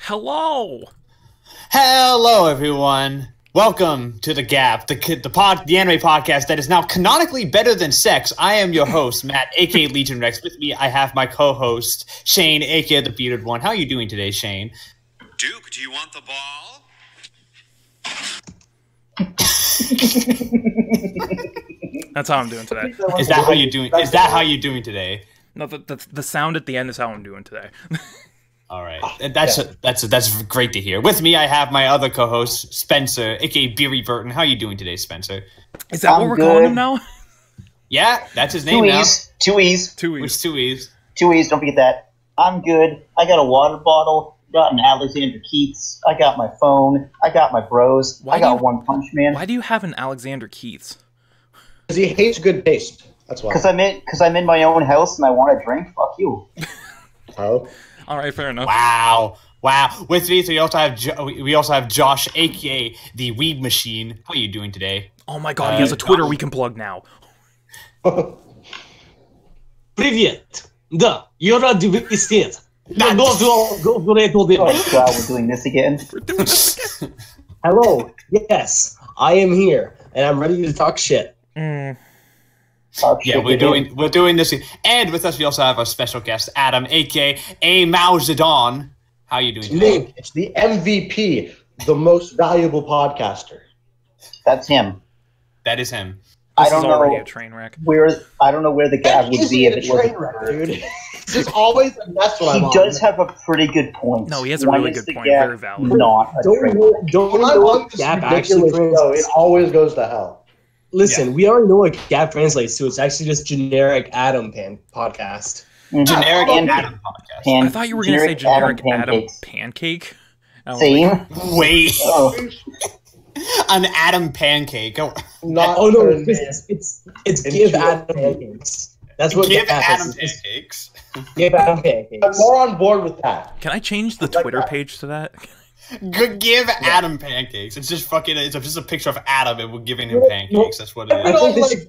Hello! Hello, everyone. Welcome to the G.A.P, the anime podcast that is now canonically better than sex. I am your host, Matt, aka Legion Rex. With me, I have my co-host, Shane, aka the Bearded One. How are you doing today, Shane? Duke, do you want the ball? That's how I'm doing today. Is that how you're doing? Is that how you're doing today? No, the sound at the end is how I'm doing today. All right, that's great to hear. With me, I have my other co-host, Spencer, aka Beery Burton. How are you doing today, Spencer? Is that what we're calling him now? Yeah, that's his name now. Two E's. Which two E's? Two E's, don't forget that. I'm good. I got a water bottle. Got an Alexander Keith's. I got my phone. I got my bros. I got One Punch Man. Why do you have an Alexander Keith's? Because he hates good taste. That's why. Because I'm in my own house and I want a drink. Fuck you. Oh. All right, fair enough. Wow. With me, so we also have Josh, aka the Weed Machine. How are you doing today? Oh my god, he has a Twitter we can plug now. Привет. Да, you're a device. Go to it. Oh god, we're doing this again. Hello. Yes, I am here, and I'm ready to talk shit. Yeah, we're doing this, and with us we also have our special guest, Adam, aka Mao Zedong. How are you doing today? It's the MVP, the most valuable podcaster. That's him. That is him. This is already a train wreck. I don't know where the gap would be if it wasn't. Dude. It's always a mess when I'm on. He does have a pretty good point. No, he has a really good point. Very valid. Not a train wreck. Don't know what G.A.P actually translates. It always goes to hell. Listen, we already know what G.A.P translates to. It's actually just generic Adam podcast. Generic Adam podcast. I thought you were going to say generic Adam pancake. See? Wait. An Adam pancake. No, it's give Adam pancakes. That's what give Adam pancakes. Give Adam pancakes. I'm more on board with that. Can I change the Twitter page to that? Give Adam pancakes. It's just just a picture of Adam and we're giving him pancakes. That's what it is.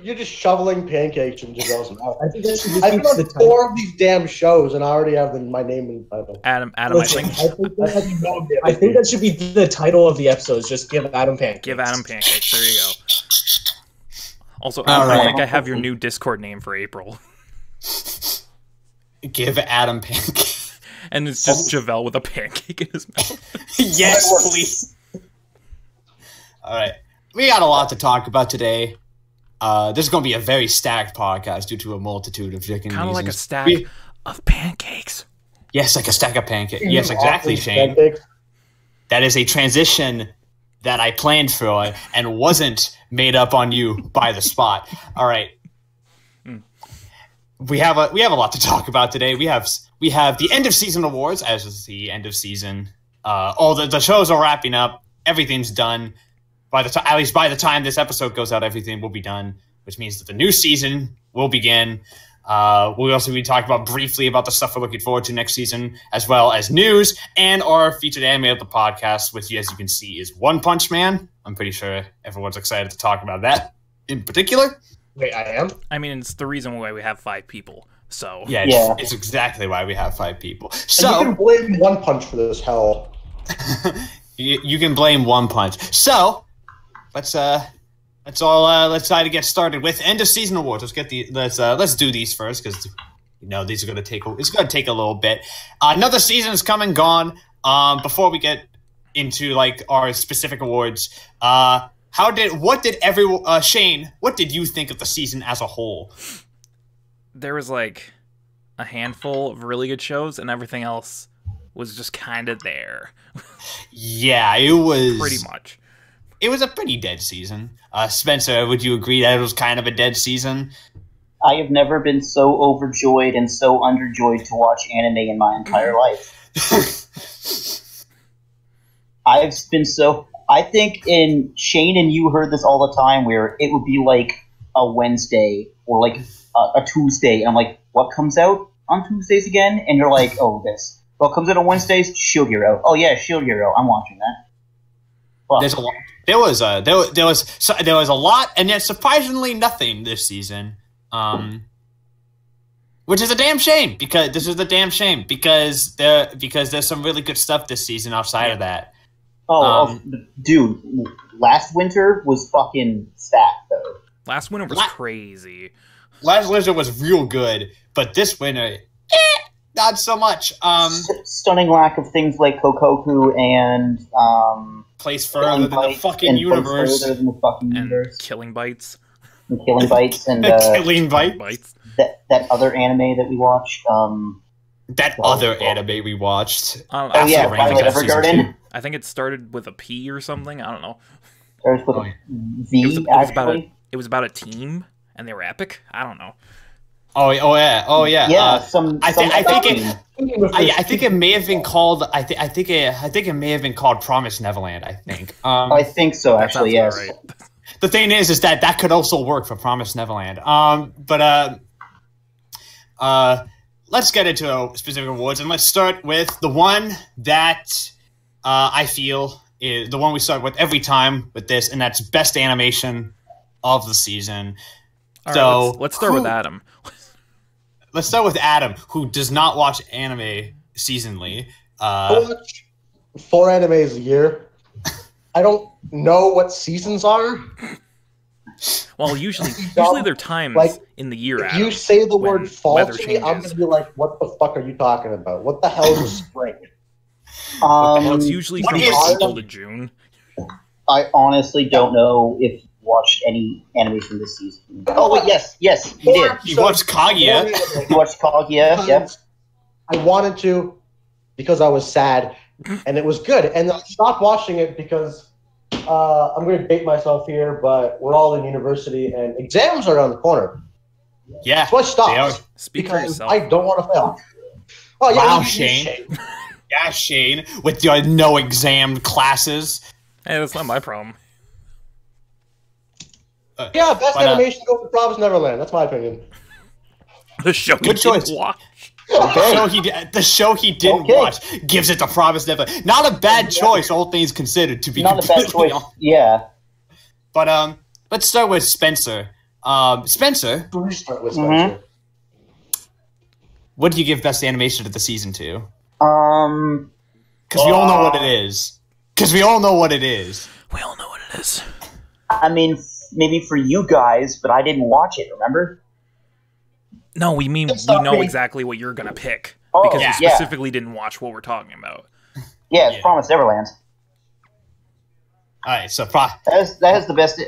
You're just shoveling pancakes in Gisele's mouth. I think that should I've been on 4 of these damn shows and I already have my name in the title. Adam, Listen, I think that should be the title of the episode. Is just give Adam pancakes. Give Adam pancakes. There you go. Also, I think I have your new Discord name for April. Give Adam pancakes. And it's just Javel with a pancake in his mouth. Yes, please. All right. We got a lot to talk about today. This is going to be a very stacked podcast due to a multitude of different reasons. Kind of like a stack of pancakes. Yes, like a stack of pancakes. Yes, exactly, Shane. That is a transition that I planned for and wasn't made up on you by the spot. All right. We have a lot to talk about today. We have the end of season awards, as is the end of season. All the shows are wrapping up. Everything's done. At least by the time this episode goes out, everything will be done, which means that the new season will begin. We'll also be talking briefly about the stuff we're looking forward to next season, as well as news and our featured anime of the podcast, which, as you can see, is One Punch Man. I'm pretty sure everyone's excited to talk about that in particular. Wait, I am? I mean, it's the reason why we have 5 people. So yeah, it's exactly why we have 5 people. So and you can blame One Punch for this hell. you can blame One Punch. So let's try to get started with end of season awards. Let's do these first because these are going to take a little bit. Another season is come and gone. Before we get into our specific awards, Shane, what did you think of the season as a whole? There was a handful of really good shows, and everything else was just kind of there. Yeah, it was pretty much. It was a pretty dead season. Spencer, would you agree that it was kind of a dead season? I have never been so overjoyed and so underjoyed to watch anime in my entire life. I think Shane and you heard this all the time where it would be like a Wednesday or a Tuesday. I'm like, what comes out on Tuesdays again? And you're like, oh, this. What comes out on Wednesdays? Shield Hero. Oh yeah, Shield Hero. I'm watching that. Well, there's a lot. There was a lot, and yet surprisingly nothing this season. Which is a damn shame because there's some really good stuff this season outside of that. Dude, last winter was fucking stacked though. Last winter was crazy. Last winter was real good, but this winter, not so much. Stunning lack of things like Kokoku and Place further than the fucking universe. Further than the fucking universe. Killing Bites. And Killing Bites and Killing Bites. That other anime that we watched. Anime we watched. Violet Evergarden. I think it started with a P or something. I don't know. Started with a V. It was about a team, and they were epic. I don't know. Oh yeah. Yeah, I think it may have been called. I think it may have been called Promise Neverland. I think. I think so. Actually, yes. Right. The thing is that could also work for Promise Neverland. Let's get into specific awards, and let's start with the one that I feel is the one we start with every time with this, and that's best animation of the season. All right, let's start with Adam. Let's start with Adam, who does not watch anime seasonally. I watch 4 animes a year. I don't know what seasons are. Well, usually there are times in the year. If you say the word fall to me, I'm gonna be like, "What the fuck are you talking about? What the hell is spring?" It's usually from April to June. I honestly don't know if you watched any anime from this season. Oh wait, yes, you did. You watched Kaguya. You watched Kaguya. Yep. I wanted to because I was sad, and it was good. And I stopped watching it because I'm going to date myself here, but we're all in university, and exams are around the corner. Yeah, so I stopped because I don't want to fail. Oh yeah, wow, Shane. Yeah, Shane, with your no exam classes. Hey, that's not my problem. Yeah, best animation goes to Promise Neverland. That's my opinion. The show good choice. Watch. The show he didn't watch gives it to Promise Neverland. Not a bad choice, all things considered. To be not a bad choice. Yeah. But let's start with Spencer. Spencer. Let's start with Spencer. What do you give best animation of the season to? Because we all know what it is. We all know what it is. I mean, maybe for you guys, but I didn't watch it. Remember? No, we know exactly what you're gonna pick because you specifically didn't watch what we're talking about. Yeah, it's Promise Neverland. All right, so that has the best.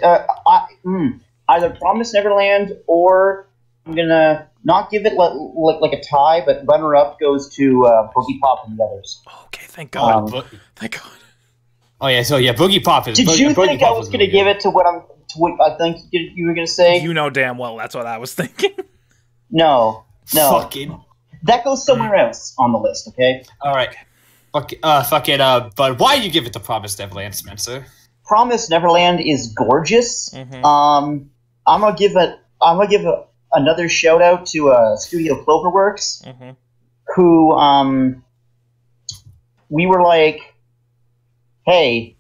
Either Promise Neverland or I'm gonna not give it like a tie, but runner-up goes to Boogie Pop and the others. Okay, thank God. Thank God. Oh yeah, so yeah, Boogie Pop is. Did you think I was gonna give it to what I think you were gonna say? You know damn well that's what I was thinking. No. Fucking. That goes somewhere else on the list, okay? Alright. Fuck it, but why you give it to Promise Neverland, Spencer? Promise Neverland is gorgeous. Mm-hmm. I'm gonna give another shout out to Studio Cloverworks, who we were like, hey,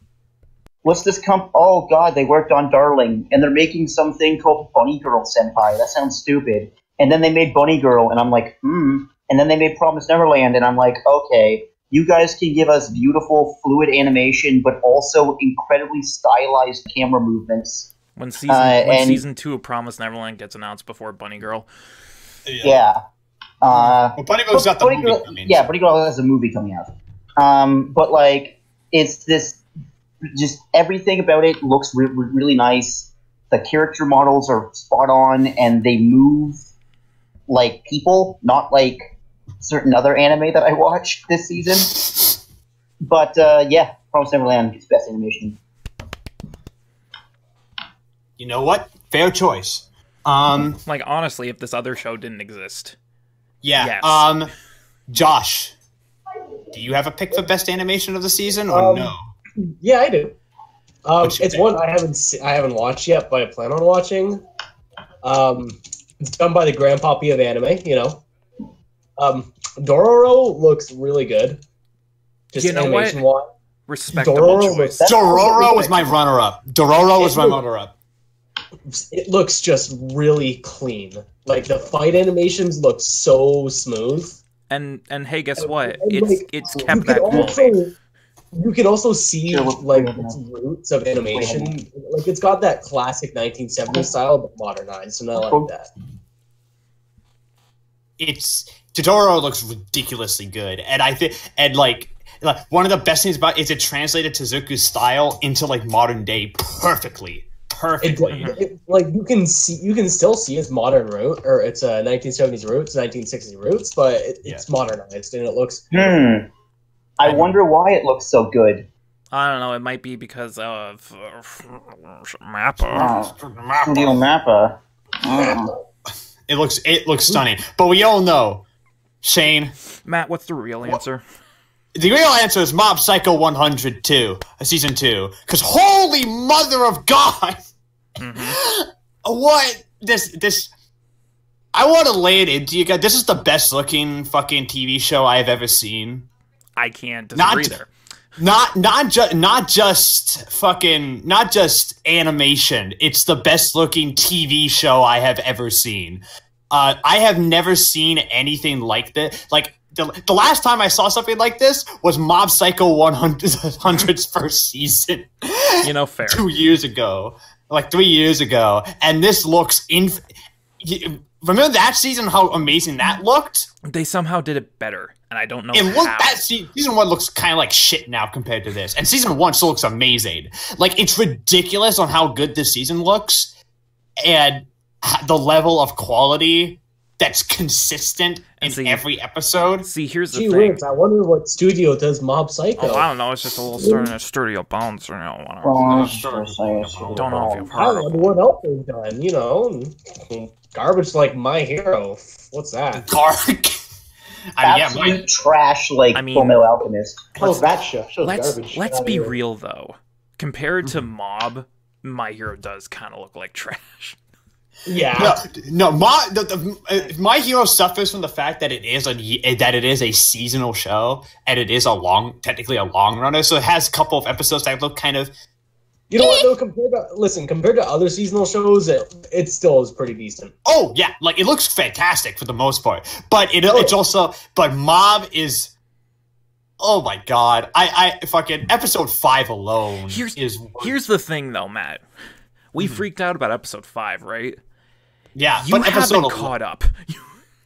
what's this oh god, they worked on Darling, and they're making something called Bunny Girl Senpai. That sounds stupid. And then they made Bunny Girl, and I'm like, And then they made Promise Neverland, and I'm like, okay, you guys can give us beautiful, fluid animation, but also incredibly stylized camera movements. When season 2 of Promise Neverland gets announced before Bunny Girl. Yeah. Well, Bunny Girl's got the movie coming. Yeah, Bunny Girl has a movie coming out. But, like, it's this... Just everything about it looks really nice. The character models are spot on, and they move like people, not like certain other anime that I watched this season. But yeah, Promise Neverland gets best animation. You know what? Fair choice. Like honestly, if this other show didn't exist. Yeah. Yes. Josh, do you have a pick for best animation of the season or no? Yeah, I do. It's one I haven't watched yet, but I plan on watching. It's done by the grandpappy of anime, you know. Dororo looks really good. Just animation wise. Respectable choice. Dororo was my runner-up. It looks just really clean. Like the fight animations look so smooth. And hey, guess what? And, It's kept that quality. You can also see like its roots of animation. Like it's got that classic 1970s style, but modernized, and I like that. Totoro looks ridiculously good, and I think like one of the best things about it is it translated Tezuka's style into like modern day perfectly. Like you can still see its modern root, or it's a 1970s roots, 1960s roots, but it's modernized and it looks. I wonder why it looks so good. I don't know. It might be because of Mappa. Studio Mappa. It looks stunning, but we all know, Shane. Matt, what's the real answer? The real answer is Mob Psycho 102, season 2. Because holy mother of God, what this? I want to lay it into you guys. This is the best looking fucking TV show I have ever seen. I can't disagree there. Not just animation. It's the best looking TV show I have ever seen. I have never seen anything like this. Like the last time I saw something like this was Mob Psycho 100's first season. Fair. 2 years ago, like 3 years ago, and this looks remember that season? How amazing that looked. They somehow did it better. And I don't know how. Season 1 looks kind of like shit now compared to this. And season 1 still looks amazing. Like, it's ridiculous on how good this season looks. And the level of quality that's consistent in every episode. See, here's the thing. I wonder what studio does Mob Psycho. Oh, I don't know. It's just a little studio bounce. Don't know if you've heard. I don't know what else they've done. Garbage like My Hero. What's that? Absolute trash, like Fullmetal Alchemist. How's that show? Let's be real though. Compared to Mob, My Hero does kind of look like trash. Yeah. No. My Hero suffers from the fact that it is a seasonal show and it is technically a long runner. So it has a couple of episodes that look kind of. You know what though? Compared to other seasonal shows, it still is pretty decent. Oh yeah, like it looks fantastic for the most part, but but Mob is. Oh my God, I fucking episode 5 alone Here's the thing though, Matt. We freaked out about episode 5, right? Yeah, you haven't caught up.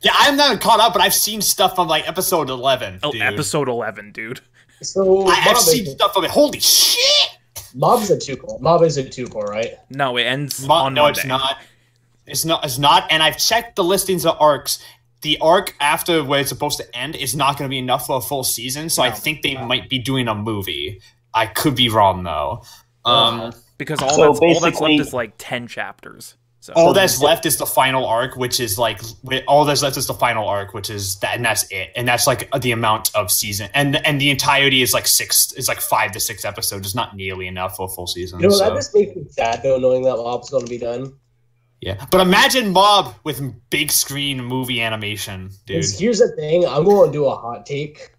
Yeah, I'm not caught up, but I've seen stuff from like episode 11. Oh, dude. episode 11, dude. So I've seen stuff from it. Holy shit! Mob is a 2-core, right? No, it ends on No, Monday. It's not. And I've checked the listings of arcs. The arc after where it's supposed to end is not going to be enough for a full season, so I think they might be doing a movie. I could be wrong though. Because all that's left is like 10 chapters. So. All that's left is the final arc, which is like all that's left is the final arc, which is that, and that's it. And that's like the amount of season, and the entirety is like 5 to 6 episodes. It's not nearly enough for a full season. That just makes me sad though, knowing that Mob's going to be done. Yeah, but imagine Mob with big screen movie animation, dude. Here's the thing: I'm going to do a hot take.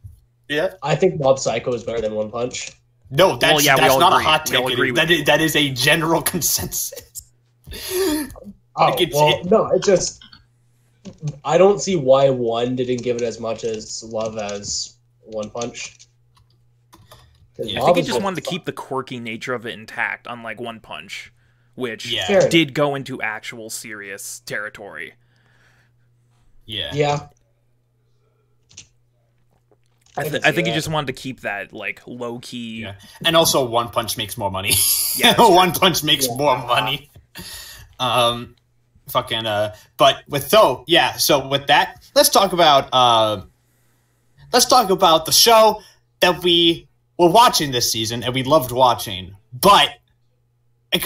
Yeah, I think Mob Psycho is better than One Punch. No, that's not a hot take. That is a general consensus. It's just I don't see why one didn't give it as much as love as One Punch. I think he just wanted to keep the quirky nature of it intact, unlike One Punch, which did go into actual serious territory. Yeah. I think he just wanted to keep that like low key. Yeah. And also, One Punch makes more money. Yeah, One Punch makes more money. But so with that, let's talk about the show that we were watching this season and we loved watching, but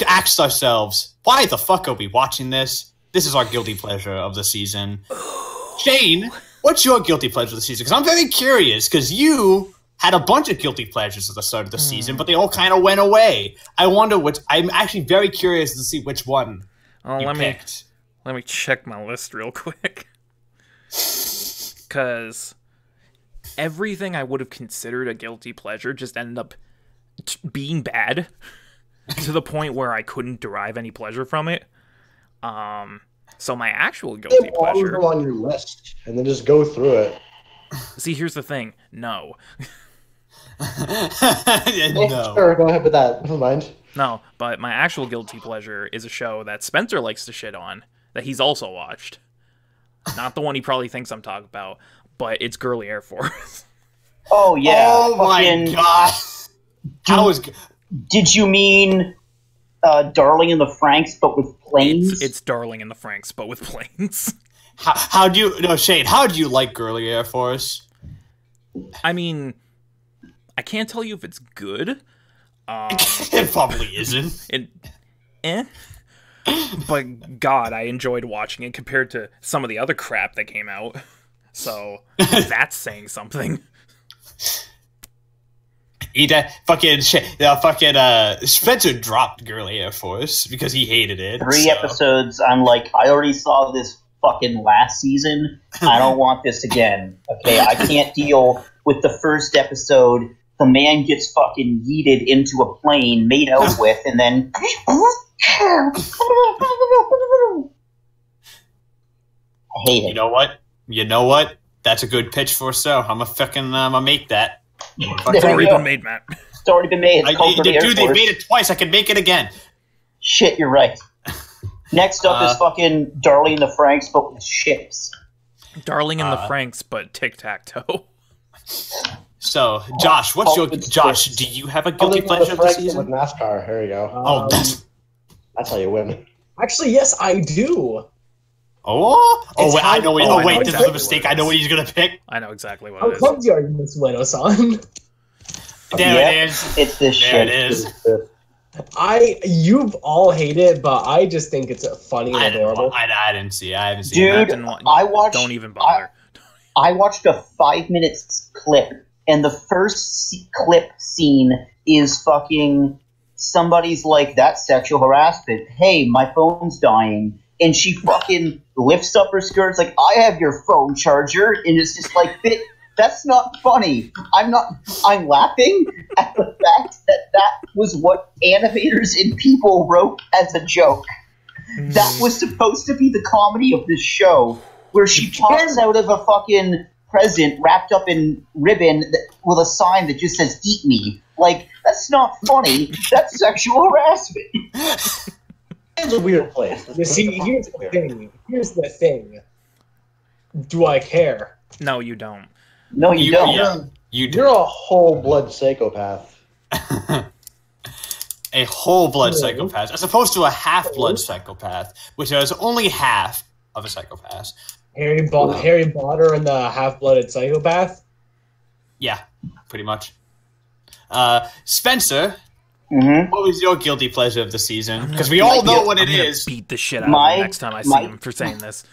asked ourselves, why the fuck are we watching this? This is our guilty pleasure of the season. Shane, what's your guilty pleasure of the season? Because I'm very curious, because you had a bunch of guilty pleasures at the start of the season, but they all kind of went away. I wonder which. I'm actually very curious to see which one you picked. Let me check my list real quick. Because everything I would have considered a guilty pleasure just ended up being bad to the point where I couldn't derive any pleasure from it. So my actual guilty pleasure on your list, and then just go through it. See, here's the thing. No. No. Sure, go ahead with that. Never mind. No, but my actual guilty pleasure is a show that Spencer likes to shit on, that he's also watched. Not the one he probably thinks I'm talking about, but it's Girly Air Force. Oh, yeah. Oh, my God. Did you mean Darling in the Franxx, but with planes? It's Darling in the Franxx, but with planes. Shane, how do you like Girly Air Force? I mean, I can't tell you if it's good. It probably isn't. But God, I enjoyed watching it compared to some of the other crap that came out. So that's saying something. Spencer dropped Girly Air Force because he hated it. 3 episodes, I'm like, I already saw this fucking last season. I don't want this again. Okay, I can't deal with the first episode. The man gets fucking yeeted into a plane, made out with, and then... I hate it. You know what? That's a good pitch for a show. I'm gonna make that. It's already been made, Matt. It's already been made. Dude, they made it twice. I can make it again. Shit, you're right. Next up is fucking Darling in the Franxx, but with ships. Darling in the Franxx, but tic-tac-toe. So, Josh, do you have a guilty pleasure this season? With NASCAR, here you go. That's how you win. Actually, yes, I do. I know. Wait, this is a mistake. I know what he's gonna pick. I know exactly what it is. How clumsy are you, Miss Bueno-san? There it is. It's this shit. There it is. You've all hated it, but I just think it's funny and adorable. I didn't see it. I haven't seen it. Dude, I watched... Don't even bother. I watched a 5-minute clip, and the first clip scene is fucking... Somebody's like, that's sexual harassment. Hey, my phone's dying. And she fucking lifts up her skirts like, I have your phone charger. And it's just like, that's not funny. I'm laughing at the fact that was what animators and people wrote as a joke. That was supposed to be the comedy of this show, where she pops out of a fucking present wrapped up in ribbon with a sign that just says, eat me. Like, that's not funny. That's sexual harassment. It's a weird place. You see, here's the thing. Do I care? No, you don't. No, you don't. You're a whole-blood psychopath. A whole-blood psychopath, as opposed to a half-blood psychopath, which is only half of a psychopath. Harry Potter and the half-blooded psychopath? Yeah, pretty much. Spencer, what was your guilty pleasure of the season? Because we all know what it is. Beat the shit out of him next time I see him for saying this.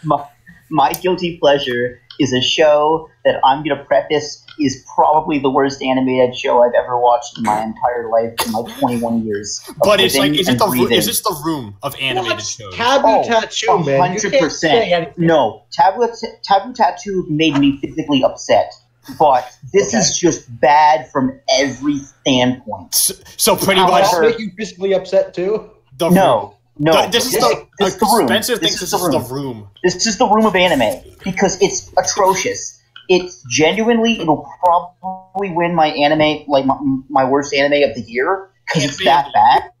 My guilty pleasure is a show that I'm going to preface is probably the worst animated show I've ever watched in my entire life in my 21 years. But it's like, is this the room of animated shows? Taboo Tattoo, man. 100%. No, Taboo Tattoo made me physically upset. But this is just bad from every standpoint. So pretty much... Does that make you physically upset, too? No. This is the room. Spencer thinks this is the room. This is the room of anime, because it's atrocious. It's genuinely, it'll probably win my anime, like my worst anime of the year, because it's that bad.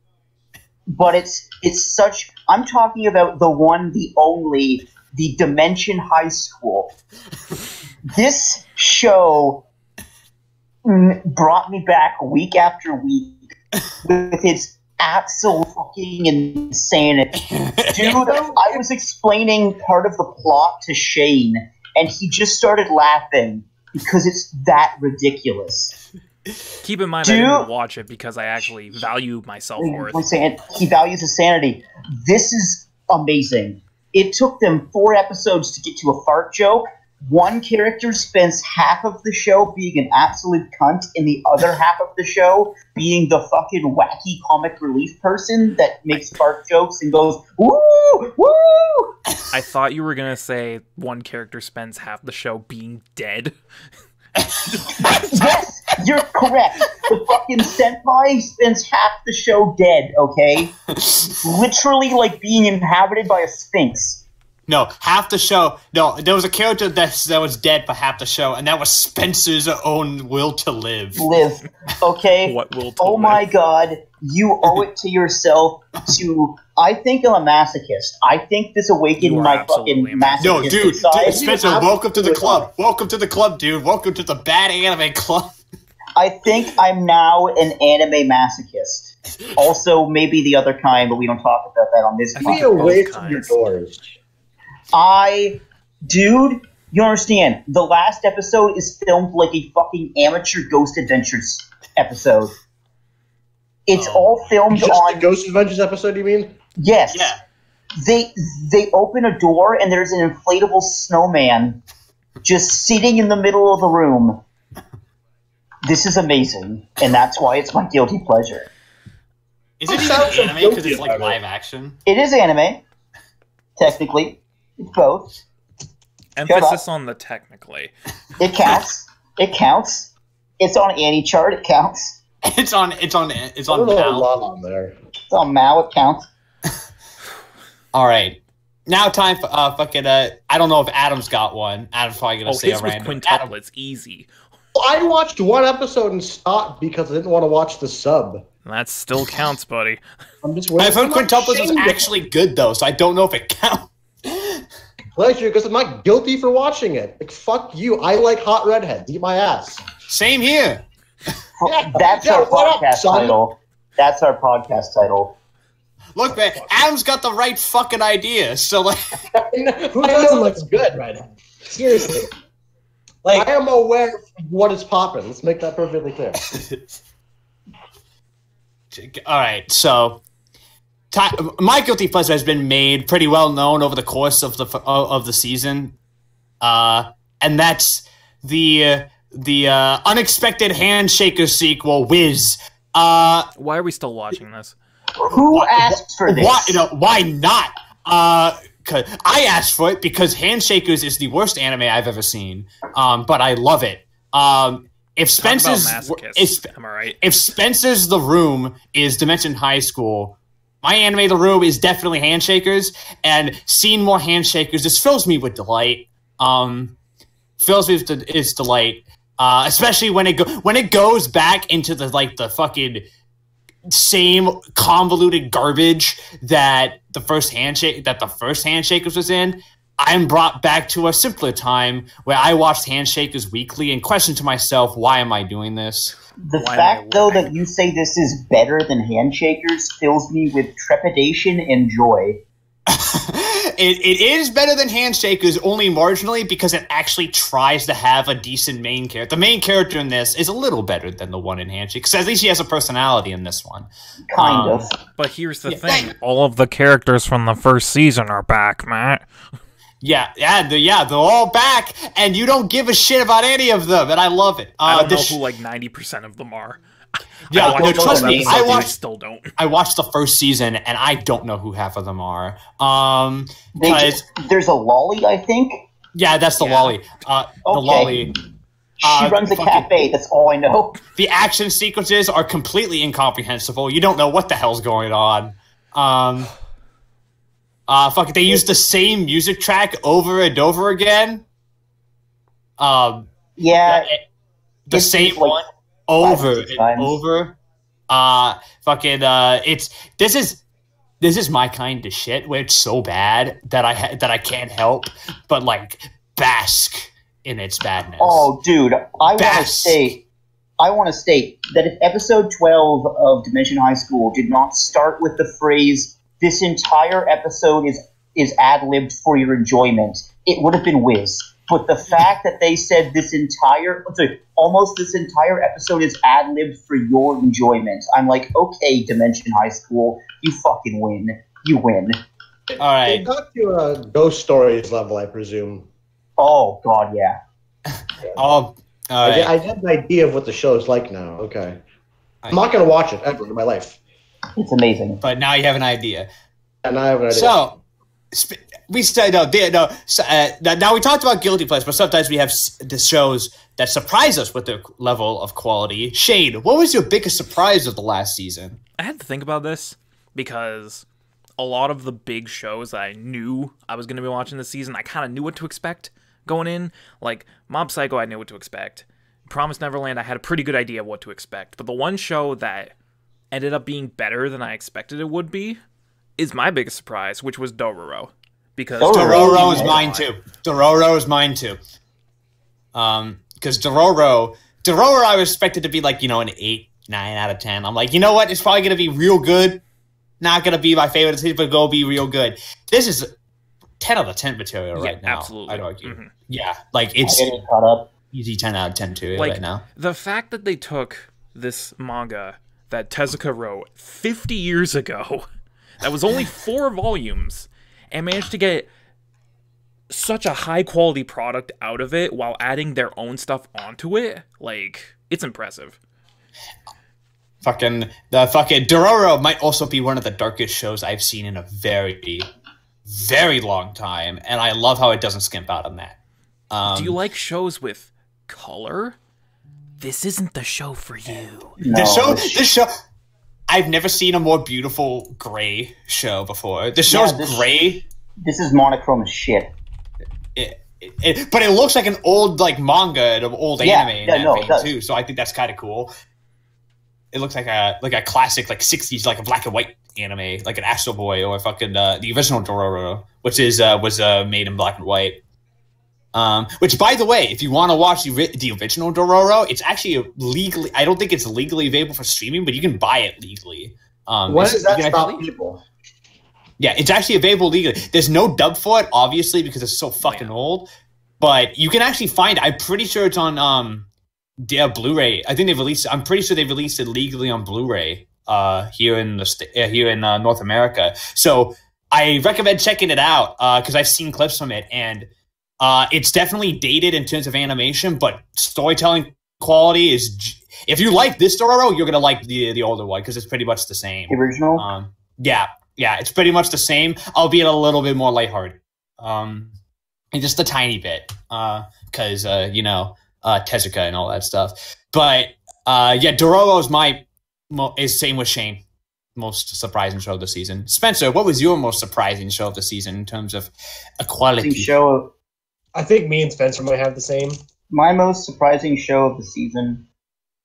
But it's such... I'm talking about the one, the only, the Dimension High School. This show brought me back week after week with its absolute fucking insanity. Dude, I was explaining part of the plot to Shane, and he just started laughing because it's that ridiculous. Keep in mind, I didn't watch it because I actually value my self-worth. He values his sanity. This is amazing. It took them 4 episodes to get to a fart joke. One character spends half of the show being an absolute cunt, and the other half of the show being the fucking wacky comic relief person that makes fart jokes and goes, woo, woo! I thought you were going to say one character spends half the show being dead. Yes, you're correct. The fucking senpai spends half the show dead, okay? Literally like being inhabited by a sphinx. No, half the show. No, there was a character that was dead for half the show, and that was Spencer's own will to live. Live. Okay? What will to Oh live? my god, you owe it to yourself to... I think I'm a masochist. I think this awakened You are my absolutely fucking a masochist. No, masochistic dude, side. Spencer, welcome to the club. Welcome to the club, dude. Welcome to the bad anime club. I think I'm now an anime masochist. Also, maybe the other kind, but we don't talk about that on this I think Be you're podcast. away both from your kinds. doors. Dude, you understand, the last episode is filmed like a fucking amateur Ghost Adventures episode. It's all filmed Just on... the Ghost Adventures episode, you mean? Yes. Yeah. They open a door and there's an inflatable snowman just sitting in the middle of the room. This is amazing, and that's why it's my guilty pleasure. Is it Sounds so even anime because guilty it's like about it. live action? It is anime, technically. It's both. Emphasis on the technically. It counts. It counts. It's on Annie chart. It counts. It's on I don't know a Val. lot on there. It's on Mao. It counts. All right. Now time for fucking I don't know if Adam's got one. Adam's probably gonna Oh, say a his was random. Adam, quintuplets. Easy. I watched one episode and stopped because I didn't want to watch the sub. That still counts, buddy. I'm just I've heard I'm not quintuplets was ashamed of actually good though, so I don't know if it counts. pleasure because I'm not guilty for watching it. Like, fuck you. I like hot redheads. Eat my ass. Same here. That's Yeah, our what up, podcast son? title. That's our podcast title. Look, man, Adam's got the right fucking idea. So like, Who I doesn't know like it's a good. redhead? Seriously. Like, I am aware of what is popping. Let's make that perfectly clear. all right. So, my guilty pleasure has been made pretty well known over the course of the season, and that's the unexpected Handshaker sequel, Wiz. Why are we still watching this? Who asked for this? Why not? 'Cause I asked for it because Handshakers is the worst anime I've ever seen. But I love it. If Spencer's masochists. Am I right? if Spencer's The Room is Dimension High School, my anime The Room is definitely Handshakers, and seeing more Handshakers just fills me with delight. Fills me with its delight, especially when it goes back into the fucking same convoluted garbage that the first Handshakers was in. I'm brought back to a simpler time where I watched Handshakers weekly and questioned to myself, why am I doing this? The Why am I fact, though, living? that you say this is better than Handshakers fills me with trepidation and joy. It is better than Handshakers, only marginally, because it actually tries to have a decent main character. The main character in this is a little better than the one in Handshakers. At least he has a personality in this one. Kind of. But here's the thing: all of the characters from the first season are back, Matt. They're all back, and you don't give a shit about any of them, and I love it. I don't know this- who like 90% of them are. Yeah, I no, watched trust all me, episodes, I and I watched still don't. I watched the first season, and I don't know who half of them are. There's a lolly, I think. Yeah, that's the Yeah. lolly. The lolly. She runs a fucking- cafe, that's all I know. The action sequences are completely incomprehensible. You don't know what the hell's going on. They use the same music track over and over again. Yeah, The it's same like one over 5 or 6 and times. over. This is my kind of shit where it's so bad that I can't help but like bask in its badness. Oh, dude, I want to Best. state that if episode 12 of Dimension High School did not start with the phrase, "This entire episode is ad-libbed for your enjoyment," it would have been whiz. But the fact that they said almost this entire episode is ad-libbed for your enjoyment, I'm like, okay, Dimension High School, you fucking win. You win. All right. It got to a Ghost Stories level, I presume. Oh, God, yeah. All right. I get an idea of what the show is like now. Okay. I'm not going to watch it ever in my life. It's amazing. But now you have an idea. And I have an idea. So now we talked about guilty pleasures, but sometimes we have the shows that surprise us with their level of quality. Shane, what was your biggest surprise of the last season? I had to think about this because a lot of the big shows that I knew I was going to be watching this season, I kind of knew what to expect going in. Like, Mob Psycho, I knew what to expect. Promised Neverland, I had a pretty good idea of what to expect. But the one show that ended up being better than I expected it would be is my biggest surprise, which was Dororo. Because Dororo is mine too. Dororo is mine too. Because Dororo I was expected to be like, an 8, 9 out of 10. I'm like, you know what? It's probably going to be real good. Not going to be my favorite season, but go be real good. This is 10 out of 10 material right now. Absolutely. I'd argue. Mm-hmm. Yeah, like it's getting caught up. Easy 10 out of 10 too like, right now. The fact that they took this manga that Tezuka wrote 50 years ago, that was only 4 volumes, and managed to get such a high quality product out of it while adding their own stuff onto it, like, it's impressive. Fucking Dororo might also be one of the darkest shows I've seen in a very, very long time, and I love how it doesn't skimp out on that. Do you like shows with color? This isn't the show for you. No, this show, I've never seen a more beautiful gray show before. The show's gray. This is monochrome as shit. But it looks like an old manga and an old anime too. So I think that's kind of cool. It looks like a classic 60s a black and white anime, like an Astro Boy or fucking the original Dororo, which was made in black and white. Which, by the way, if you want to watch the original Dororo, it's actually legally. I don't think it's legally available for streaming, but you can buy it legally. Why does that stop people? Yeah, it's actually available legally. There's no dub for it, obviously, because it's so fucking old. But you can actually find it. I'm pretty sure it's on Blu-ray. I think they've released. I'm pretty sure they've released it legally on Blu-ray here in North America. So I recommend checking it out because I've seen clips from it, and it's definitely dated in terms of animation, but storytelling quality is. If you like this Dororo, you're gonna like the older one because it's pretty much the same. The original. Yeah, it's pretty much the same, albeit a little bit more lighthearted. And just a tiny bit, because Tezuka and all that stuff. But Dororo is same with Shane. Most surprising show of the season. Spencer, what was your most surprising show of the season in terms of quality? I think me and Spencer might have the same. My most surprising show of the season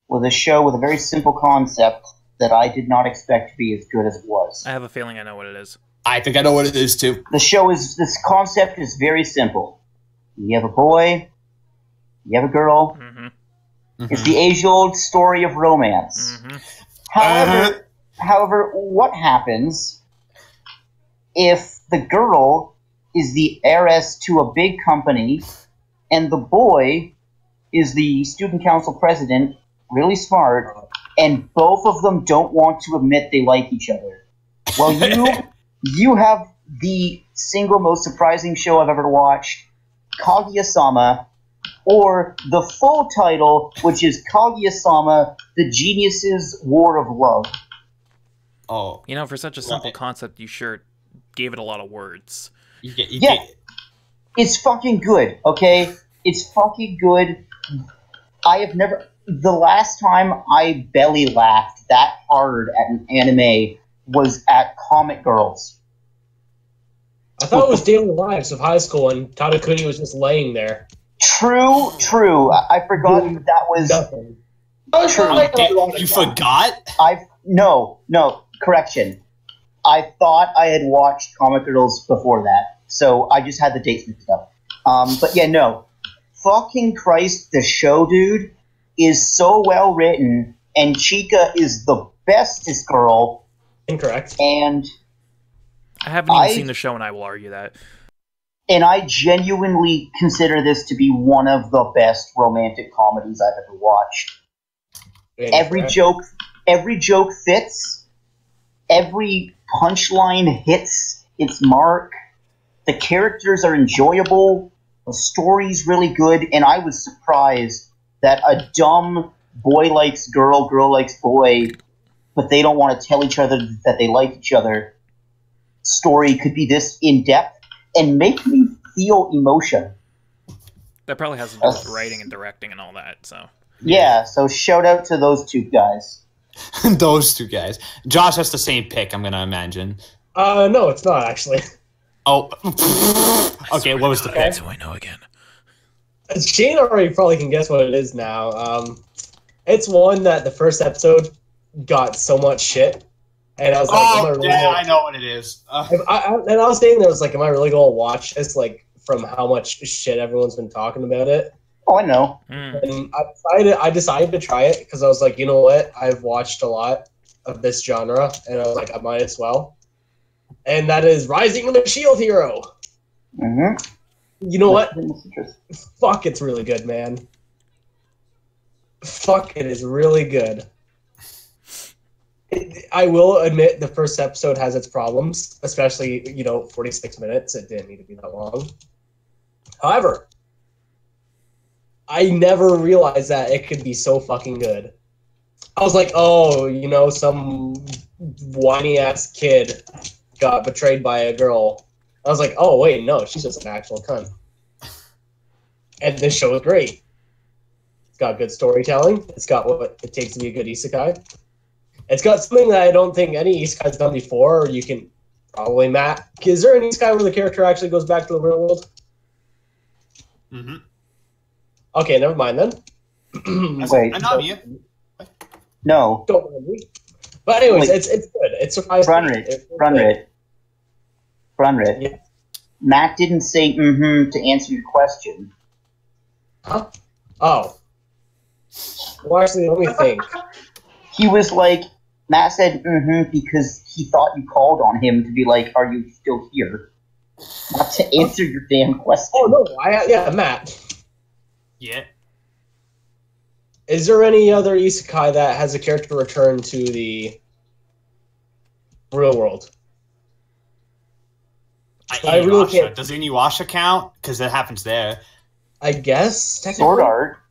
was a show with a very simple concept that I did not expect to be as good as it was. I have a feeling I know what it is. I think I know what it is too. This concept is very simple. You have a boy, you have a girl. Mm-hmm. Mm-hmm. It's the age-old story of romance. Mm-hmm. However, what happens if the girl is the heiress to a big company and the boy is the student council president, really smart, and both of them don't want to admit they like each other? Well, you have the single most surprising show I've ever watched, Kaguya-sama, or the full title, which is Kaguya-sama, The Geniuses' War of Love. Oh. For such a simple concept, you sure gave it a lot of words. It's fucking good, okay? It's fucking good. The last time I belly laughed that hard at an anime was at Comic Girls. I thought it was daily lives of high school and Tadakuni was just laying there. True. I forgot that was... Nothing. You forgot? No, correction. I thought I had watched Comic Girls before that, so I just had the dates mixed up. But yeah, no. Fucking Christ, the show, dude, is so well written, and Chika is the bestest girl. Incorrect. And I haven't even seen the show, and I will argue that. And I genuinely consider this to be one of the best romantic comedies I've ever watched. Incorrect. Every joke fits. Every punchline hits its mark. The characters are enjoyable. The story's really good, and I was surprised that a dumb boy likes girl, girl likes boy, but they don't want to tell each other that they like each other. Story could be this in-depth and make me feel emotion. That probably has to do with writing and directing and all that, so... Yeah, so shout out to those two guys. Those two guys. Josh has the same pick, I'm going to imagine. No, it's not actually. Oh, okay. What was the pick? So I know again. Shane already probably can guess what it is now. It's one that the first episode got so much shit, and I was like, Oh, am I really yeah, gonna- I know what it is. and I was saying, there was like, am I really going to watch this? Like, from how much shit everyone's been talking about it. Oh, I know. And I decided to try it because I was like, you know what? I've watched a lot of this genre, and I was like, I might as well. And that is Rising of the Shield Hero. Mm-hmm. You know what? Fuck, it's really good, man. Fuck, it is really good. I will admit the first episode has its problems, especially, 46 minutes. It didn't need to be that long. However, I never realized that it could be so fucking good. I was like, oh, some whiny-ass kid got betrayed by a girl. I was like, oh, wait, no, she's just an actual cunt. And this show is great. It's got good storytelling. It's got what it takes to be a good isekai. It's got something that I don't think any isekai's done before, or you can probably, Matt. Is there an isekai where the character actually goes back to the real world? Mm-hmm. Okay, never mind then. Wait. I know you. No. Don't mind me. But anyways, Wait. it's good. It's surprising. Run it. Yeah. Matt didn't say mm-hmm to answer your question. Huh? Oh. Well, actually, let me think. He was like, Matt said mm-hmm because he thought you called on him to be like, are you still here? Not to answer your damn question. Oh, no. Matt. Yeah. Is there any other isekai that has a character return to the real world? I really can't. Does Inuyasha count? Because that happens there. I guess, technically.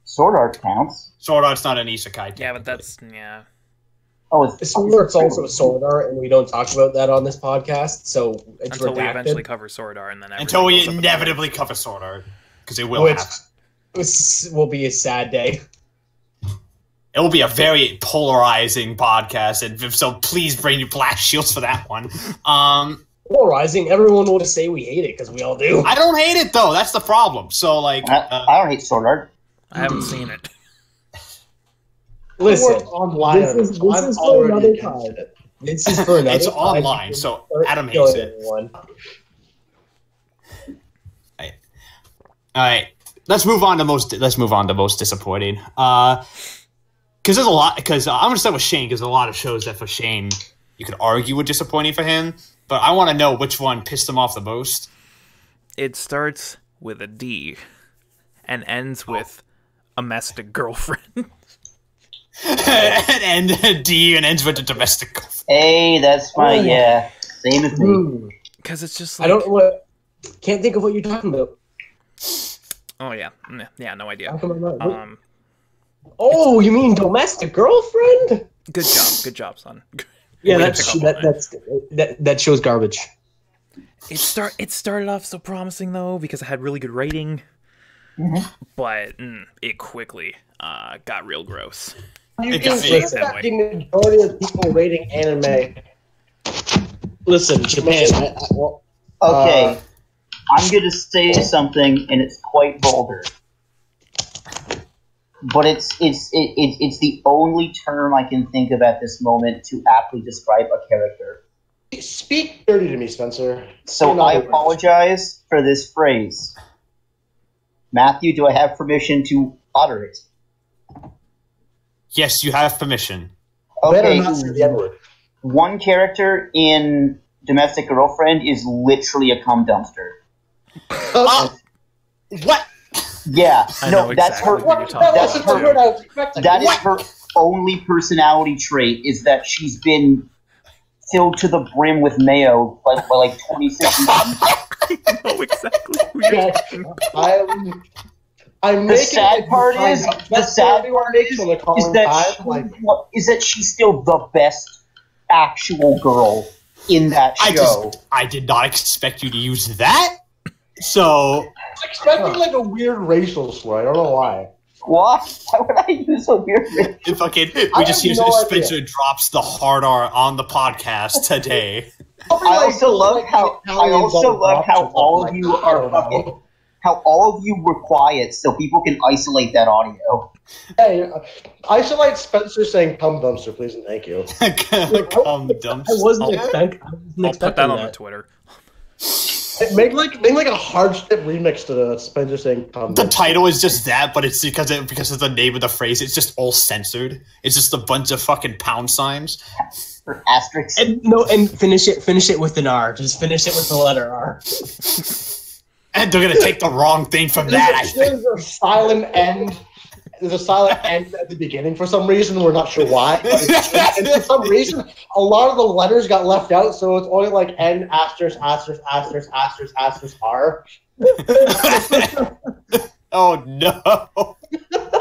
Sword Art counts. Sword Art's not an isekai. Yeah, but that's yeah. Oh, it's Sword Art's also a sword art, and we don't talk about that on this podcast, so it's Until we redacted. eventually cover Sword Art, and then Until we everything goes up in inevitably cover Sword Art. Because it will Which happen. will be a sad day. It will be a very polarizing podcast, and so please bring your blast shields for that one. Polarizing, everyone will just say we hate it, because we all do. I don't hate it, though. That's the problem. So, like... I don't hate Sword Art. I haven't seen it. Listen, online. this is I'm for already another against time. it. This is for another It's time. online, so Start Adam hates killing it. everyone. Alright. Let's move on to most disappointing. Because there's a lot. Because I'm gonna start with Shane. Because there's a lot of shows that for Shane you could argue were disappointing for him. But I want to know which one pissed him off the most. It starts with a D and ends with a domestic girlfriend. and D and ends with a domestic girlfriend. Hey, that's my same as me. Because it's just like, I don't know what. Can't think of what you're talking about. oh yeah, no idea. How come I'm not? Oh, you mean domestic girlfriend? Good job, son. Yeah, Way to pick up on that show's garbage. It started off so promising though because it had really good rating, but it quickly got real gross. You It can got- say that that way. the majority of people rating anime. Listen, Japan. Okay, I'm gonna say something, and it's quite vulgar, but it's the only term I can think of at this moment to aptly describe a character. Speak dirty to me, Spencer. So You're not I a word. apologize for this phrase. Matthew, do I have permission to utter it? Yes, you have permission. Better Okay, not say the N-word. one character in Domestic Girlfriend is literally a cum dumpster. What? Yeah, I no, know that's exactly her. what you're talking That's about, her. too. word I was expecting. That is her only personality trait, is that she's been filled to the brim with mayo by like 26 seasons. I know exactly who you're Yeah, talking about. The I'm making sad it part fine. is, That's the sad the part is on the is calling that time, like, is that she's still the best actual girl in that show. I did not expect you to use that. So I'm expecting like a weird racial slur. I don't know why. What? Why would I use a weird? fucking I we just have use no Spencer drops the hard R on the podcast today. I also love how all of you are fucking, how all of you were quiet so people can isolate that audio. Hey, isolate Spencer saying "cum dumpster," please and thank you. Cum dumpster. I wasn't expecting I'll put that on the Twitter. Make like a hardship remix to the Spencer saying "cum The dumpster." title is just that, but it's because of the name of the phrase. It's just all censored. It's just a bunch of fucking pound signs. Or asterisks. And finish it with an R. Just finish it with the letter R. And they're gonna take the wrong thing from that. I think. There's a silent end. There's a silent end at the beginning for some reason. We're not sure why. And for some reason, a lot of the letters got left out, so it's only like N asterisk asterisk asterisk asterisk asterisk R. Oh no!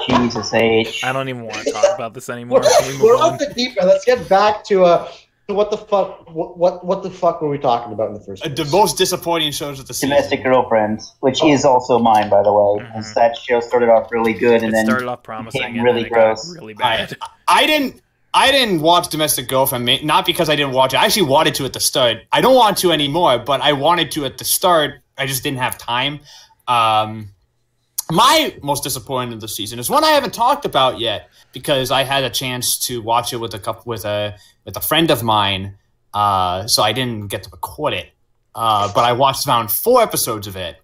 Jesus H. I don't even want to talk about this anymore. We're off the deep end. Let's get back to what the fuck? What the fuck were we talking about in the first place? The most disappointing shows of the season. Domestic Girlfriend, which is also mine, by the way. Because that show started off really good and then started off promising became and really then it got gross. really bad. I didn't watch Domestic Girlfriend, not because I didn't watch it. I actually wanted to at the start. I don't want to anymore, but I wanted to at the start. I just didn't have time. My most disappointing of the season is one I haven't talked about yet because I had a chance to watch it with a friend of mine, so I didn't get to record it. But I watched around 4 episodes of it.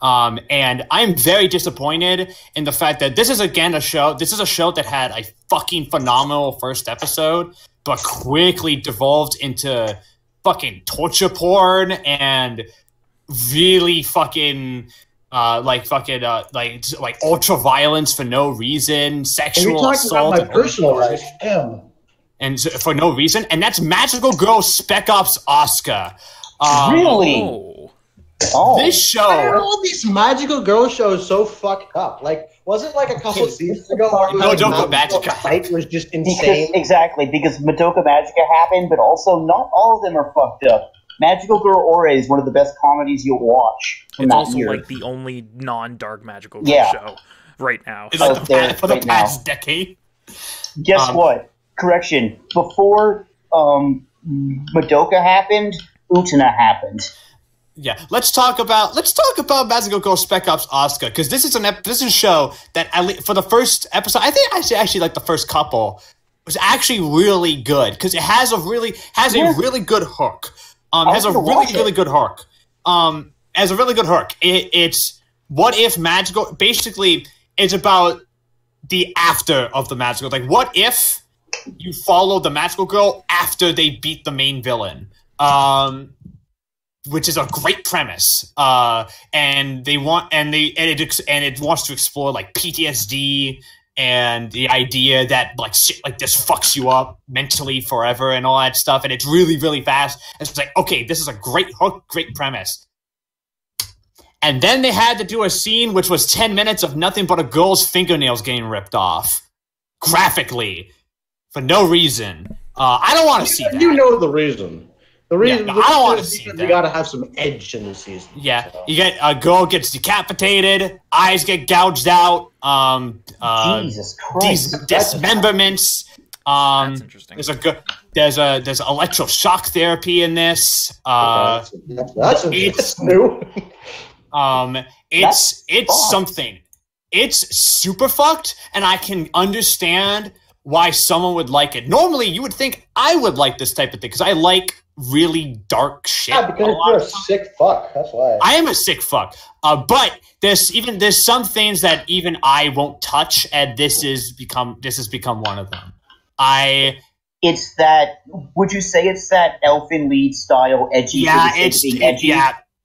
And I'm very disappointed in the fact that this is again a show. This is a show that had a fucking phenomenal first episode, but quickly devolved into fucking torture porn and really fucking like ultra violence for no reason, sexual assault, about my personal life. Damn. and for no reason. And that's Magical Girl Spec Ops Asuka. Really? Oh. This show. Why are all these magical girl shows so fucked up? Like, was it like a couple of seasons ago? Madoka Magica. Fight was just insane. Because Madoka Magica happened, but also not all of them are fucked up. Magical Girl Ora is one of the best comedies you'll watch from It's that also year. like the only non-dark magical girl show right now. It's like for the right past decade. Guess what? Correction. Before Madoka happened, Utena happened. Yeah, let's talk about Magical Girl Spec Ops Asuka because this is a show that for the first episode, I think actually like the first couple was actually really good because it has a really good hook. Has a really good hook. Has a really good hook. It's what if magical. Basically, it's about the after of the magical. Like, what if you follow the magical girl after they beat the main villain? Which is a great premise, and it wants to explore like PTSD and the idea that like shit like this fucks you up mentally forever and all that stuff, and it's really really fast. And it's like, okay, this is a great hook, great premise. And then they had to do a scene which was 10 minutes of nothing but a girl's fingernails getting ripped off, graphically, for no reason. I don't want to see that. You know the reason. The reason I don't want to see that. You gotta have some edge in the season. Yeah, so. You get a girl gets decapitated, eyes get gouged out. Jesus Christ! Dismemberments. That's interesting. There's electroshock therapy in this. That's new. It's something. It's super fucked, and I can understand why someone would like it. Normally, you would think I would like this type of thing because I like really dark shit. Yeah, because you're a sick fuck. That's why. I am a sick fuck. But there's some things that even I won't touch, and this has become one of them. It's that. Would you say it's that elfin lead style edgy? Yeah, edgy?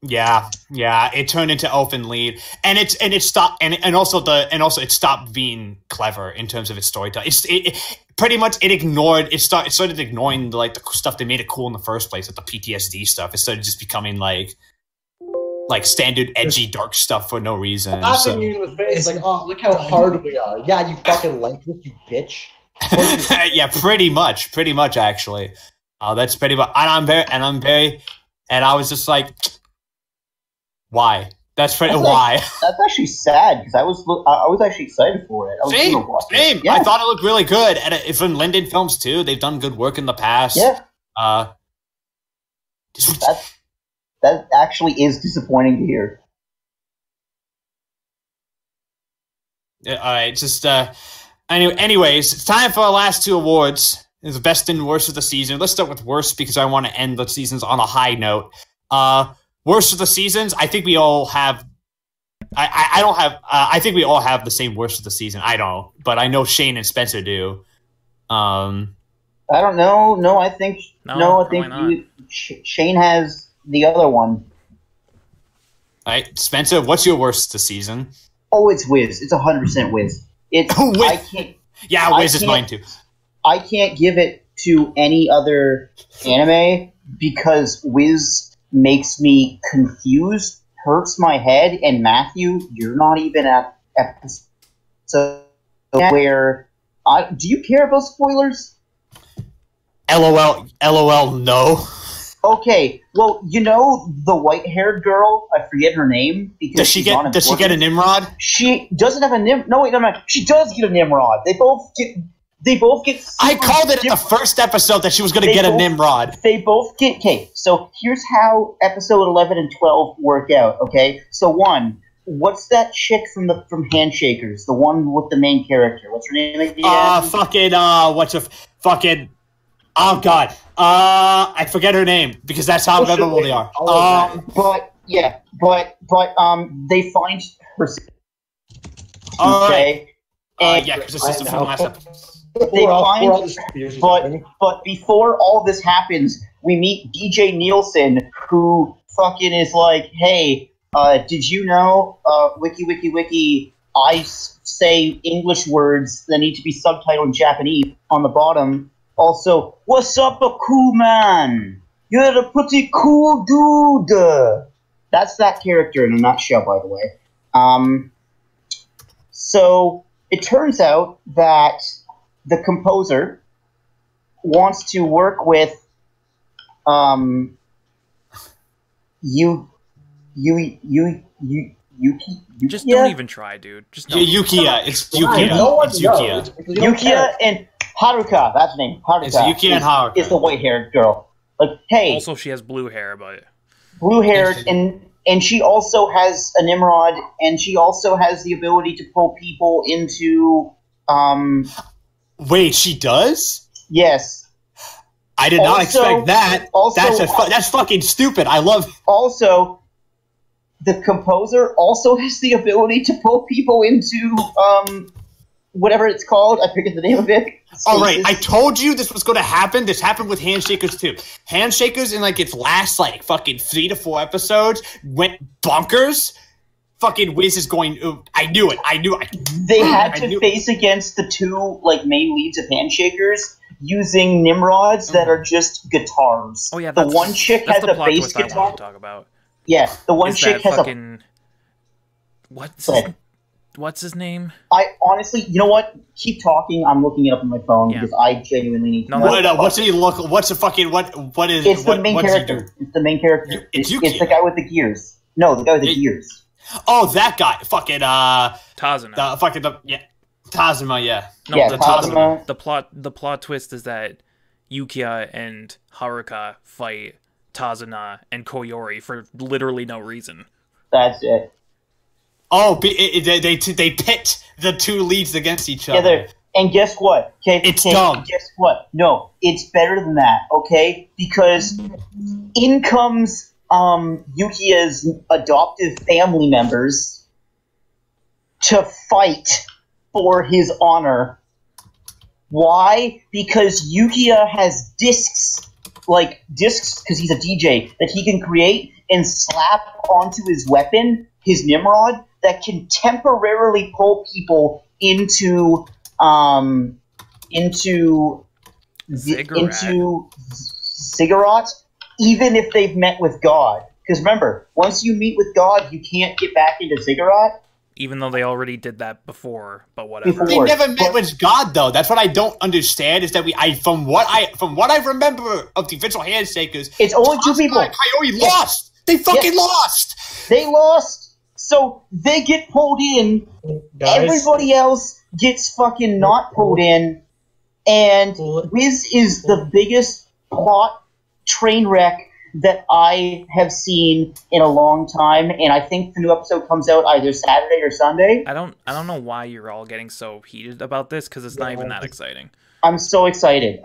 Yeah. It turned into elfin lead, and it stopped, and also it stopped being clever in terms of its storytelling. Pretty much it started ignoring the stuff that made it cool in the first place, like the PTSD stuff. It started just becoming like standard edgy dark stuff for no reason. Laughing you in the face, like, oh, look how hard we are. Yeah, you fucking like this, you bitch. Yeah, pretty much actually. That's pretty much, and I was just like, why? That's why. That's actually sad because I was actually excited for it. Same. Yeah. I thought it looked really good, and it's from Linden Films too. They've done good work in the past. Yeah. That actually is disappointing to hear. All right, just anyways, it's time for our last two awards. It's the best and worst of the season. Let's start with worst because I want to end the seasons on a high note. Worst of the seasons. I think we all have. I don't have. I think we all have the same worst of the season. I don't, but I know Shane and Spencer do. I don't know. No, I think Shane has the other one. All right, Spencer, what's your worst of the season? Oh, it's Wiz. It's 100% Wiz. It's Wiz. I can't. Yeah, Wiz is mine too. I can't give it to any other anime because Wiz makes me confused, hurts my head, and Matthew, you're not even at episode where. Do you care about spoilers? LOL, no. Okay, well, you know the white-haired girl. I forget her name because Does she get a Nimrod? She doesn't have a Nimrod. No, wait, no. She does get a Nimrod. They both get. I called it at the first episode that she was going to get a Nimrod. They both get. Okay, so here's how episode 11 and 12 work out. Okay, so one. What's that chick from Handshakers? The one with the main character. What's her name again? Oh god. I forget her name because that's how memorable they are. They find her. Okay. And because this is from the last episode. But before all this happens, we meet DJ Nielsen, who fucking is like, hey. Did you know, wiki, I say English words that need to be subtitled in Japanese on the bottom. Also, what's up, a cool man? You're a pretty cool dude. That's that character in a nutshell, by the way. So, it turns out that the composer wants to work with, Yuki. Just don't even try, dude. Just don't. Yukiya. It's Yukiya. It's Yukiya. Yukiya and Haruka. That's her name. Haruka. It's Yukiya and Haruka. Is the white-haired girl. Like, hey. Also, she has blue hair, but blue-haired, and she also has a Nimrod, and she also has the ability to pull people into. Wait, she does? Yes. I did not expect that. That's fucking stupid. I love. Also. The composer also has the ability to pull people into, whatever it's called. I forget the name of it. All right, I told you this was going to happen. This happened with Handshakers too. Handshakers in its last fucking 3 to 4 episodes went bonkers. Fucking Wiz is going. I knew it. They had to face against the two main leads of Handshakers using Nimrods that are just guitars. Oh yeah, the one chick has a bass guitar. I want to talk about. Yeah, the one chick has fucking, what's his name? I honestly, you know what? Keep talking. I'm looking it up on my phone because I genuinely need to know. What's he look? What's the fucking what is? It's the main character. It's the main character. It's the guy with the gears. No, the guy with the gears. Oh, that guy. Fucking Tazuna. Tazuma. Yeah. No, yeah, Tazuma. The plot twist is that Yukiya and Haruka fight Tazuna and Koyori for literally no reason. That's it. Oh, they pit the two leads against each other. And guess what? It's dumb. Guess what? No, it's better than that, okay? Because in comes Yukiya's adoptive family members to fight for his honor. Why? Because Yukiya has discs because he's a DJ, that he can create and slap onto his weapon, his Nimrod, that can temporarily pull people into Ziggurat, even if they've met with God. Because remember, once you meet with God, you can't get back into Ziggurat. Even though they already did that before, but whatever. They never met with God, though. That's what I don't understand. Is that from what I remember of the official Handshakers, it's only two people. Coyote lost. They fucking lost. They lost. So they get pulled in. Guys. Everybody else gets fucking not pulled in, and Wiz is the biggest plot train wreck that I have seen in a long time, and I think the new episode comes out either Saturday or Sunday. I don't know why you're all getting so heated about this, because it's not even that exciting. I'm so excited.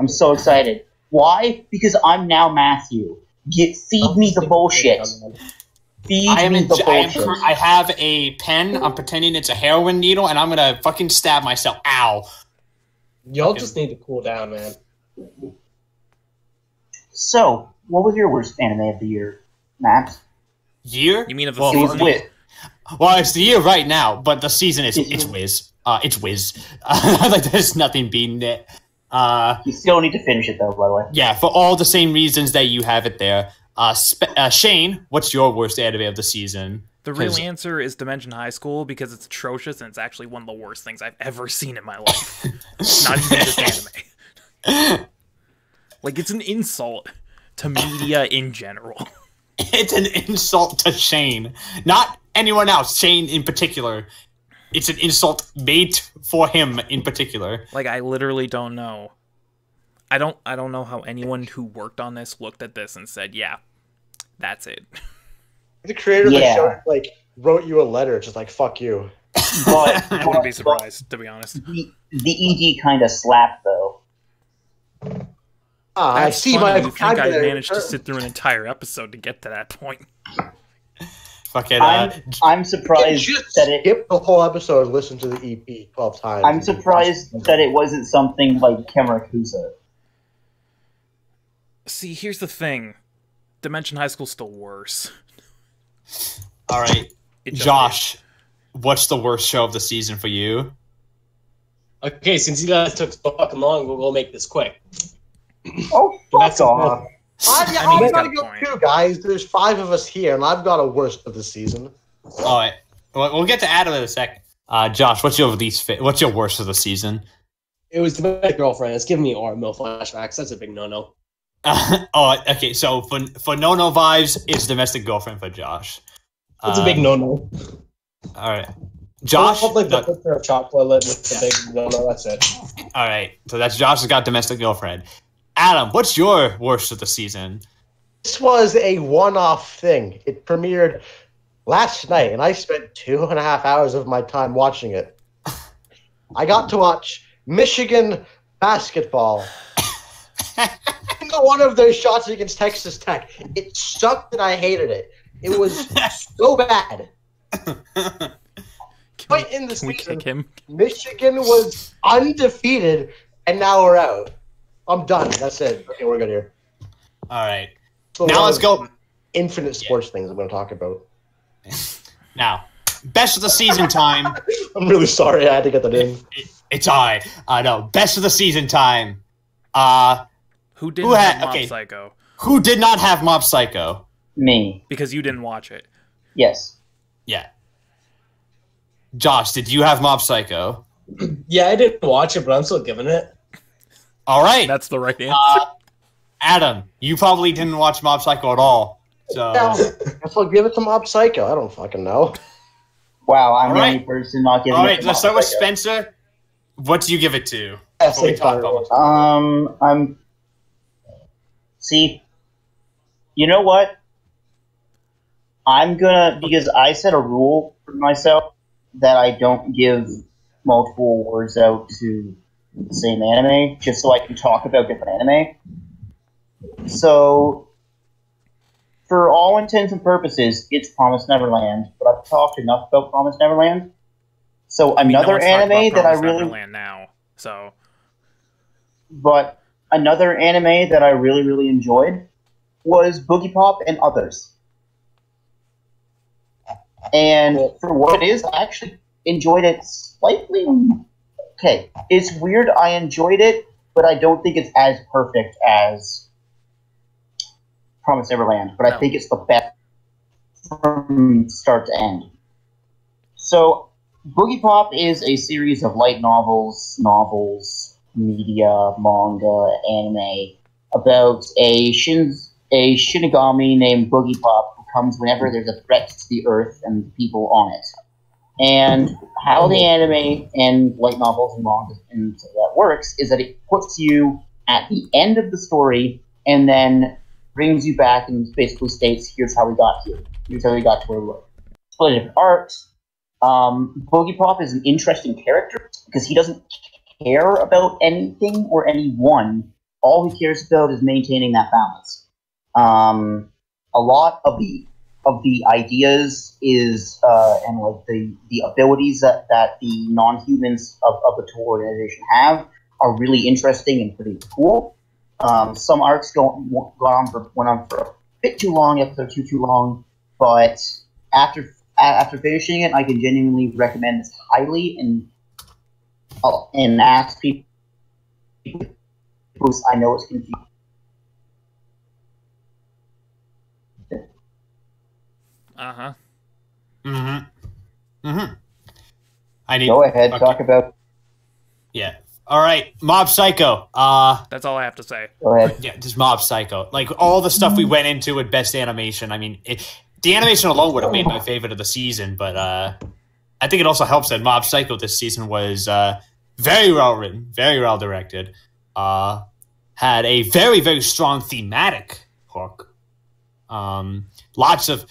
Why? Because I'm now Matthew. Feed me the bullshit. I have a pen. I'm pretending it's a heroin needle, and I'm gonna fucking stab myself. Ow! Y'all just need to cool down, man. So, what was your worst anime of the year, Matt? Year? You mean of the season? Well, it's the year right now, but the season is it's whiz. It's whiz. Like there's nothing beating it. You still need to finish it though, by the way. Yeah, for all the same reasons that you have it there. Shane, what's your worst anime of the season? The real answer is Dimension High School, because it's atrocious and it's actually one of the worst things I've ever seen in my life. Not even just anime. Like, it's an insult to media in general. It's an insult to Shane. Not anyone else, Shane in particular. It's an insult made for him in particular. Like, I literally don't know. I don't know how anyone who worked on this looked at this and said, yeah, that's it. The creator of the show, like, wrote you a letter, just like, fuck you. But, I wouldn't be surprised, to be honest. The ED kind of slapped, though. I see my vocabulary. I think I managed to sit through an entire episode to get to that point. Fucking, I'm surprised that it... Skip the whole episode and listen to the EP 12 times. I'm surprised that it wasn't something like Kemurakusa. See, here's the thing. Dimension High School's still worse. Alright. Josh, what's the worst show of the season for you? Okay, since you guys took so fucking long, we'll make this quick. Oh, fuck off. I'm gonna go too, guys. There's 5 of us here, and I've got a worst of the season. Alright. We'll get to Adam in a second. Josh, what's your worst of the season? It was Domestic Girlfriend. It's giving me RMO flashbacks. That's a big no-no. Okay, so for no-no vibes, it's Domestic Girlfriend for Josh. It's a big no-no. Alright. Josh? Like the picture of chocolate with the big no-no, that's it. Alright, so that's Josh has got Domestic Girlfriend. Adam, what's your worst of the season? This was a one-off thing. It premiered last night, and I spent 2.5 hours of my time watching it. I got to watch Michigan basketball. One of those shots against Texas Tech. It sucked and I hated it. It was so bad. But in the season, Michigan was undefeated, and now we're out. I'm done. That's it. Okay, we're good here. All right. So now let's go. Infinite sports things I'm going to talk about. Now, best of the season time. I'm really sorry I had to get that in. It's all right. No, best of the season time. Who didn't have Mob Psycho? Who did not have Mob Psycho? Me. Because you didn't watch it. Yes. Yeah. Josh, did you have Mob Psycho? Yeah, I didn't watch it, but I'm still giving it. All right. That's the right answer. Adam, you probably didn't watch Mob Psycho at all. So guess I'll give it to Mob Psycho. I don't fucking know. Wow, I'm the only person not giving it to Mob Psycho. All right, let's start with Spencer. What do you give it to? See, you know what? I'm gonna, because I set a rule for myself that I don't give multiple awards out to the same anime, just so I can talk about different anime. So, for all intents and purposes, it's Promised Neverland, but I've talked enough about Promised Neverland. So another anime that I really Neverland now. So, but another anime that I really enjoyed was Boogie Pop and Others. And for what it is, I actually enjoyed it slightly. Okay, it's weird. I enjoyed it, but I don't think it's as perfect as Promised Neverland. But I think it's the best from start to end. So, Boogie Pop is a series of light novels, media, manga, anime about a Shinigami named Boogie Pop who comes whenever there's a threat to the Earth and the people on it. And how the anime and light novels and manga and so that works is that it puts you at the end of the story, and then brings you back and basically states, here's how we got here. Here's how we got to where we were. Split different arcs. Boogie Pop is an interesting character because he doesn't care about anything or anyone. All he cares about is maintaining that balance. A lot of the ideas is and like the abilities that the non-humans of the Tool organization have are really interesting and pretty cool. Some arcs went on for a bit too long, episode too long, but after finishing it, I can genuinely recommend this highly and ask people because I know it's confusing. Uh-huh. Mm-hmm. Mm-hmm. I need. Go ahead, okay. talk about. Yeah. All right, Mob Psycho. That's all I have to say. Go ahead. Yeah, just Mob Psycho. Like all the stuff we went into with best animation. I mean, the animation alone would have made my favorite of the season, but I think it also helps that Mob Psycho this season was very well written, very well directed, had a very, very strong thematic hook, lots of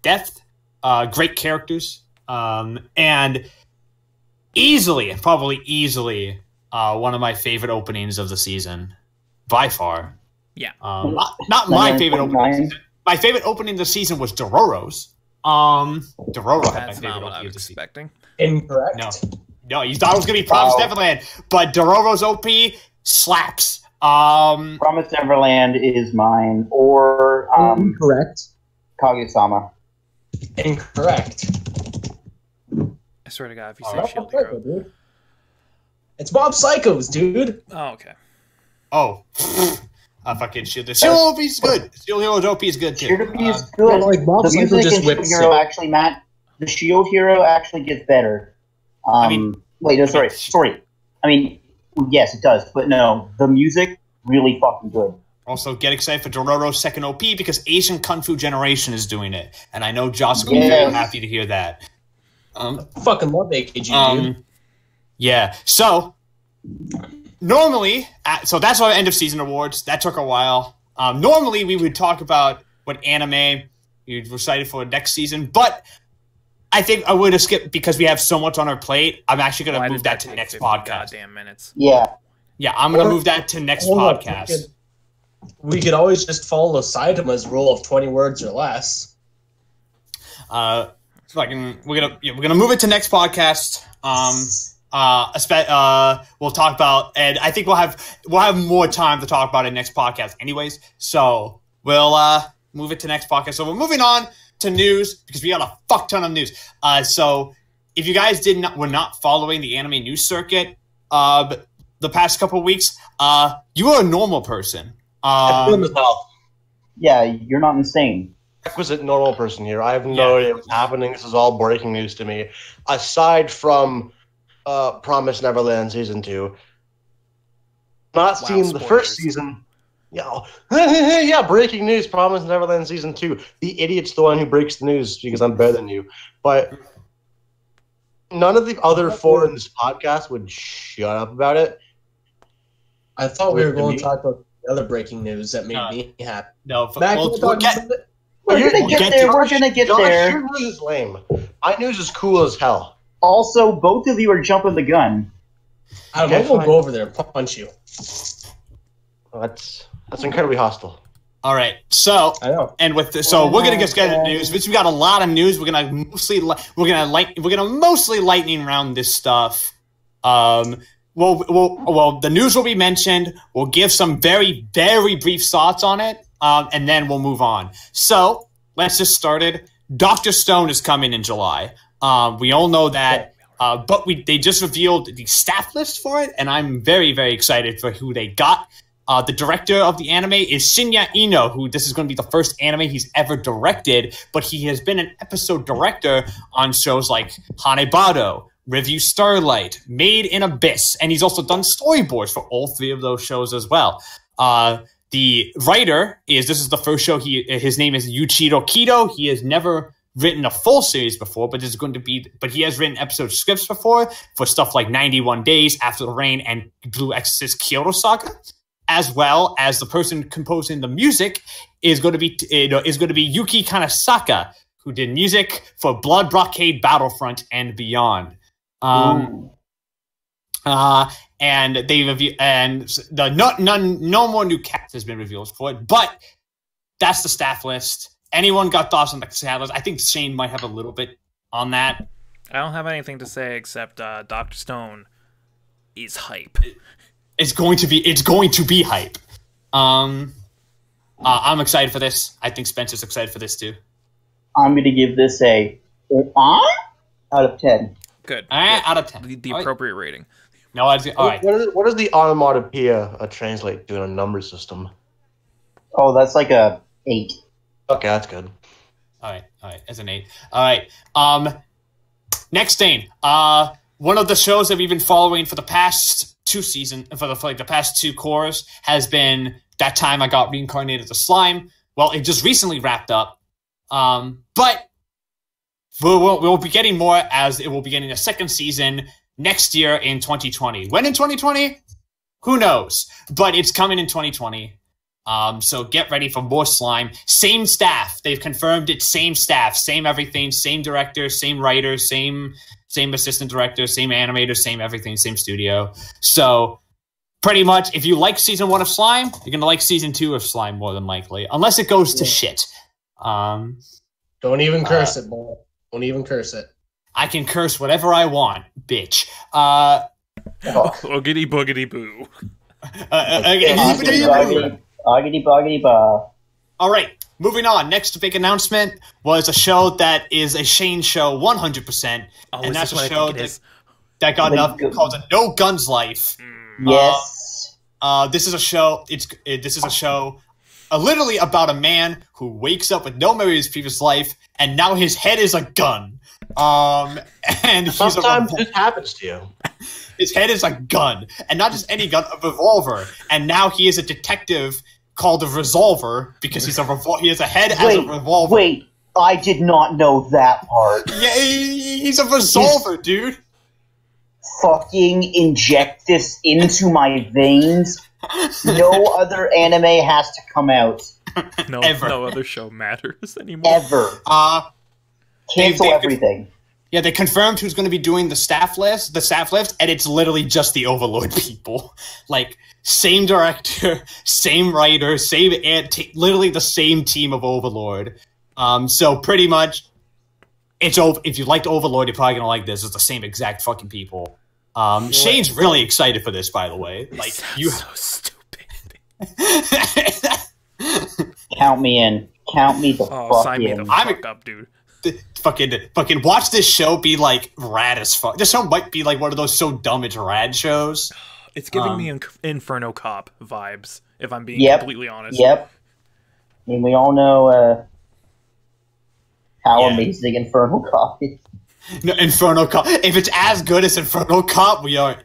depth, great characters, and probably easily, one of my favorite openings of the season, by far. Yeah. Not my favorite opening. My favorite opening of the season was Dororo's. Dororo had my That's favorite not what I opening was of the season. expecting. Incorrect. No, you thought it was going to be Promised Neverland, but Dororo's OP slaps. Promised Neverland is mine, or Incorrect. Kaguya-sama. Incorrect. I swear to God, if you It's say Mob Shield Psycho, Hero. dude. It's Mob Psychos, dude. Oh, okay. Oh. Fucking Shield. Shield OP is good. Shield Hero's OP is good, too. Shield OP is good. like Mob The Psycho music just in Shield whips Hero it. actually, Matt, the Shield Hero actually gets better. Wait, no, sorry. I mean, yes, it does, but no, the music really fucking good. Also, get excited for Dororo's second OP because Asian Kung Fu Generation is doing it, and I know Josh will be very happy to hear that. Fucking love AKG, dude. Yeah. So normally, so that's our end of season awards. That took a while. Normally, we would talk about what anime we were excited for next season, but I think I would have skipped because we have so much on our plate. I'm actually going to move that to next podcast. Goddamn minutes. Yeah. Yeah, I'm going to move that to next podcast. We could always just follow Saitama's rule of 20 words or less. We're gonna move it to next podcast. We'll talk about, and I think we'll have more time to talk about it next podcast, anyways. So we'll move it to next podcast. So we're moving on to news because we got a fuck ton of news. So if you guys were not following the anime news circuit, the past couple of weeks, you are a normal person. Yeah, you're not insane. Requisite normal person here. I have no idea what's happening. This is all breaking news to me. Aside from Promised Neverland Season 2. Not seen the first season. Yeah, breaking news, Promised Neverland Season 2. The idiot's the one who breaks the news because I'm better than you. But none of the other four in this podcast would shut up about it. I thought we were going to talk about the other breaking news that made me happy. No, Mac, we'll get it? We're gonna get there. We're gonna get there. Your news is lame. My news is cool as hell. Also, both of you are jumping the gun. I don't know. We'll go over there and punch you. That's incredibly hostile. All right, so I know. And with this, so we're gonna just get into news. Since we got a lot of news, we're gonna mostly lightning round this stuff. Well, the news will be mentioned. We'll give some very, very brief thoughts on it, and then we'll move on. So let's just start it. Dr. Stone is coming in July. We all know that, but they just revealed the staff list for it, and I'm very, very excited for who they got. The director of the anime is Shinya Ino, who this is going to be the first anime he's ever directed, but he has been an episode director on shows like Hanebado, Review Starlight, Made in Abyss, and he's also done storyboards for all three of those shows as well. The writer this is the first show his name is Yuichiro Kido. He has never written a full series before, but he has written episode scripts before for stuff like 91 Days, After the Rain, and Blue Exorcist Kyoto Saga. as well as the person composing the music is going to be Yuki Kanasaka, who did music for Blood Blockade Battlefront and beyond. And they no more new cast has been revealed for it, but that's the staff list. Anyone got thoughts on the staff list? I think Shane might have a little bit on that. I don't have anything to say except Dr. Stone is hype. It's going to be hype. I'm excited for this. I think Spencer's excited for this too. I'm going to give this a out of 10. Good. Out of 10. The appropriate rating. No, all right. What does the onomatopoeia translate to in a number system? Oh, that's like a 8. Okay, that's good. All right. As an 8. All right. Next thing. One of the shows that we've been following for the past 2 seasons, for the past 2 cores, has been That Time I Got Reincarnated as a Slime. Well, it just recently wrapped up. But we'll be getting more, as it will be getting a second season next year in 2020. When in 2020? Who knows? But it's coming in 2020. So get ready for more slime. Same staff. They've confirmed it. Same staff. Same everything. Same director. Same writer. Same assistant director. Same animator. Same everything. Same studio. So pretty much, if you like season 1 of Slime, you're going to like season 2 of Slime more than likely. Unless it goes to shit. Don't even curse it, boy. Don't even curse it. I can curse whatever I want, bitch. Oogity boogity boo. Boggity boggity ba. All right, moving on. Next big announcement was a show that is a Shane show 100%. And that's a show that got enough called a No Guns Life. Yes. This is a show. This is a show literally about a man who wakes up with no memory of his previous life, and now his head is a gun. And sometimes this happens to you. His head is a gun, and not just any gun, a revolver. And now he is a detective called a Resolver because he has a head as a revolver. Wait, I did not know that part. Yeah, he's a Resolver, dude. Fucking inject this into my veins. No other anime has to come out. No other show matters anymore. Ever. Cancel everything. Yeah, they confirmed who's going to be doing the staff list, and it's literally just the Overlord people. Like, same director, same writer, literally the same team of Overlord. So pretty much, it's over. If you liked Overlord, you're probably going to like this. It's the same exact fucking people. Shane's really excited for this, by the way. Like, so stupid. Count me in. Count me the fuck sign me in. the fuck up, dude. Fucking watch this show be like rad as fuck. This show might be like one of those so dumb it's rad shows. It's giving me Inferno Cop vibes, if I'm being completely honest. Yep. I mean, we all know how amazing Inferno Cop is. No, Inferno Cop. If it's as good as Inferno Cop, we are.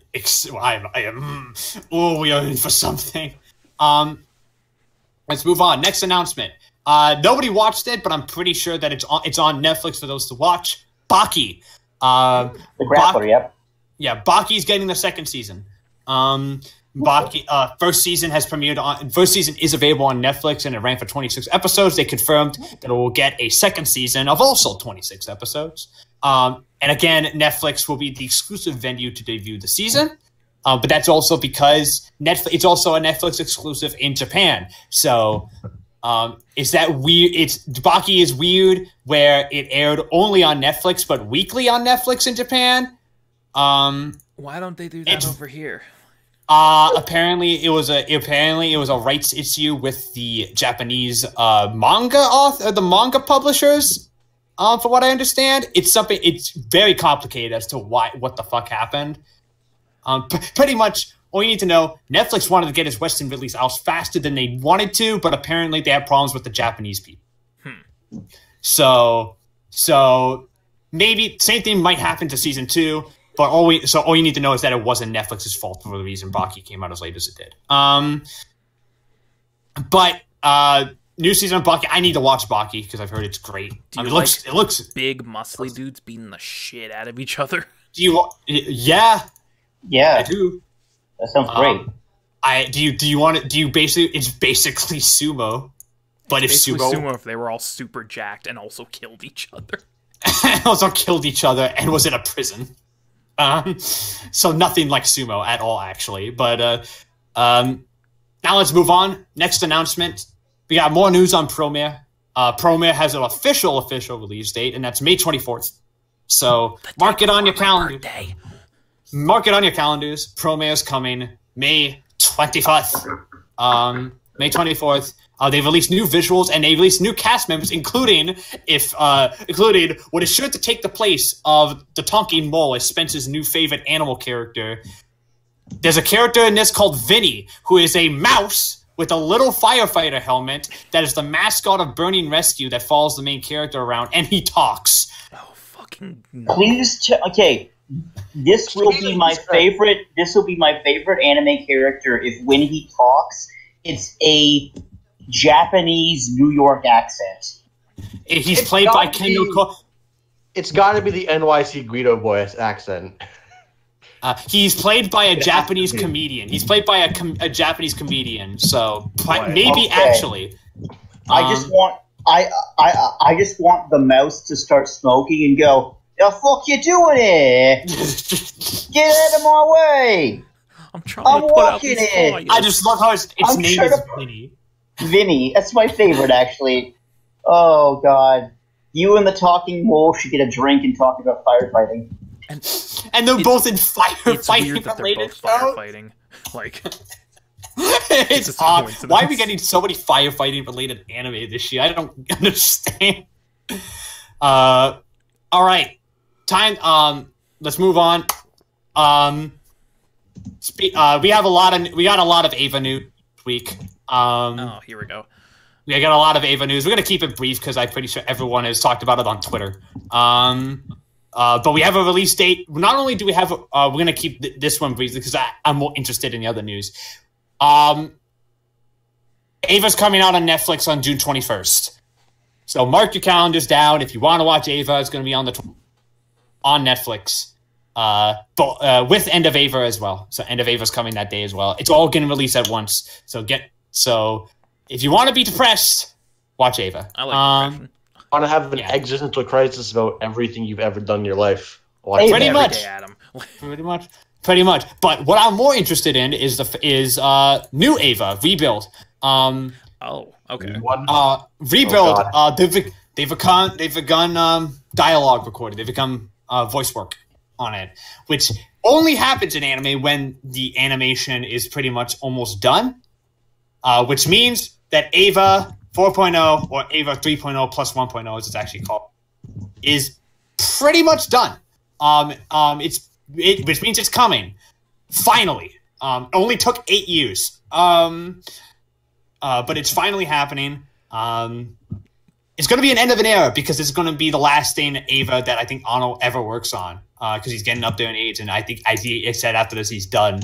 We are in for something. Let's move on. Next announcement. Nobody watched it, but I'm pretty sure that it's on Netflix for those to watch. Baki. The Grappler, yep. Yeah, Baki's getting the second season. Baki, first season has premiered first season is available on Netflix, and it ran for 26 episodes. They confirmed that it will get a second season of also 26 episodes. And again, Netflix will be the exclusive venue to debut the season. But that's also because it's also a Netflix exclusive in Japan. So, is that weird? Baki is weird where it aired only on Netflix, but weekly on Netflix in Japan. Why don't they do that over here? Apparently it was a rights issue with the Japanese the manga publishers. For what I understand, it's very complicated as to what the fuck happened. Pretty much all you need to know, Netflix wanted to get its Western release out faster than they wanted to, but apparently they had problems with the Japanese people. So maybe same thing might happen to season 2. But all you need to know is that it wasn't Netflix's fault for the reason Baki came out as late as it did. But new season of Baki, I need to watch Baki because I've heard it's great. It looks big, muscly dudes beating the shit out of each other. Do you? Yeah, Yeah, I do. That sounds great. do you want it? Do you basically? It's basically sumo, but if sumo, if they were all super jacked and also killed each other, also killed each other and was in a prison. So nothing like sumo at all, actually. But now let's move on. Next announcement. We got more news on Promare. Promare has an official release date, and that's May 24th. So mark it on your calendar. Mark it on your calendars. Promare is coming May 24th. May 24th. They released new visuals and they released new cast members, including what is sure to take the place of the talking mole as Spencer's new favorite animal character. There's a character in this called Vinny, who is a mouse with a little firefighter helmet that is the mascot of Burning Rescue that follows the main character around, and he talks. Oh, fucking no. Please, okay. This will be my favorite. This will be my favorite anime character if when he talks, it's a Japanese New York accent. He's played by Kendo. It's got to be the NYC Guido voice accent. He's played by a Japanese comedian. He's played by a Japanese comedian. So maybe actually, I just want the mouse to start smoking and go, "The fuck you doing here? Get out of my way! I'm trying to put out these walking fires." I just love how its name is Vinny. Vinny, that's my favorite, actually. Oh, God. You and the talking mole should get a drink and talk about firefighting. And they're both in It's firefighting weird that they're related both shows. Like, It's a odd. coincidence. Why are we getting so many firefighting related anime this year? I don't understand. All right. Time. Let's move on. We got a lot of Ava news this week. oh, here we go. We got a lot of Ava news. We're gonna keep it brief because I'm pretty sure everyone has talked about it on Twitter. But we have a release date. Not only do we have, we're gonna keep this one brief because I'm more interested in the other news. Ava's coming out on Netflix on June 21st. So mark your calendars down. If you want to watch Ava, it's gonna be on Netflix. But with End of Ava as well. So End of Ava's coming that day as well. It's all getting released at once. So if you want to be depressed, watch Ava. I like depression. Want to have an existential crisis about everything you've ever done in your life? Watch Pretty Ava. much. Day, Adam. Pretty much. But what I'm more interested in is new Ava Rebuild. Oh, okay. Rebuild. Oh, they've begun dialogue recording. They've begun voice work on it, which only happens in anime when the animation is pretty much almost done. Which means that Ava 4.0 or Ava 3.0 plus 1.0, as it's actually called, is pretty much done. Which means it's coming. Finally. Only took 8 years. But it's finally happening. It's going to be an end of an era because it's going to be the last thing Ava that I think Ano ever works on because he's getting up there in age, and I think he said after this he's done.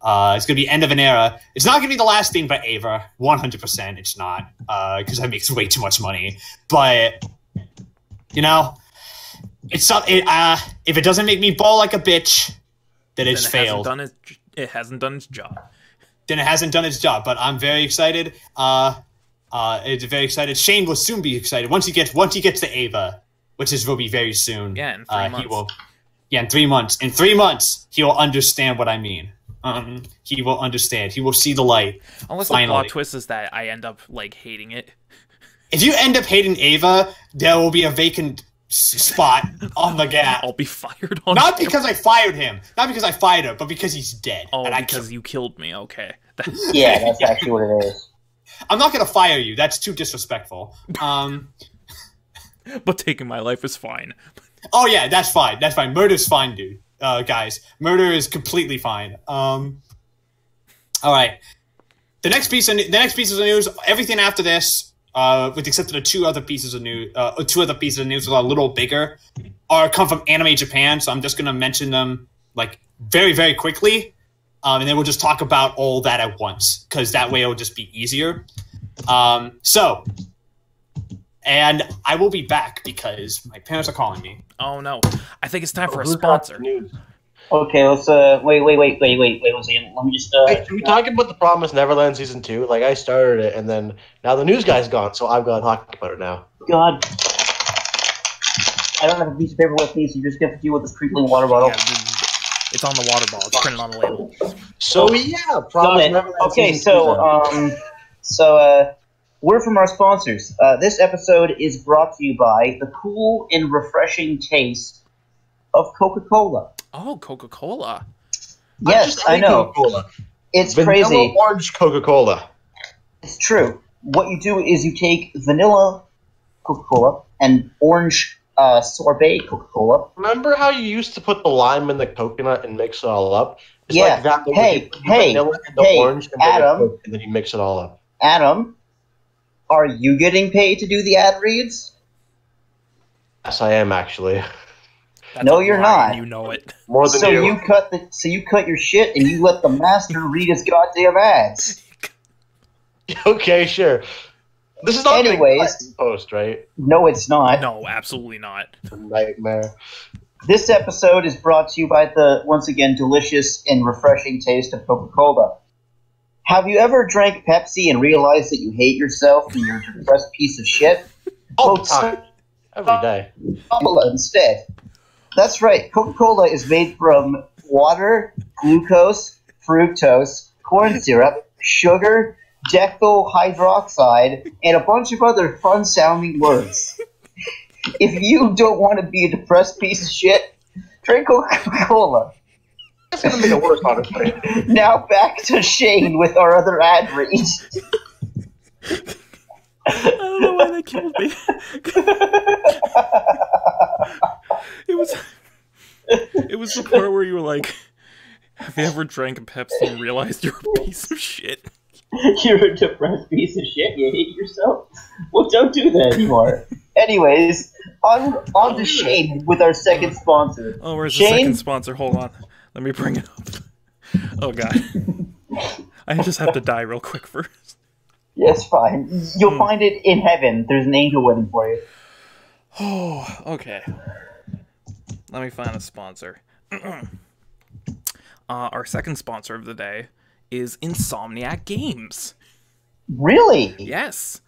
It's going to be end of an era. It's not going to be the last thing for Ava. 100% it's not because that makes way too much money. But, it's if it doesn't make me bawl like a bitch, then it's failed. It hasn't done its job. Then it hasn't done its job. But I'm very excited. It's very excited. Shane will soon be excited once he gets to Ava, which will be very soon. Yeah, in 3 months. In 3 months. In 3 months, he will understand what I mean. He will understand. He will see the light. Unless finally. The plot twist is that I end up hating it. If you end up hating Ava, there will be a vacant spot on the gap. I'll be fired on. Not because I fired him. Not because I fired her, but because he's dead. Oh, and because you killed me. Okay. Yeah, that's actually what it is. I'm not gonna fire you. That's too disrespectful. But taking my life is fine. Oh yeah, that's fine. That's fine. Murder's fine, dude. Guys, murder is completely fine. All right. The next piece of news. Everything after this, with the exception of two other pieces of news that are a little bigger, come from Anime Japan. So I'm just gonna mention them very, very quickly, and then we'll just talk about all that at once because that way it'll just be easier. And I will be back because my parents are calling me. Oh no! I think it's time for a sponsor. Okay, let's wait one second. Let me just Wait, are we talking about the Promised Neverland season 2? Like I started it, and then now the news guy's gone, so I've got to talk about it now. God, I don't have a piece of paper with me, so you just have to deal with this crinkling water bottle. Yeah, it's on the water bottle. It's printed on the label. So yeah, Got Promised it. Neverland. Okay, season 2 word from our sponsors. This episode is brought to you by the cool and refreshing taste of Coca-Cola. Oh, Coca-Cola. Yes, I know. Coca-Cola. It's Vanilla crazy. orange Coca-Cola. It's true. What you do is you take vanilla Coca-Cola and orange sorbet Coca-Cola. Remember how you used to put the lime in the coconut and mix it all up? It's Yeah. like that. But Hey, you put vanilla in the orange and then Adam. the Coke, and then you mix it all up. Adam, are you getting paid to do the ad reads? Yes, I am actually. That's No, a you're lie, not. You know it. More than So you. you cut your shit and you let the master read his goddamn ads. Okay, sure. This is not Anyways. getting post, right? No, it's not. No, absolutely not. Nightmare. This episode is brought to you by the, once again, delicious and refreshing taste of Coca-Cola. Have you ever drank Pepsi and realized that you hate yourself and you're a depressed piece of shit? All the time. Every day. Coca-Cola instead. That's right. Coca-Cola is made from water, glucose, fructose, corn syrup, sugar, decyl hydroxide, and a bunch of other fun-sounding words. If you don't want to be a depressed piece of shit, drink Coca-Cola. That's gonna make it worse, honestly. Now back to Shane with our other ad read. I don't know why that killed me. It was the part where you were like, have you ever drank a Pepsi and realized you're a piece of shit? You're a depressed piece of shit. You hate yourself. Well, don't do that anymore. Anyways, on to Shane with our second sponsor. Oh, where's the Shane? second sponsor? Hold on. Let me bring it up. Oh, God. I just have to die real quick first. Yes, fine. You'll find it in heaven. There's an angel waiting for you. Oh, okay. Let me find a sponsor. Our second sponsor of the day is Insomniac Games. Really? Yes.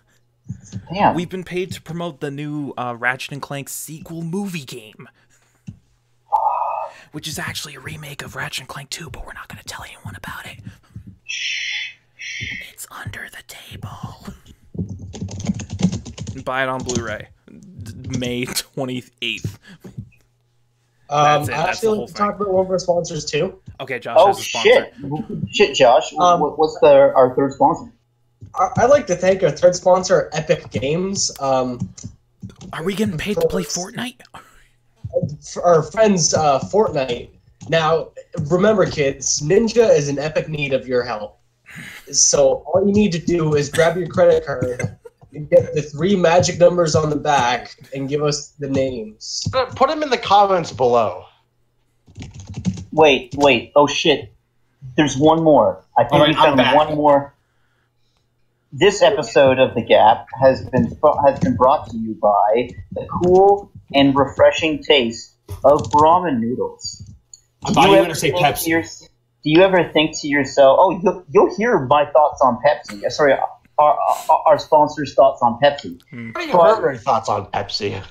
Damn. We've been paid to promote the new Ratchet & Clank sequel movie game. Which is actually a remake of Ratchet & Clank 2, but we're not going to tell anyone about it. It's under the table. Buy it on Blu-ray. May 28th. That's it. I That's the actually whole like to talk about one of our sponsors too. Okay, Josh Oh has a sponsor. shit, Josh. What's our third sponsor? I'd like to thank our third sponsor, Epic Games. Are we getting paid to play Fortnite? Our friends, Fortnite. Now, remember, kids, Ninja is in epic need of your help. So all you need to do is grab your credit card and get the 3 magic numbers on the back and give us the names. Put them in the comments below. Wait. Oh shit. There's one more. I think Alright, we found I'm back. one more. This episode of the G.A.P. has been brought to you by the cool and refreshing taste of ramen noodles. I thought you were going to say Pepsi. Do you ever think to yourself, oh, you'll hear my thoughts on Pepsi. Sorry, our sponsor's thoughts on Pepsi. What are your thoughts on Pepsi?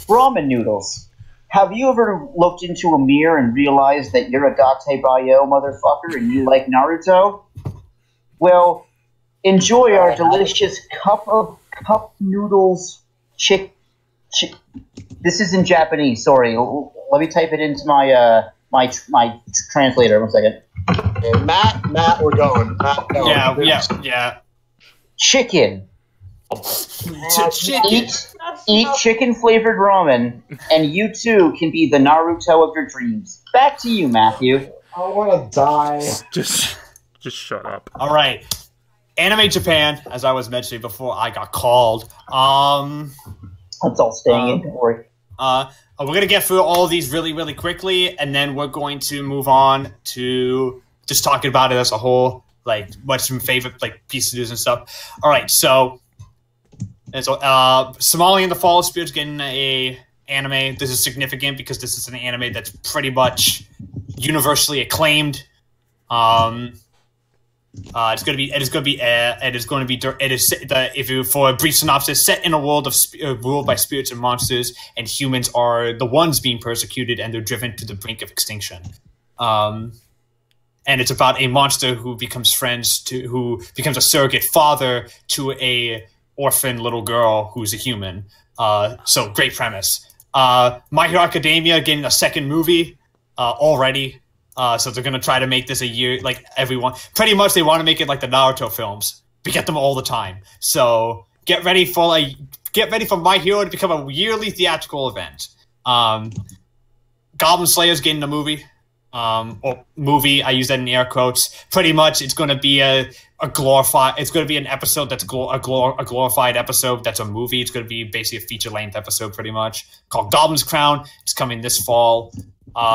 Ramen noodles. Have you ever looked into a mirror and realized that you're a Date Bayo motherfucker and you like Naruto? Well, enjoy our delicious cup noodles This is in Japanese, sorry. Let me type it into my my translator. 1 second. Okay, Matt, we're going. Matt, go. Yeah. Chicken. Chicken. Eat chicken-flavored ramen, and you too can be the Naruto of your dreams. Back to you, Matthew. I want to die. Just shut up. All right. Anime Japan, as I was mentioning before, I got called. That's all staying in. Don't worry. We're going to get through all of these really, really quickly, and then we're going to move on to just talking about it as a whole, like what's some favorite like pieces of news and stuff. All right, so Somali and the Fall of Spirits getting a anime. This is significant because this is an anime that's pretty much universally acclaimed. It's going to be. If you for a brief synopsis, set in a world of ruled by spirits and monsters, and humans are the ones being persecuted, and they're driven to the brink of extinction. And it's about a monster who becomes who becomes a surrogate father to a orphan little girl who's a human. So great premise. My Hero Academia getting a second movie already. So they're gonna try to make this a year, like everyone. Pretty much, they want to make it like the Naruto films. We get them all the time. So get ready for My Hero to become a yearly theatrical event. Goblin Slayer's getting a movie. Or movie, I use that in air quotes. Pretty much, it's going to be a glorified. It's going to be an episode that's a glorified episode. That's a movie. It's going to be basically a feature-length episode, pretty much, called Goblin's Crown. It's coming this fall.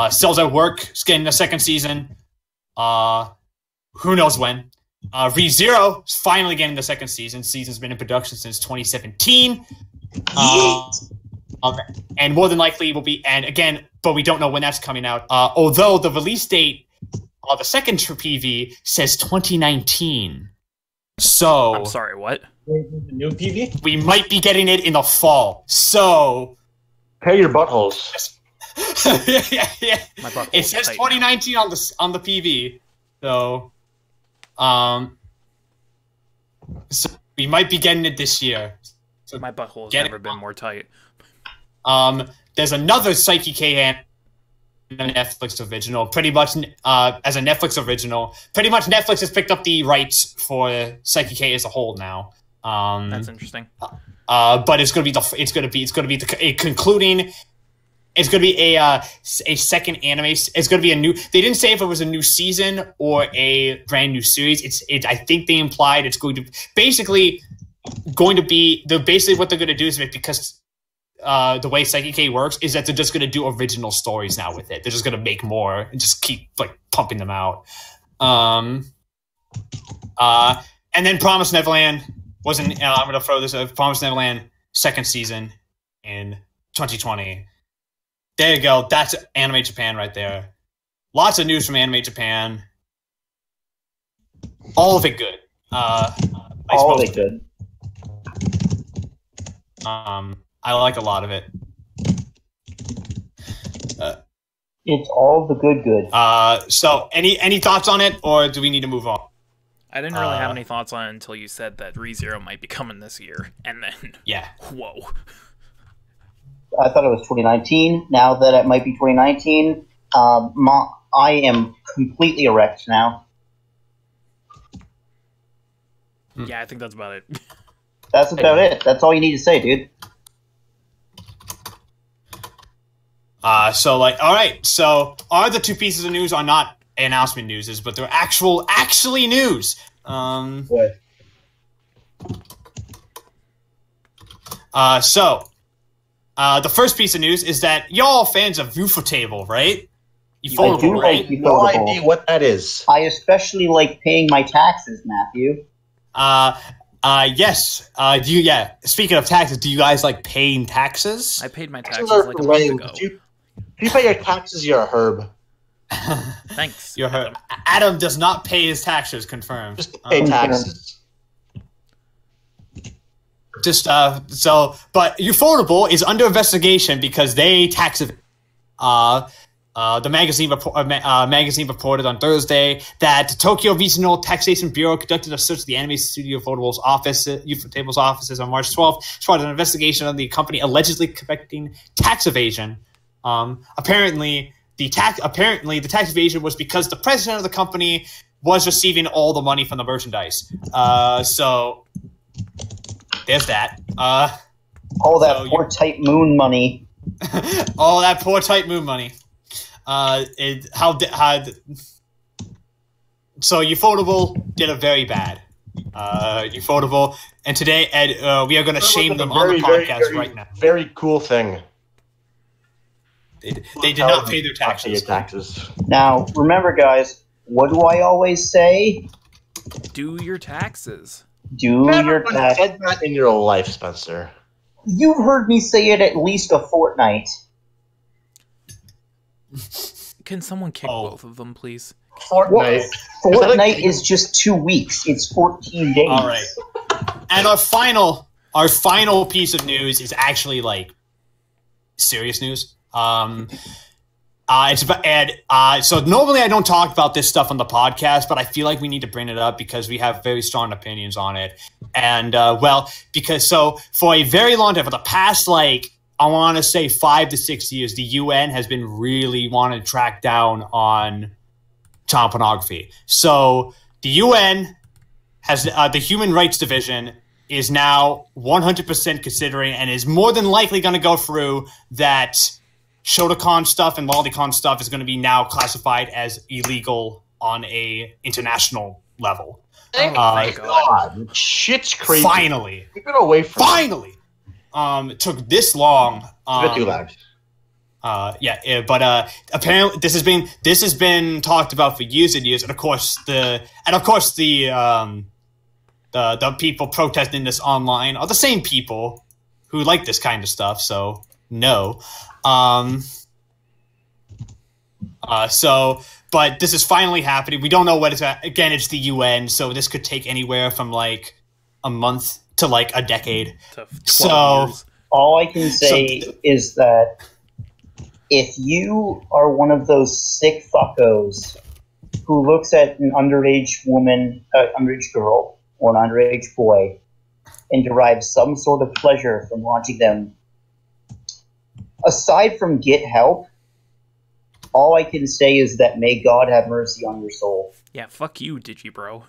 Cells at Work is getting a second season. Who knows when? ReZero is finally getting the second season. Season's been in production since 2017. Okay. And more than likely will be, and again, but we don't know when that's coming out. Although the release date, the second PV says 2019. So I'm sorry, what? The new PV? We might be getting it in the fall. So pay your buttholes. yeah. My butthole It says 2019 on the PV. So so we might be getting it this year. So my butthole has never been more tight. There's another Psyche K anime, a Netflix original. Pretty much as a Netflix original. Pretty much Netflix has picked up the rights for Psyche K as a whole now. That's interesting. But it's gonna be a concluding. It's gonna be a second anime. It's gonna be a new. They didn't say if it was a new season or a brand new series. I think they implied it's going to basically be. Basically what they're gonna do is because. The way Psyche K works is that they're just going to do original stories now with it. They're just going to make more and just keep like pumping them out. And then Promised Neverland wasn't. I'm going to throw this. Promised Neverland second season in 2020. There you go. That's Anime Japan right there. Lots of news from Anime Japan. All of it good. All of it good. I like a lot of it. It's all the good. So any thoughts on it, or do we need to move on? I didn't really have any thoughts on it until you said that ReZero might be coming this year, and then whoa. I thought it was 2019. Now that it might be 2019, I am completely erect now. Yeah, I think that's about it. That's about it. That's all you need to say, dude. Alright, so our other two pieces of news are not announcement news, but they're actually news. What? The first piece of news is that y'all fans of Ufotable, right? I do right? like Ufotable. No idea what that is. I especially like paying my taxes, Matthew. Yes. Speaking of taxes, do you guys like paying taxes? I paid my taxes like a month ago. If you pay your taxes, you're a herb. Thanks. You're hurt. Adam does not pay his taxes, confirmed. Just pay taxes. But Ufotable is under investigation because they tax it. The magazine reported on Thursday that the Tokyo Regional Taxation Bureau conducted a search of the anime studio Ufotable's offices on March 12th as part of an investigation of the company allegedly conducting tax evasion. Apparently, the tax evasion was because the president of the company was receiving all the money from the merchandise. So there's that. All that poor Type Moon money. All that poor Type Moon money. So Ufotable did a very bad. Ufotable, and today, Ed, we are going to shame them on the podcast right now. Very cool thing. They did not pay their taxes. Now, remember, guys, what do I always say? Do your taxes. Do your Never said that in your life, Spencer. You've heard me say it at least a fortnight. Can someone kick both of them, please? Fortnite. Fortnite is just 2 weeks. It's 14 days. All right. And our final piece of news is actually like serious news. It's about so normally I don't talk about this stuff on the podcast, but I feel like we need to bring it up because we have very strong opinions on it. And because for a very long time, for the past I want to say 5 to 6 years, the UN has been really wanting to track down on child pornography. So the UN has the Human Rights Division is now 100% considering and is more than likely going to go through that Shotokan stuff and lolicon stuff is going to be now classified as illegal on a international level. Thank God. Shit's crazy. Finally. Keep it away from Finally. It took this long. a bit too loud. But apparently this has been talked about for years and years, and of course the people protesting this online are the same people who like this kind of stuff. So no, but this is finally happening. We don't know what it's at. Again, it's the UN, so this could take anywhere from like a month to like a decade. So Years. All I can say is that if you are one of those sick fuckos who looks at an underage woman, underage girl, or an underage boy, and derives some sort of pleasure from watching them, aside from get help, all I can say is that may God have mercy on your soul. Yeah, fuck you, Digibro.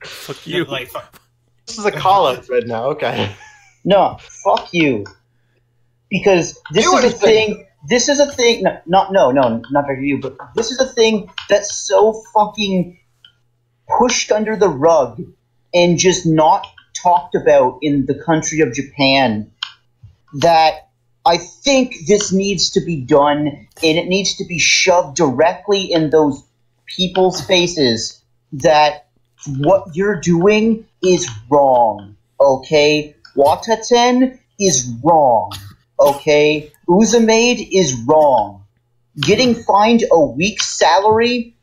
Fuck you. This is a call-out thread now. Okay. No, fuck you. Because this is a thing. This is a thing. Not for you. But this is a thing that's so fucking pushed under the rug and just not talked about in the country of Japan that I think this needs to be done, and it needs to be shoved directly in those people's faces that what you're doing is wrong. Okay, Wataten is wrong. Okay, Uzamaid is wrong. Getting fined a week's salary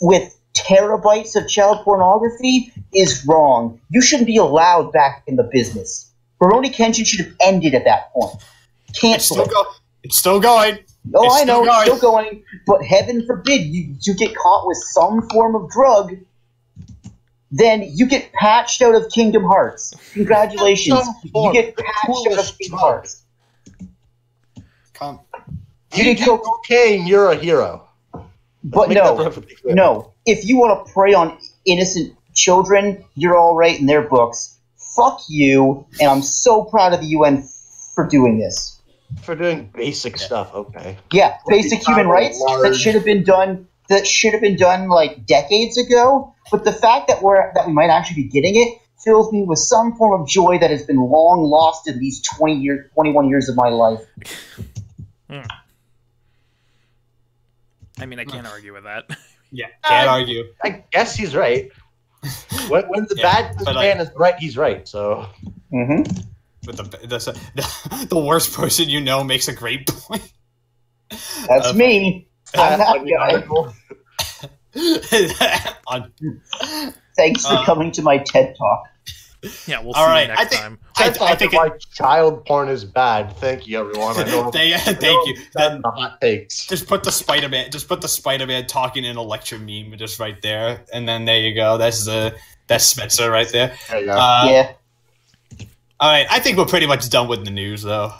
with terabytes of child pornography is wrong. You shouldn't be allowed back in the business. Rurouni Kenshin should have ended at that point. Cancel it. It's still going. Oh, I know, it's still going. But heaven forbid you get caught with some form of drug, then you get patched out of Kingdom Hearts. Congratulations. You get patched out of Kingdom Hearts. You do cocaine, you're a hero. But no. If you want to prey on innocent children, you're all right in their books. Fuck you, and I'm so proud of the UN for doing this. For doing basic stuff, okay. Yeah, basic human rights that should have been done. That should have been done like decades ago. But the fact that we might actually be getting it fills me with some form of joy that has been long lost in these 21 years of my life. I mean, I can't argue with that. Yeah, can't argue. I guess he's right. When the bad man is right, he's right. So. Mm-hmm. But the worst person you know makes a great point. That's me. I'm that guy. Thanks for coming to my TED Talk. Yeah, we'll see you next time. I think why child porn is bad. Thank you, everyone. I know thank you. Then the hot takes. Just put the Spider-Man talking in a lecture meme just right there, and then there you go. That's Spencer right there. There you go. Yeah. All right, I think we're pretty much done with the news, though.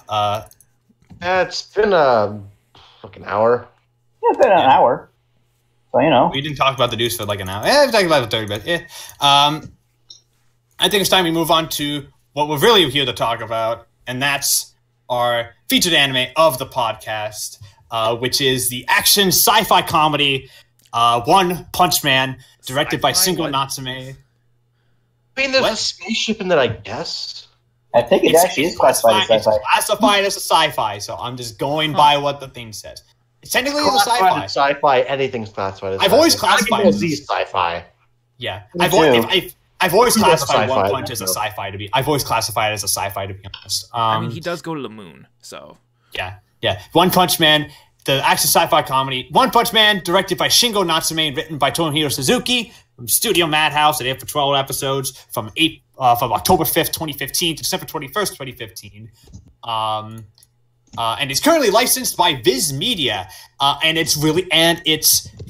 It's been a fucking hour. Yeah, it's been an hour. So, you know. We didn't talk about the news for like an hour. Yeah, we talked about it 30 minutes. Yeah. I think it's time we move on to what we're really here to talk about, and that's our featured anime of the podcast, which is the action sci-fi comedy One Punch Man, directed by Shingo Natsume. I mean, there's a spaceship in that, I guess. I think it actually is classified as sci-fi. It's classified as a sci-fi, so I'm just going by what the thing says. It's technically a sci-fi. Sci-fi, anything's classified as I've always classified it as sci-fi. Yeah. I've always That's classified One sci-fi, Punch as a so. sci-fi to be. I've always classified it as a sci-fi to be honest. I mean, he does go to the moon, so Yeah. One Punch Man, the action sci-fi comedy. One Punch Man, directed by Shingo Natsume and written by Tomohiro Suzuki from Studio Madhouse. It aired for 12 episodes from October 5th, 2015 to December 21st, 2015. And it's currently licensed by Viz Media, and its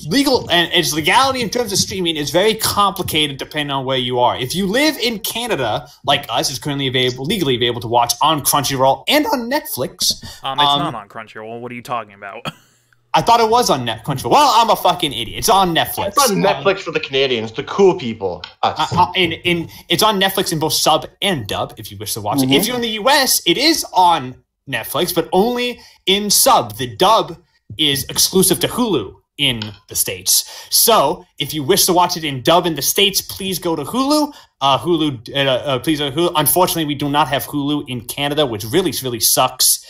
legal and its legality in terms of streaming is very complicated depending on where you are. If you live in Canada, like us, it's currently legally available to watch on Crunchyroll and on Netflix. it's not on Crunchyroll. What are you talking about? I thought it was on Crunchyroll. Well, I'm a fucking idiot. It's on Netflix. It's on Netflix for the Canadians, the cool people. Us. It's on Netflix in both sub and dub, if you wish to watch it. If you're in the US, it is on Netflix, but only in sub. The dub is exclusive to Hulu in the States. So, if you wish to watch it in dub in the States, please go to Hulu. Please go to Hulu. Unfortunately, we do not have Hulu in Canada, which really, really sucks.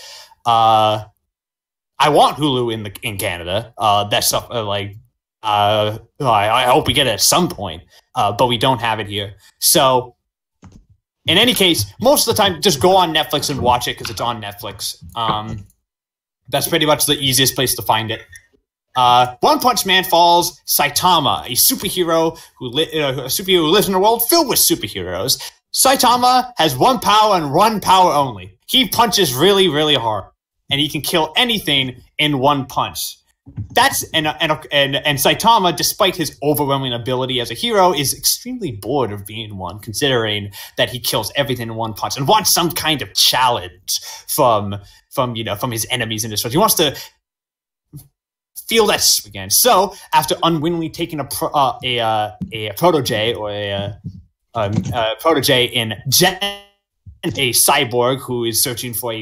I want Hulu in Canada. That's stuff I hope we get it at some point, but we don't have it here. So, in any case, most of the time, just go on Netflix and watch it because it's on Netflix. That's pretty much the easiest place to find it. One Punch Man follows Saitama, a superhero who lives in a world filled with superheroes. Saitama has one power and one power only. He punches really, really hard, and he can kill anything in one punch. And Saitama, despite his overwhelming ability as a hero, is extremely bored of being one, considering that he kills everything in one punch and wants some kind of challenge from his enemies in this fight. He wants to feel that again. So, after unwittingly taking a protege or a protege in Jet, a cyborg who is searching for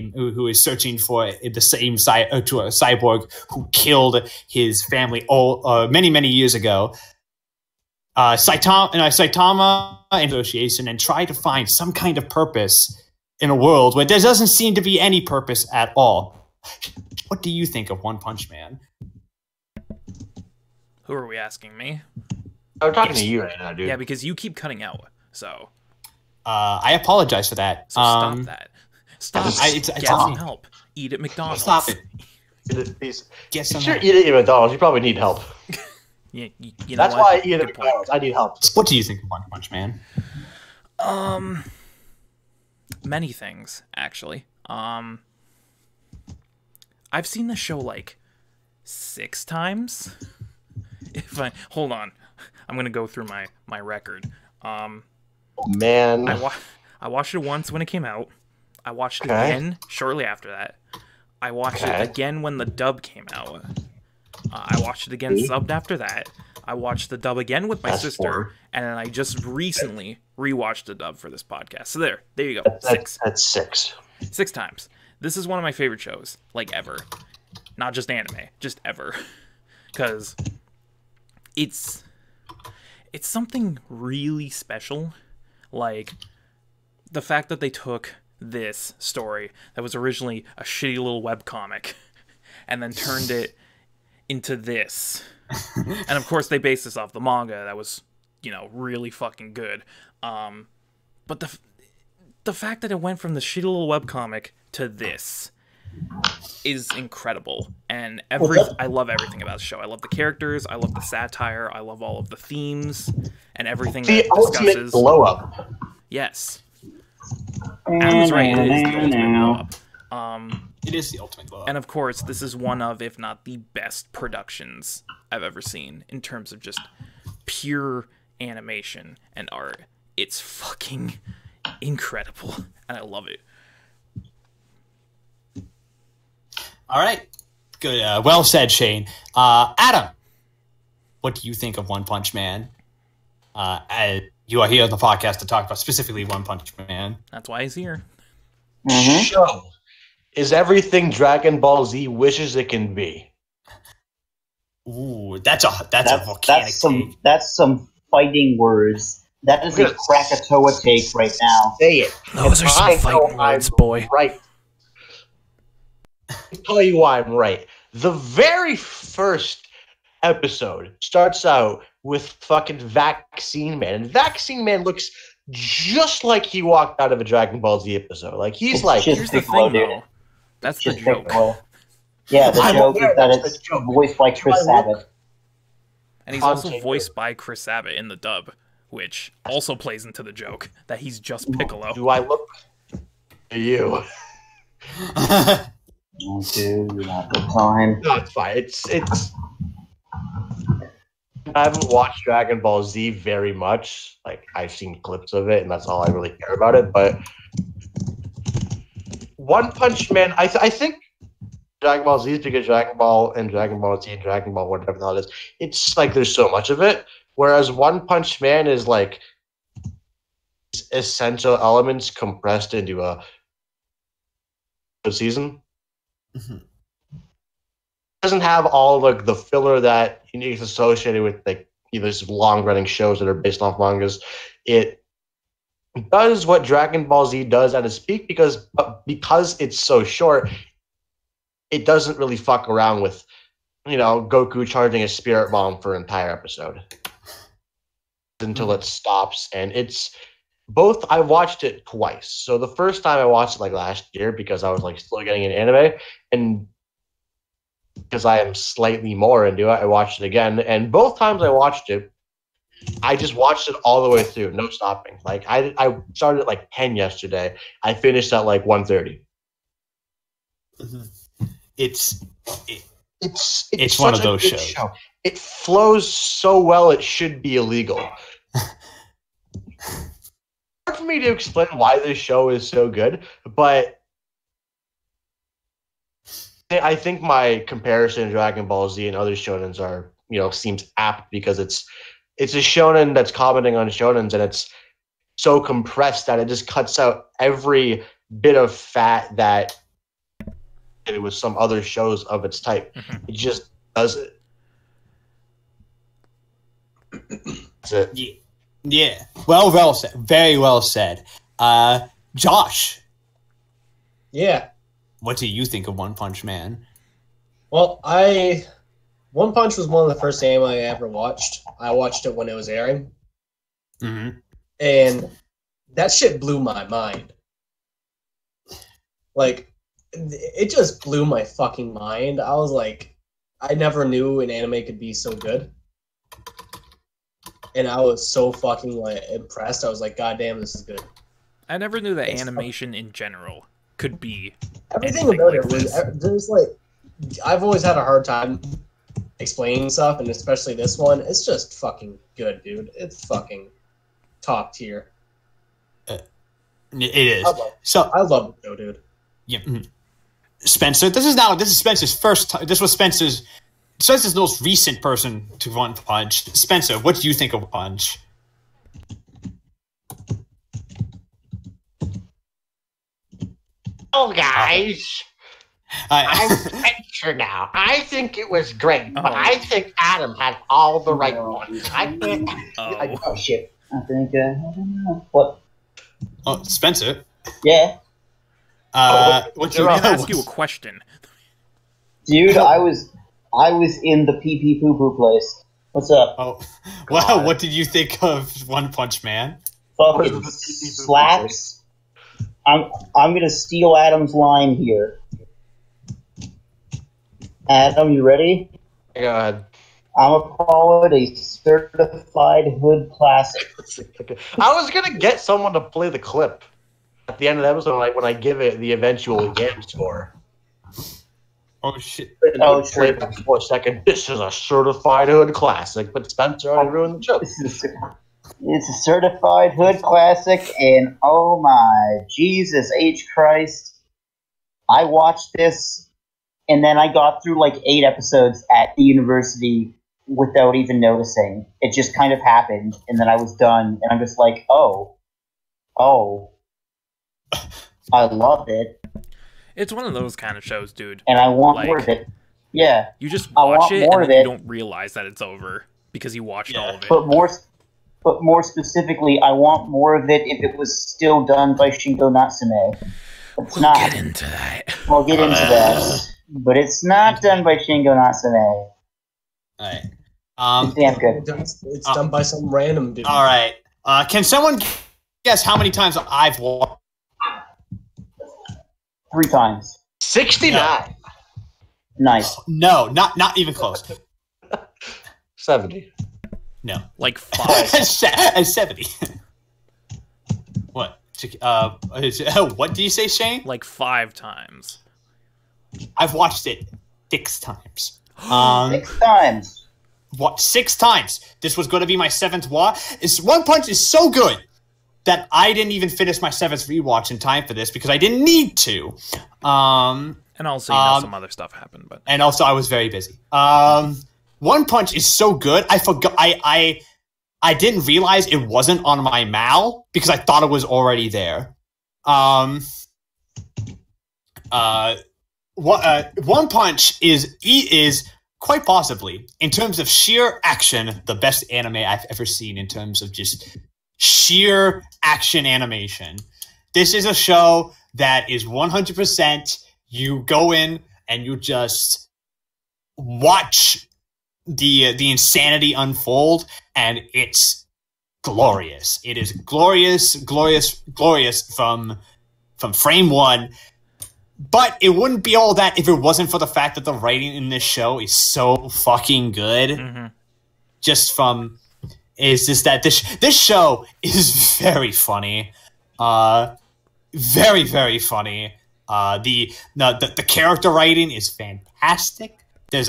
the same to a cyborg who killed his family many years ago. Saitama in negotiation and try to find some kind of purpose in a world where there doesn't seem to be any purpose at all. What do you think of One Punch Man? Who are we asking? Me? I'm talking to you right now, dude. Yeah, because you keep cutting out. So. I apologize for that. So stop that. Stop. Get some help. Eat at McDonald's. Stop it. Please. Get some Sure, help. eat at McDonald's. You probably need help. You know That's what? why I eat at Good point. McDonald's. I need help. What do you think of One Punch Man? Many things, actually. I've seen the show like 6 times. Hold on, I'm gonna go through my record. Man. I watched it once when it came out. I watched it again shortly after that. I watched it again when the dub came out. I watched it again subbed after that. I watched the dub again with my sister, and then I just recently rewatched the dub for this podcast. So there you go. That's 6. 6 times. This is one of my favorite shows, like ever. Not just anime, just ever. Because it's something really special. Like, the fact that they took this story that was originally a shitty little webcomic and then turned it into this. And of course they based this off the manga that was, really fucking good. But the fact that it went from the shitty little webcomic to this is incredible. And I love everything about the show. I love the characters, I love the satire, I love all of the themes and everything that it ultimate discusses. blow up. Yes. Adam's right, it is the ultimate blow up. It is the ultimate blow up. And of course, this is one of, if not the best productions I've ever seen in terms of just pure animation and art. It's fucking incredible, and I love it. All right. Good. Well said, Shane. Adam, what do you think of One Punch Man? You are here on the podcast to talk about specifically One Punch Man. That's why he's here. Show is everything Dragon Ball Z wishes it can be. Ooh, that's a volcanic take. That's some fighting words. That is a Krakatoa take right now. Say it. Those are some fighting words, boy. Right. I'll tell you why I'm right. The very first episode starts out with fucking Vaccine Man. And Vaccine Man looks just like he walked out of a Dragon Ball Z episode. Like, he's It's like... just Here's the Piccolo, thing, dude. though. That's the Just joke. Piccolo. Yeah, the I'm joke aware is that that's the it's joke. voiced by Chris Do I look- Sabat. And he's also Pancakes. voiced by Chris Sabat in the dub, which also plays into the joke that he's just Piccolo. Do I look to you? Oh, dude, not the time. No, it's fine. It's. I haven't watched Dragon Ball Z very much. Like, I've seen clips of it, and that's all I really care about it. But One Punch Man, I think Dragon Ball Z is because Dragon Ball and Dragon Ball Z and Dragon Ball whatever the hell it is. It's like there's so much of it. Whereas One Punch Man is like essential elements compressed into a season. Mhm. Doesn't have all the filler that is associated with like these long running shows that are based off mangas. It does what Dragon Ball Z does at its peak because it's so short, it doesn't really fuck around with Goku charging a spirit bomb for an entire episode until it stops. And it's both. I watched it twice. So the first time I watched it like last year because I was like still getting into anime, and because I am slightly more into it, I watched it again. And both times I watched it, I just watched it all the way through, no stopping. Like I started at like 10 yesterday. I finished at like 1:30. It's It's one such of those a good shows. show. It flows so well, it should be illegal. Hard for me to explain why this show is so good, but I think my comparison to Dragon Ball Z and other shonens are, seems apt because it's a shonen that's commenting on shonens, and it's so compressed that it just cuts out every bit of fat that it was some other shows of its type. It just does it. That's it. Yeah. Well said. Very well said. Josh, Yeah. what do you think of One Punch Man? Well, One Punch was one of the first anime I ever watched. I watched it when it was airing, Mm-hmm. and that shit blew my mind. Like, it just blew my fucking mind. I was like, I never knew an anime could be so good. And I was so fucking impressed. I was like, God damn, this is good. I never knew that animation in general could be Everything anything about like it was this. there's like, I've always had a hard time explaining stuff, and especially this one. It's just fucking good, dude. It's fucking top tier. It is. I love the show, dude. Yeah. Mhm. Spencer, this is Spencer's first time. This was Spencer's most recent person to One Punch. Spencer, what do you think of Punch? Oh, guys, I'm I, Spencer now. I think it was great, but Oh. I think Adam had all the right ones. I think. Oh shit! I think I don't know what. oh, Spencer. Yeah, What I'm you gonna ask you a question. dude, I was in the pee pee poo poo place. What's up? Oh, wow! What did you think of One Punch Man? Fucking slaps. I'm gonna steal Adam's line here. Adam, you ready? God. I'm gonna call it a certified hood classic. I was gonna get someone to play the clip at the end of the episode, like when I give it the eventual game score. Oh shit! Oh, Play sure. for a second. This is a certified hood classic, but Spencer already ruined the joke. It's a certified hood classic, and oh my Jesus H Christ! I watched this, and then I got through like 8 episodes at the university without even noticing. It just kind of happened, and then I was done, and I'm just like, oh, I love it, It's one of those kind of shows, dude. and I want Like- more of it. Yeah, You just I watch want it more and of then you it. don't realize that it's over because you watched all of it. but more specifically, I want more of it if it was still done by Shingo Natsume. But it's We'll not. get into that. We'll get into that. But it's not done by Shingo Natsume. Alright. It's damn good. It's done by some random dude. All right. Can someone guess how many times I've watched? 3 times. 69. Nice. No, not even close. 70. No. Like 5. 70. What? What do you say, Shane? Like 5 times. I've watched it 6 times. 6 times. What? 6 times. This was going to be my 7th watch. One Punch is so good that I didn't even finish my 7th rewatch in time for this because I didn't need to. And also, some other stuff happened, but and also I was very busy. One Punch is so good. I forgot. I didn't realize it wasn't on my Mal because I thought it was already there. One Punch is quite possibly, in terms of sheer action, the best anime I've ever seen in terms of just sheer action animation. This is a show that is 100%. You go in and you just watch the insanity unfold, and it's glorious. It is glorious from frame 1. But it wouldn't be all that if it wasn't for the fact that the writing in this show is so fucking good. Mm-hmm. Just that this show is very funny. Very, very funny. The character writing is fantastic. There's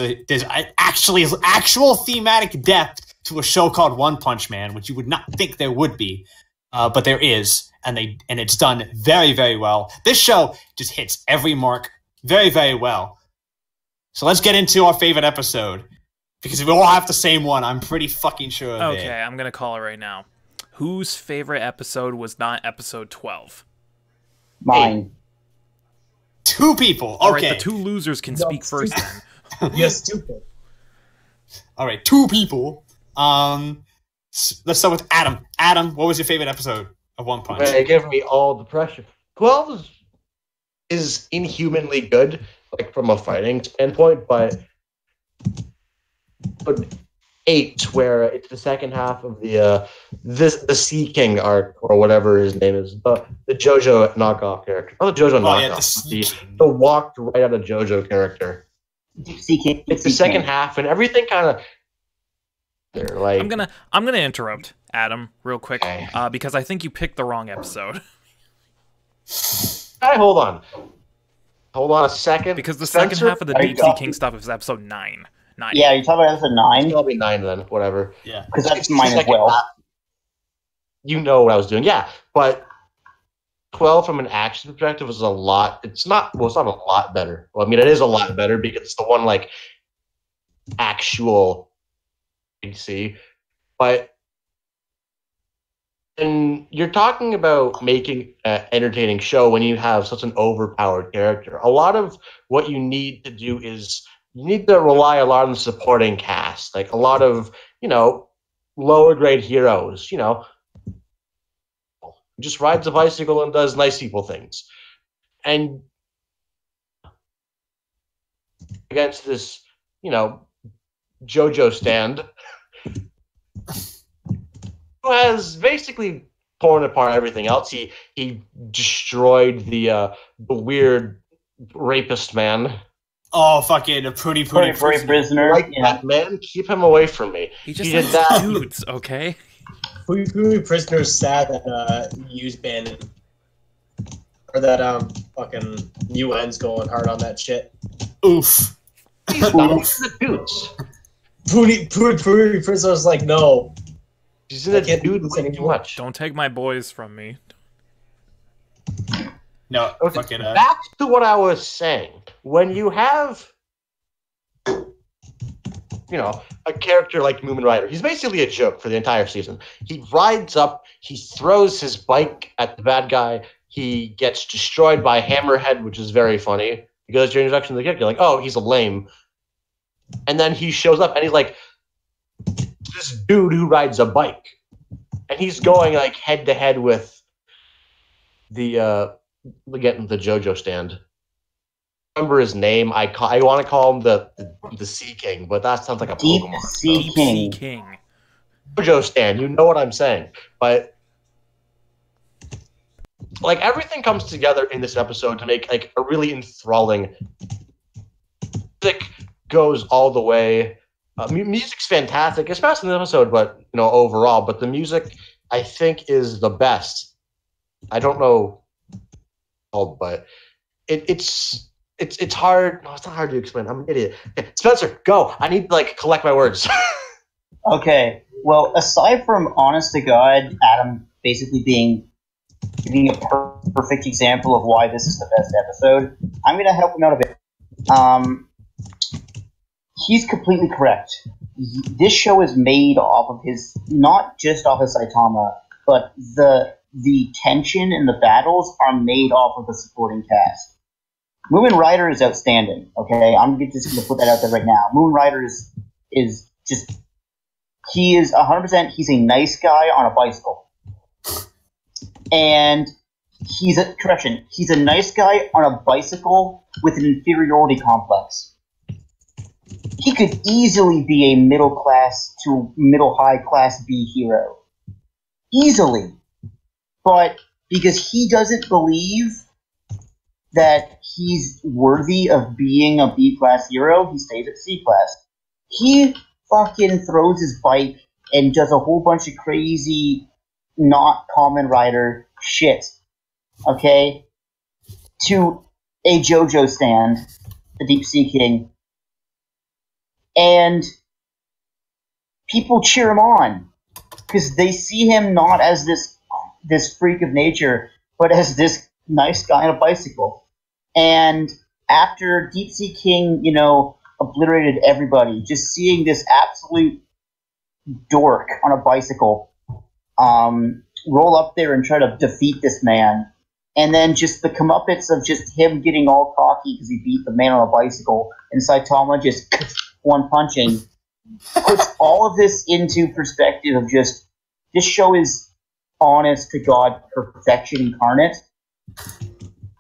actual thematic depth to a show called One Punch Man, which you would not think there would be, but there is, and it's done very, very well. This show just hits every mark very, very well. So let's get into our favorite episode, because we all have the same one. I'm pretty fucking sure of it. Okay, I'm gonna call it right now. Whose favorite episode was not episode 12? Mine. 2 people. Okay. All right, the 2 losers can speak first then. You're stupid. All right, 2 people. Let's start with Adam. Adam, what was your favorite episode of One Punch? Man, it gave me all the pressure. 12 is inhumanly good, like from a fighting standpoint, but 8, where it's the second half of the Sea King arc or whatever his name is, the JoJo knockoff character. Oh, the JoJo knockoff. The walked right out of JoJo character. Sea King. It's the second half, and everything kind of. They're like. I'm gonna interrupt Adam real quick, Okay. because I think you picked the wrong episode. Hey, hold on a second. Because the Spencer? second half of the Are you Deep Sea talking- King stuff is episode 9. Yeah, you're talking about episode 9? I'll be 9 then, whatever. Yeah. Because that's It's the mine as second well. half. You know what I was doing, yeah. But 12 from an action perspective is a lot. It's not a lot better. Well, I mean, it is a lot better because it's the one like actual PC. But and you're talking about making an entertaining show when you have such an overpowered character. A lot of what you need to do is you need to rely a lot on the supporting cast, like a lot of lower grade heroes. Just rides a bicycle and does nice people things, and against this JoJo stand who has basically torn apart everything else. He destroyed the weird rapist man. Oh, fucking a pretty prisoner. Like Yeah. that man, keep him away from me. He just did likes that. dudes, okay? Who prisoners sad that use banning or that fucking UN's going hard on that shit. Oof. He's not the dudes. Puri prisoners like no. He's in the I can't do dude this way too anymore. much. Don't take my boys from me. No, Okay, fucking back to what I was saying. When you have, a character like Moomin Rider, he's basically a joke for the entire season. He rides up, he throws his bike at the bad guy, he gets destroyed by Hammerhead, which is very funny, because your introduction to the character, you're like, oh, he's a lame. And then he shows up and he's like, this dude who rides a bike. And he's going like head to head with the JoJo stand. remember his name. I want to call him the Sea King, but that sounds like a Deep Pokemon. Sea Deep King. Sea King. Jojo Stan, you know what I'm saying. But like everything comes together in this episode to make like a really enthralling. Music goes all the way. Music's fantastic, especially in the episode, but overall. But the music, I think, is the best. I don't know, but it's hard. No, it's not hard to explain. I'm an idiot. Okay, Spencer, go. I need to collect my words. Okay, well, aside from honest to God, Adam basically giving a perfect example of why this is the best episode, I'm going to help him out a bit. He's completely correct. This show is made off of not just off of Saitama, but the tension and the battles are made off of the supporting cast. Moomin Rider is outstanding, okay? I'm just going to put that out there right now. Moomin Rider is just... He is 100%, he's a nice guy on a bicycle. And he's a nice guy on a bicycle with an inferiority complex. He could easily be a middle class to middle high class B hero. Easily. But because he doesn't believe that he's worthy of being a B class hero, he stays at C class. He fucking throws his bike and does a whole bunch of crazy, not Common Rider shit, okay, to a JoJo stand, the Deep Sea King, and people cheer him on because they see him not as this freak of nature, but as this nice guy on a bicycle. And after Deep Sea King, obliterated everybody, just seeing this absolute dork on a bicycle roll up there and try to defeat this man, and then just the comeuppance of just him getting all cocky because he beat the man on a bicycle, and Saitama just one punching, puts all of this into perspective of just, this show is honest to God perfection incarnate,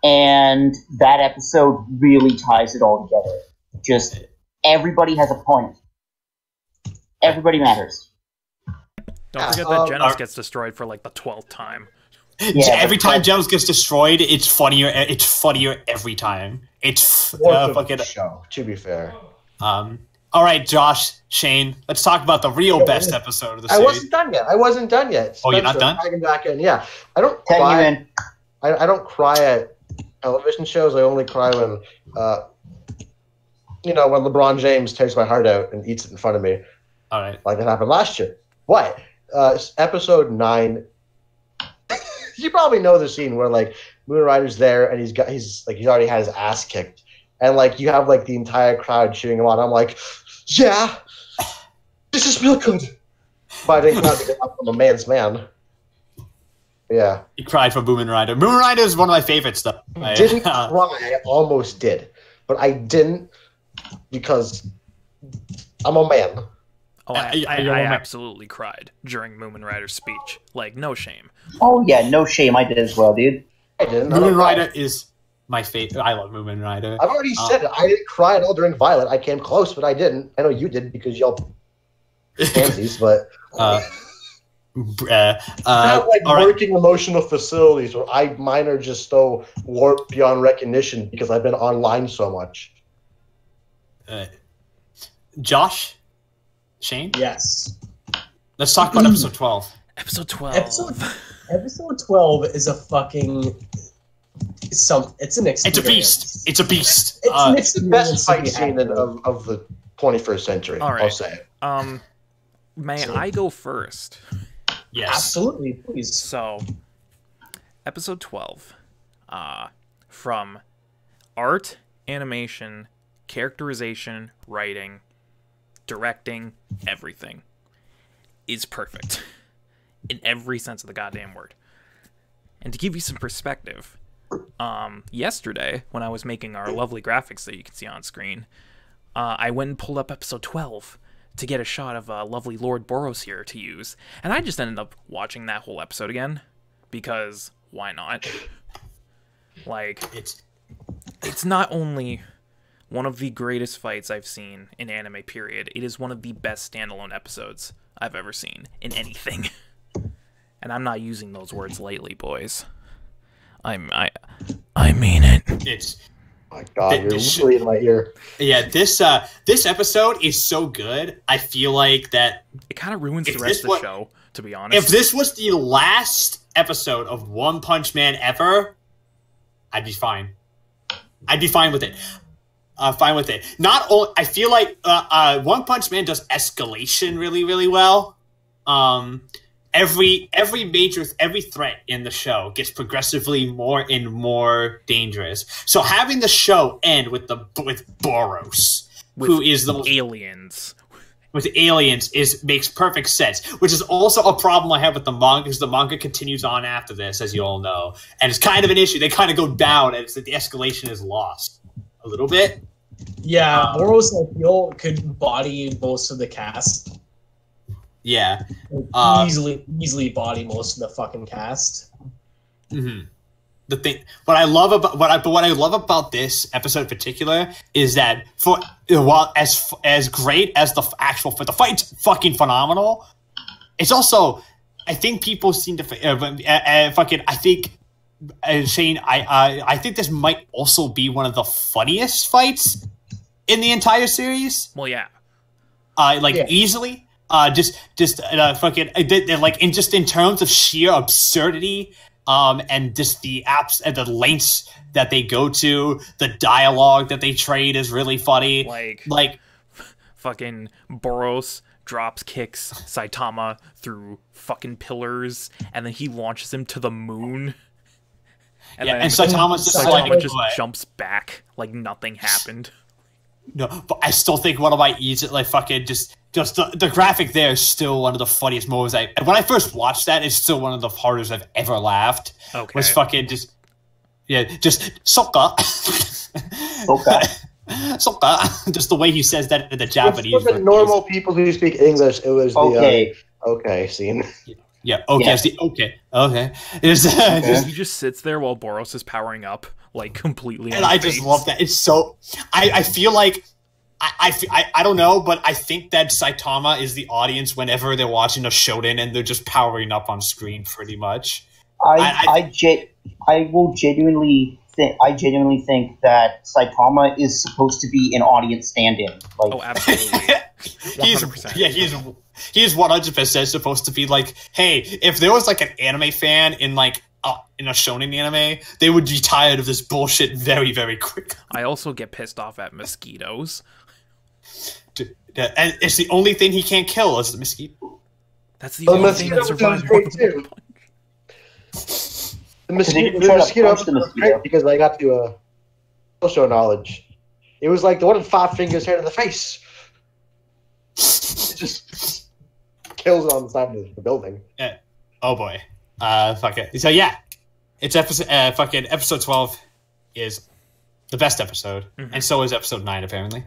and that episode really ties it all together. Just everybody has a point. Everybody matters. Don't forget that Genos gets destroyed for the 12th time. Yeah, every time Genos gets destroyed, it's funnier. It's funnier every time. It's fucking show. To be fair. All right, Josh, Shane, let's talk about the real best episode of the series. I wasn't done yet. Spencer, you're not done? Dragging back in. Yeah, I don't Tag cry. you in. I don't cry at television shows. I only cry when when LeBron James takes my heart out and eats it in front of me. All right. Like it happened last year. What? Episode 9. You probably know the scene where Moon Rider's there and he's already had his ass kicked. And you have the entire crowd cheering him on. I'm like, yeah, this is real good. But I didn't cry because I'm a man's man. Yeah. You cried for Moomin Rider. Moomin Rider is one of my favorites, though. Didn't cry. I almost did, but I didn't because I'm a man. Oh, I absolutely cried during Moomin Rider's speech. No shame. Oh yeah, no shame. I did as well, dude. I didn't. Moomin Rider is my favorite. I love Moomin Rider. I've already said it. I didn't cry at all during Violet. I came close, but I didn't. I know you did because y'all pansies, but not working emotional facilities where mine are just so warped beyond recognition because I've been online so much. Josh, Shane, Yes. let's talk about episode 12. Episode 12. Episode 12 is a fucking it's an experience. It's a beast. It's a beast. It's the best fight scene of the 21st century. All right. I'll say it. May I go first? Yes. Absolutely, please. So, episode 12, from art, animation, characterization, writing, directing, everything, is perfect. In every sense of the goddamn word. And to give you some perspective, yesterday, when I was making our lovely graphics that you can see on screen, I went and pulled up episode 12 to get a shot of lovely Lord Boros here to use. And I just ended up watching that whole episode again, because why not? it's not only one of the greatest fights I've seen in anime, period. It is one of the best standalone episodes I've ever seen in anything. And I'm not using those words lightly, boys. I mean it. It's Oh my God, you're really in my ear. yeah. This episode is so good. I feel like that It kind of ruins the If rest this of the show, to be honest. if this was the last episode of One Punch Man ever, I'd be fine. I'd be fine with it. Fine with it. Not only I feel like One Punch Man does escalation really, really well. Every threat in the show gets progressively more and more dangerous. So having the show end with Boros, who is the aliens. with aliens, makes perfect sense. Which is also a problem I have with the manga, because the manga continues on after this, as you all know, and it's kind of an issue. They kind of go down, and it's that the escalation is lost a little bit. Yeah, Boros, I feel, could body most of the cast. Yeah. Like, easily body most of the fucking cast. Mm-hmm. The thing, what I love about this episode in particular is that while as great as the fight's fucking phenomenal, it's also, I think people seem to Shane, I think this might also be one of the funniest fights in the entire series. Well, yeah. Easily. In terms of sheer absurdity, and just the apps and the lengths that they go to, the dialogue that they trade is really funny. Like fucking Boros kicks Saitama through fucking pillars, and then he launches him to the moon. And Saitama just jumps back like nothing happened. No, but I still think one of my just the graphic there is still one of the funniest moments. When I first watched that, it's still one of the hardest I've ever laughed. Okay. Was fucking just Soka. Soka. Just the way he says that in the Japanese. For the normal people who speak English, it was the okay scene. Yeah, okay, yeah. Okay. He just sits there while Boros is powering up, like, completely. And I just love that. It's so. I feel like. I don't know, but I think that Saitama is the audience whenever they're watching a shonen and they're just powering up on screen, pretty much. I genuinely think that Saitama is supposed to be an audience stand-in. Like, oh, absolutely. 100%. He's 100% supposed to be like, hey, if there was like an anime fan in a shonen anime, they would be tired of this bullshit very, very quick. I also get pissed off at mosquitoes. And it's the only thing he can't kill is the mosquito. That's the only thing that survives. The mosquito episode was great because I got to social knowledge. It was like the one with 5 fingers right in the face. It just kills it on the side of the building. Oh boy. Fuck it. So yeah, it's episode 12 is the best episode, and so is episode 9 apparently.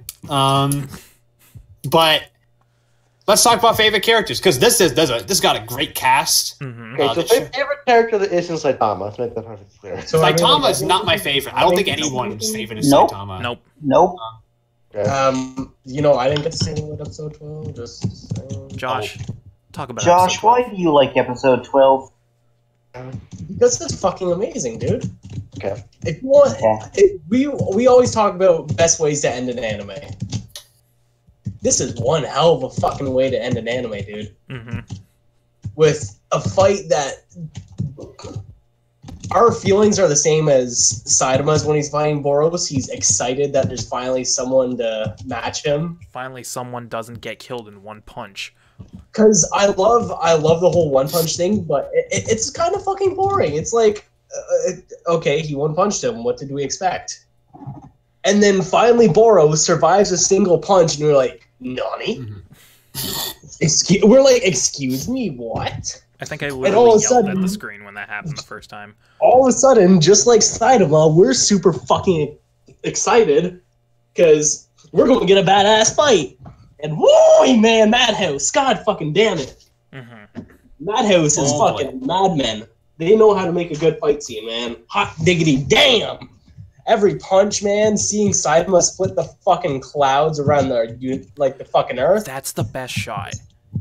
But let's talk about favorite characters, because this got a great cast. Okay, so favorite character that isn't Saitama. Let's make that perfectly clear. So Saitama is not my favorite. I don't think anyone's favorite is Saitama. Nope. Okay. I didn't get to say anything about episode 12. Just Josh, talk about Josh, episode 12. why do you like episode 12? Because it's fucking amazing, dude. Okay. If you want, we always talk about best ways to end an anime. This is one hell of a fucking way to end an anime, dude. With a fight that our feelings are the same as Saitama's when he's fighting Boros. He's excited that there's finally someone to match him. Finally, someone doesn't get killed in one punch. Because I love the whole one punch thing, but it's kind of fucking boring. It's like, okay, he one punched him. What did we expect? And then finally, Boros survives a single punch, and we're like, Nani? We're like, excuse me, what? I think I literally yelled at the screen when that happened the first time. All of a sudden, just like Saitama, we're super fucking excited because we're going to get a badass fight. And whoa, man, Madhouse, God fucking damn it. Madhouse is fucking madmen. They know how to make a good fight scene, man. Hot diggity damn. every punch, man. Seeing Saitama split the fucking clouds around the fucking Earth. That's the best shot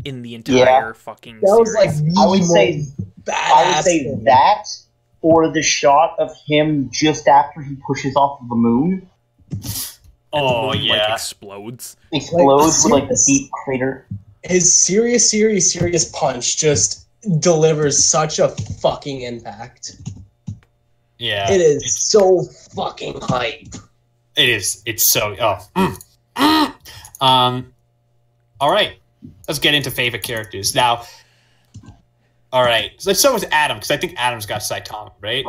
in the entire fucking That was like series. the I would say most badass thing. that, or the shot of him just after he pushes off of the moon, And the moon, like, yeah. explodes. explodes with like the deep crater. His serious punch just delivers such a fucking impact. Yeah. It is so fucking hype. It is. It's so. All right. Let's get into favorite characters now. All right. So let's start with Adam because I think Adam's got Saitama, right?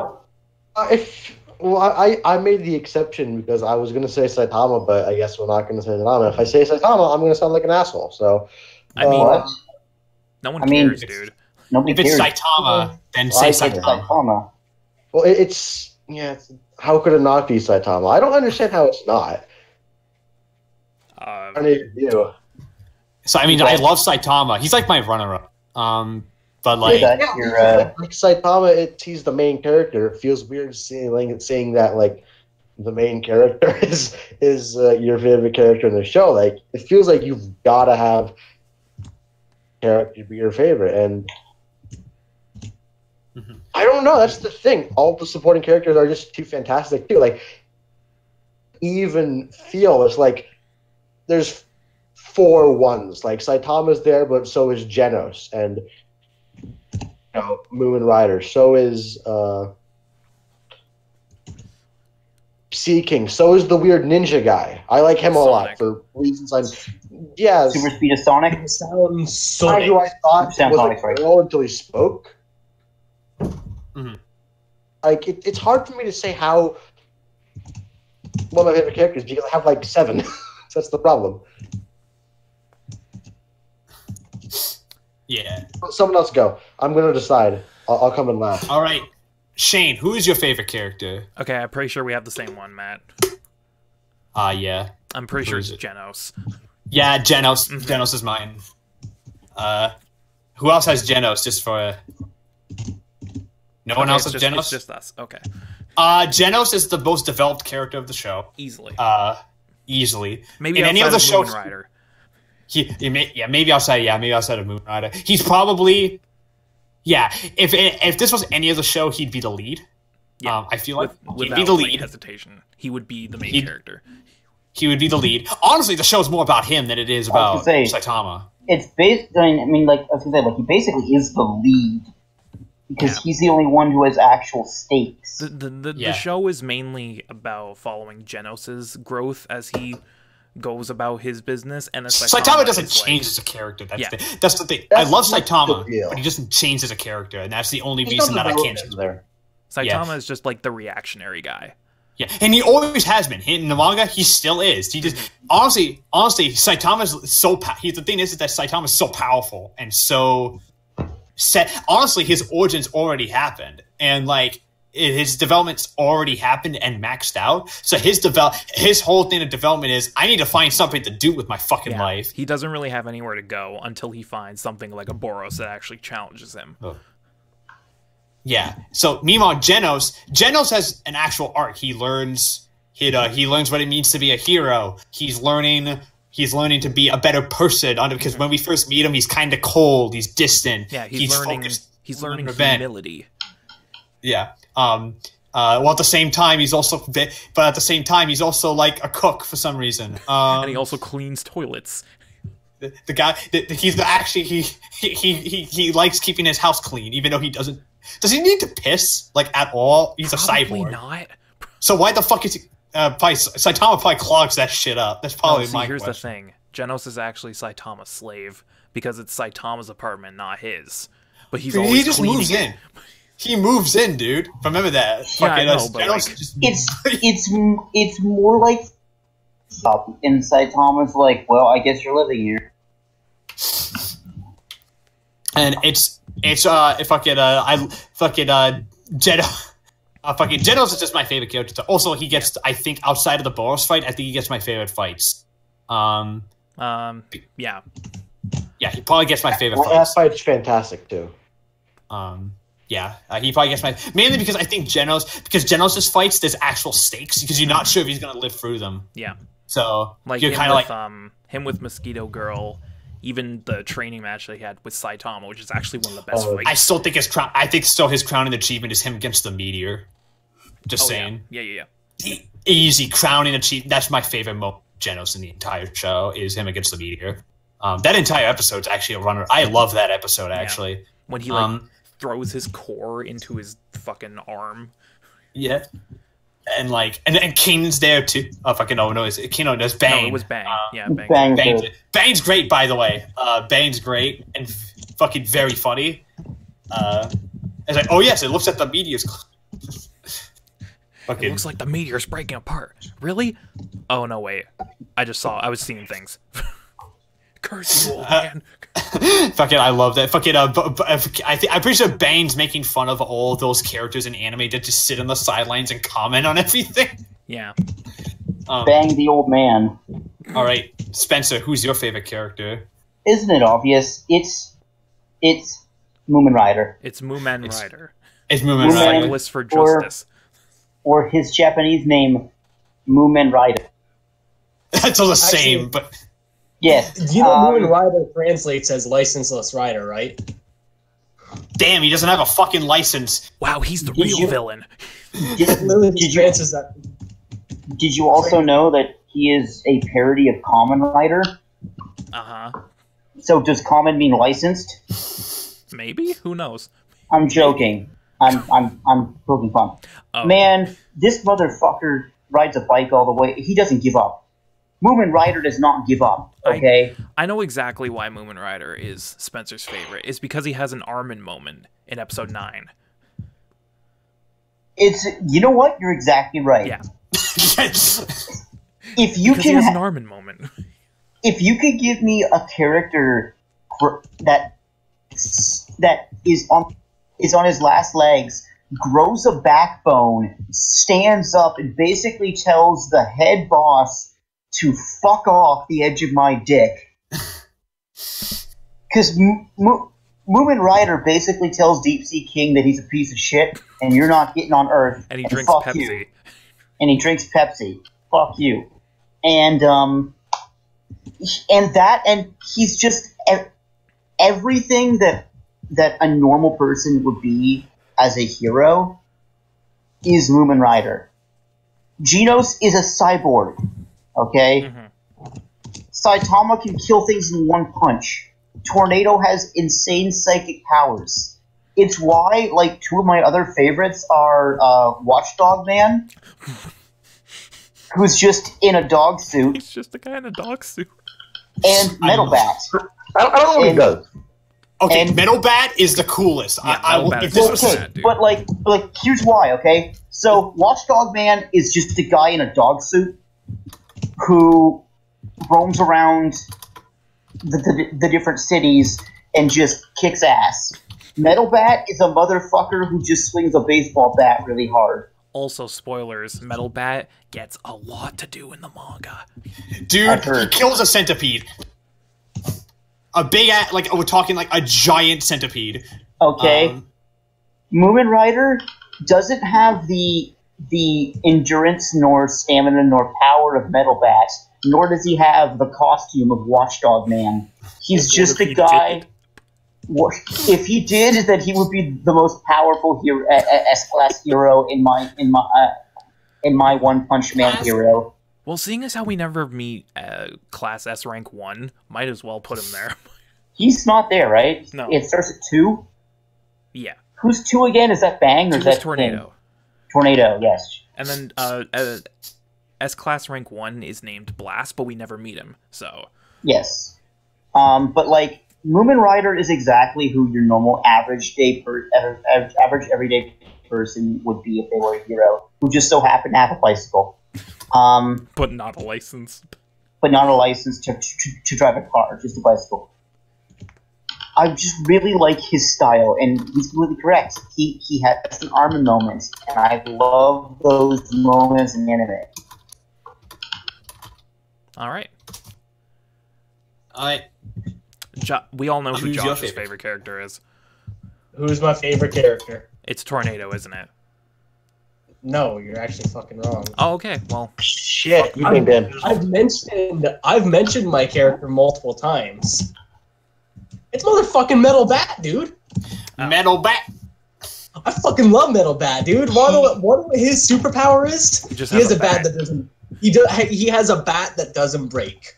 I made the exception because I was going to say Saitama, but I guess we're not going to say Saitama. If I say Saitama, I'm going to sound like an asshole. So, I mean, What? no one I mean, cares, dude. Nobody If it's cares. Saitama, then I say think Saitama. Saitama. well, how could it not be Saitama? I don't understand how it's not. I mean, you. So I mean, I love Saitama. He's like my runner-up. But like, Yeah, Like Saitama, he's the main character. It feels weird saying that like the main character is your favorite character in the show. Like it feels like you've got to have character be your favorite, and I don't know. That's the thing. All the supporting characters are just too fantastic too. Like even feel it's like there's 4 ones. Like Saitama's there, but so is Genos and Moon Rider. So is Sea King. So is the weird ninja guy. I like him a lot for reasons I'm. Yeah, Super Speed of Sonic. It sounds so. guy who I thought Sounds was Sonic, right? a girl until he spoke. Mhm. Like it's hard for me to say how one of my favorite characters because I have like 7. So that's the problem. yeah. Someone else go. I'm gonna decide. I'll come in last. All right, Shane, who is your favorite character? Okay, I'm pretty sure we have the same one, Matt. Yeah. I'm pretty sure is it's it? Genos. Yeah, Genos. Genos is mine. Who else has Genos? Just for no one Okay, else it's has just, Genos. It's just us. Okay, Genos is the most developed character of the show. easily. Easily. Maybe in outside any other of show, Moon Rider. maybe outside of Moon Rider. He's probably, If this was any other show, he'd be the lead. Yeah, I feel like he'd without be the like, lead. hesitation, he would be the main He'd- character. He would be the lead. Honestly, the show's more about him than it is about was gonna say- Saitama. It's based. I mean, like I was gonna say, like he basically is the lead because Yeah. he's the only one who has actual stakes. The show is mainly about following Genos's growth as he goes about his business, and it's Saitama doesn't is, like- change as a character. That's, Yeah. that's the thing. That's I love the Saitama, deal. but he doesn't change as a character, and that's the only There's reason no that I can't. development there. Saitama is just like the reactionary guy. Yeah, and he always has been. In the manga, he still is. He just honestly, Saitama's so. The thing is that Saitama's so powerful and so set. Honestly, his origins already happened, and like his development's already happened and maxed out. So his whole thing of development is I need to find something to do with my fucking Yeah, life. he doesn't really have anywhere to go until he finds something like a Boros that actually challenges him. Yeah. So meanwhile, Genos has an actual arc. He learns what it means to be a hero. He's learning to be a better person. Because when we first meet him, he's kind of cold. He's distant. Yeah, he's learning. focused He's on learning revenge. humility. Yeah. Well, at the same time, he's also like a cook for some reason. And he also cleans toilets. The guy, he likes keeping his house clean, even though he doesn't. Does he need to piss like at all? He's Probably a cyborg. not. So why the fuck is he? Saitama probably clogs that shit up. That's probably See, my here's the question. thing. Genos is actually Saitama's slave because it's Saitama's apartment, not his. But he's always He just cleaning moves it. in. He moves in, dude. Remember that? Yeah, I know, Fucking but, Genos like- just- It's more like and Saitama's like, well, I guess you're living here. and Genos is just my favorite character. Also, he gets, I think, outside of the Boros fight, I think he gets my favorite fights. Yeah. Yeah, he probably gets my favorite Well, that fights. fight's fantastic too. Yeah, Yeah, he probably gets my mainly because I think Genos' fights there's actual stakes because you're not sure if he's gonna live through them. Yeah, So like you're him kind of with like him with Mosquito Girl, even the training match that he had with Saitama, which is actually one of the best fights. I still think his crown. I think still his crowning achievement is him against the Meteor. Just saying. Yeah. Easy crowning achievement. That's my favorite moment of Genos in the entire show is him against the Meteor. That entire episode's actually a runner. I love that episode actually. Yeah. When he like throws his core into his fucking arm. Yeah. And like and Kane's there too. Oh fucking no, is it Kano? Does Bang? No, it was Bang. Bang. Bang's great, by the way. Bang's great and fucking very funny. It's like, oh yes, it looks at the meteors. It looks like the meteor's breaking apart. Really? Oh no, wait. I was seeing things. Curse you, old man. Fucking, I love that. Fucking, I'm pretty sure Bane's making fun of all those characters in anime that just sit on the sidelines and comment on everything. Yeah. Bang the old man. All right, Spencer, who's your favorite character? Isn't it obvious? It's Moomin Rider. It's Moomin Rider. It's Moomin Rider. Cyclist for justice. Or his Japanese name, Moomin Rider. That's all the same, but... Yes. You know, Moomin Rider translates as licenseless rider, right? Damn, he doesn't have a fucking license. Wow, he's the real villain. Did you also know that he is a parody of Common Rider? Uh-huh. So does Common mean licensed? Maybe? Who knows? I'm joking. I'm poking fun. Oh. Man, this motherfucker rides a bike all the way. He doesn't give up. Moomin Rider does not give up, okay? I know exactly why Moomin Rider is Spencer's favorite. It's because he has an Armin moment in episode 9. You know what? You're exactly right. Yeah. If you he has an Armin moment. If you could give me a character that is on his last legs, grows a backbone, stands up, and basically tells the head boss to fuck off the edge of my dick. Because Moomin Rider basically tells Deep Sea King that he's a piece of shit and you're not getting on Earth. And he drinks Pepsi. You. And he drinks Pepsi. Fuck you. And he's just everything that a normal person would be as a hero is Moomin Rider. Genos is a cyborg. Okay? Mm-hmm. Saitama can kill things in one punch. Tornado has insane psychic powers. It's why, like, two of my other favorites are Watchdog Man, who's just in a dog suit. He's just a guy in a dog suit. And Metal Bat. I don't know what he does. Okay, Metal Bat is the coolest. Yeah, I will give this okay, but like, here's why, okay? So, Watchdog Man is just a guy in a dog suit who roams around the different cities and just kicks ass. Metal Bat is a motherfucker who just swings a baseball bat really hard. Also, spoilers, Metal Bat gets a lot to do in the manga. Dude, he kills a centipede. A big, like, we're talking like a giant centipede. Okay. Moomin Rider doesn't have the endurance nor stamina nor power of Metal Bat, nor does he have the costume of Watchdog Man. He's just a guy. If he did, then he would be the most powerful hero, S-class hero in my One Punch Man hero. Well, seeing as how we never meet Class S Rank 1, might as well put him there. He's not there, right? No. It starts at 2? Yeah. Who's 2 again? Is that Bang or is that Tornado? Thing? Tornado, yes. And then S-Class Rank 1 is named Blast, but we never meet him, so... Yes. But, like, Moomin Rider is exactly who your normal average everyday person would be if they were a hero, who just so happened to have a bicycle. But not a license. But not a license to drive a car, just a bicycle. I just really like his style, and he's completely correct. He has an Armin moment, and I love those moments in anime. Alright. Alright. We all know who Who's your Josh's favorite favorite character is. Who's my favorite character? It's Tornado, isn't it? No, you're actually fucking wrong. Oh, okay. Well, Shit, you think Dan? I've mentioned my character multiple times. It's motherfucking Metal Bat, dude. Metal Bat. I fucking love Metal Bat, dude. What his superpower is? He just He has has a a bat bat. that doesn't. He has a bat that doesn't break.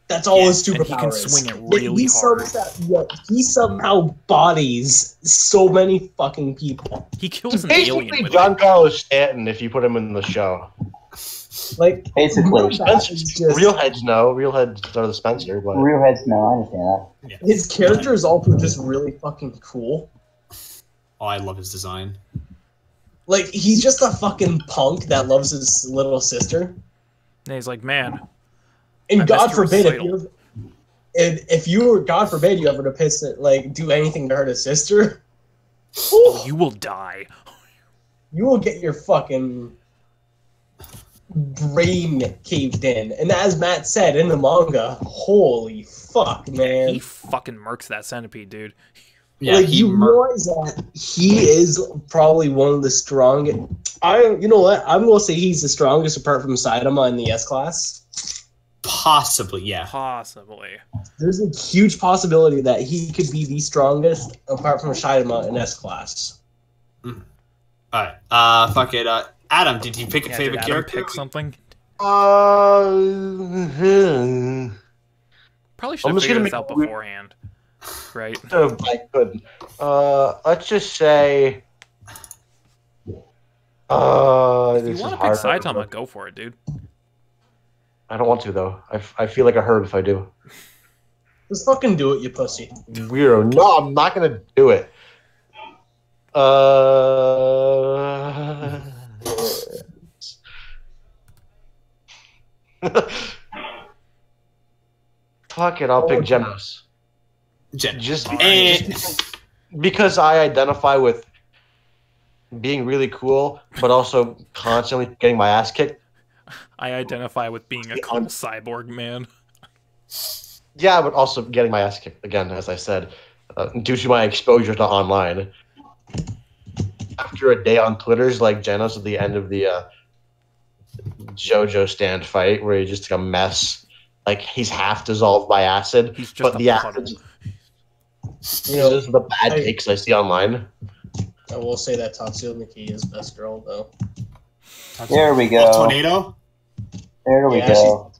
That's all Yeah, his and superpower he can is. swing it really he hard. He somehow bodies so many fucking people. he kills an Basically, alien with John it. Carlos Stanton if you put him in the show. Like Basically. Bat is just- Real heads no. Real heads are the Spencer, but Real heads, no, I understand that. his character is also just really fucking cool. Oh, I love his design. Like he's just a fucking punk that loves his little sister. And he's like, man, And I God missed your forbid recital. if you were, God forbid, you ever to piss it, like do anything to hurt his sister, you will die. you will get your fucking brain caved in. And as Matt said in the manga, holy fuck, man! He fucking murks that centipede, dude. Yeah, Like you realize that he is probably one of the strongest. You know what? I'm gonna say he's the strongest apart from Saitama in the S class. possibly, yeah. Possibly. There's a huge possibility that he could be the strongest apart from Saitama in S class. All right. Fuck it. Adam, did you pick a Yeah, favorite did Adam character? pick something? Probably should I'm have just figured gonna this make out a- beforehand. Right? I couldn't. Let's just say. If This you is want to pick hard. Saitama, go for it, dude. I don't want to though. I feel like a herb if I do. Just fucking do it, you pussy. Weirdo. No, I'm not gonna do it. Fuck it, I'll pick Genos. Just because I identify with being really cool, but also constantly getting my ass kicked. I identify with being a cool cyborg man. Yeah, but also getting my ass kicked again, as I said, due to my exposure to online. After a day on Twitter's like Genos at the end of the JoJo stand fight, where he just like a mess, like he's half dissolved by acid, He's just but a the puddle. acid. You know, those are the bad takes I see online. I will say that Tatsumaki is best girl though. There we go. Tornado? There we Yeah, go.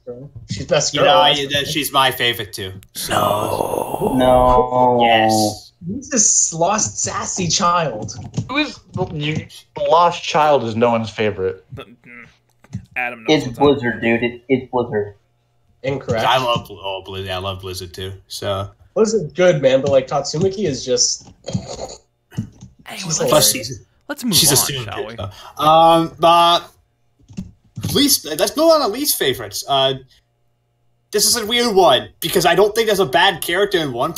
She's best girl. She's my favorite too. So. No. Yes. He's this lost sassy child. Who is the lost child? Is no one's favorite. Adam knows It's what's Blizzard, dude. It's Blizzard. Incorrect. I love Blizzard. I love Blizzard too. So. Blizzard's good, man, but like Tatsumaki is just. Hey, She's Plus, hilarious. let's move she's on, a student. shall we? Least. Let's build on the least favorites. This is a weird one because I don't think there's a bad character in one.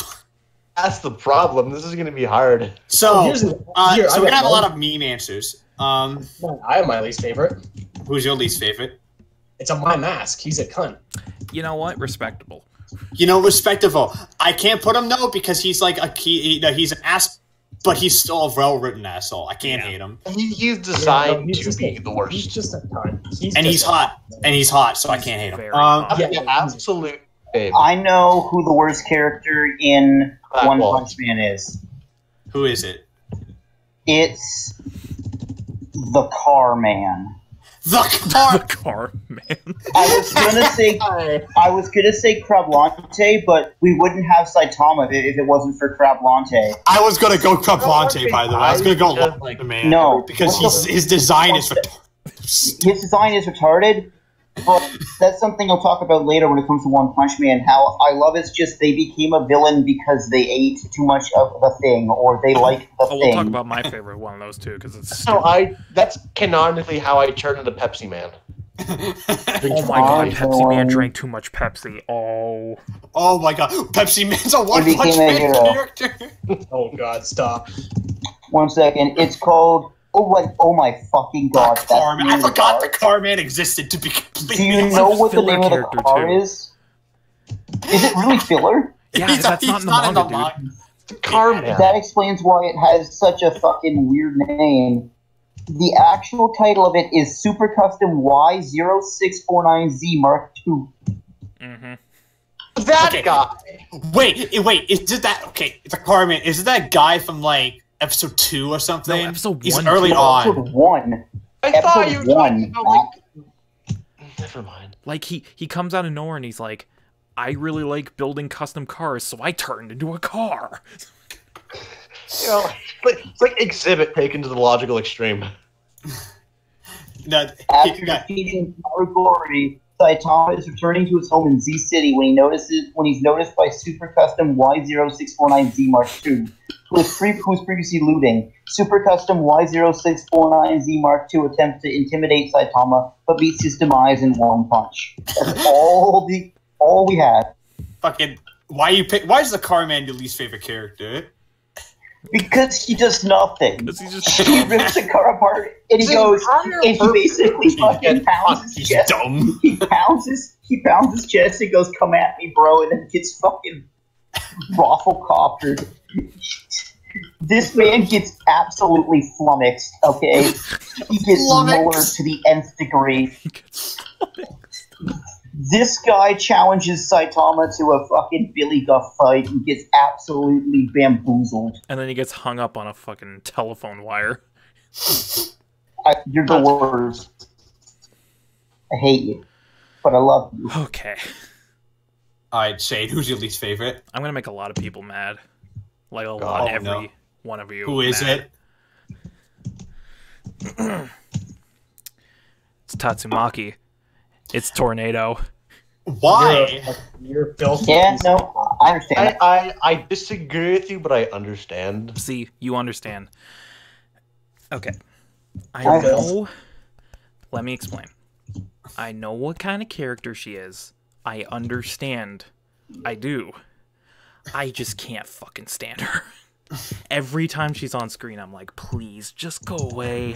That's the problem. This is going to be hard. So, Here, so I we're got gonna have a one. lot of meme answers. I have my least favorite. Who's your least favorite? It's a my mask. He's a cunt. You know what? Respectable. You know, respectable. I can't put him no because he's like he's an ass, but he's still a well-written asshole. I can't hate him, He's designed He's to just be a- the worst. He's just a cunt. and he's hot, so I can't hate him. Very hot. Yeah. Yeah, absolute babe. I know who the worst character in Black One Bolt. Punch Man is. Who is it? It's the Car Man. The car. The car, man. I was gonna say Crablante, but we wouldn't have Saitama if it wasn't for Crablante. I was gonna go Caplante, by the way. I was gonna go just, like the man. No, because what the- his design is. His design is retarded, but that's something I'll talk about later when it comes to One Punch Man. How I love it's just they became a villain because they ate too much of the thing, or they like the Oh, we'll thing. talk about my favorite one of those two because it's. So that's canonically how I turned into Pepsi Man. Oh my god, Pepsi Man drank too much Pepsi. Oh. Oh my god, Pepsi Man's a One He Punch became a Man hero. character. Oh god, stop. 1 second, it's called. Oh my fucking god! that's the Carman. name I of the forgot car. the Carman existed to be Do completely you honest. know what the filler name of the character, car too. is? Is it really filler? Yeah, He's that's not in the manga, dude. Carman. That explains why it has such a fucking weird name. The actual title of it is Super Custom Y0649Z Mark II. Mm-hmm. That guy. Wait, is that okay? It's a Carmen. Is it that guy from like episode 2 or something? No, episode 1. He's early on. Episode 1. I thought you were talking Episode about like. Never mind. Like he comes out of nowhere and he's like, I really like building custom cars, so I turned into a car. You know, it's like Exhibit taken to the logical extreme. No, After defeating Marigori, Saitama is returning to his home in Z City when he's noticed by Super Custom Y0649Z Mark II, who was previously looting. Super Custom Y0649Z Mark II attempts to intimidate Saitama, but beats his demise in one punch. That's all we have. Fucking why is the Carman your least favorite character? Because he does nothing. Because he just He rips the car apart and he goes, and he basically fucking pounds his He's chest. dumb. He pounds his chest and goes, "Come at me, bro," and then gets fucking raffle-coptered. This man gets absolutely flummoxed, okay? He gets lowered to the nth degree. This guy challenges Saitama to a fucking Billy Guff fight and gets absolutely bamboozled. And then he gets hung up on a fucking telephone wire. You're the worst. I hate you, but I love you. Okay. Alright, Shade, who's your least favorite? I'm gonna make a lot of people mad. Like a lot, every one of you. Who is mad. it? It's Tatsumaki. It's Tornado. Why? You're filthy. Yeah, no, I understand. I disagree with you, but I understand. See, you understand. Okay. I Okay. know. Let me explain. I know what kind of character she is. I understand. I do. I just can't fucking stand her. Every time she's on screen, I'm like, please, just go away.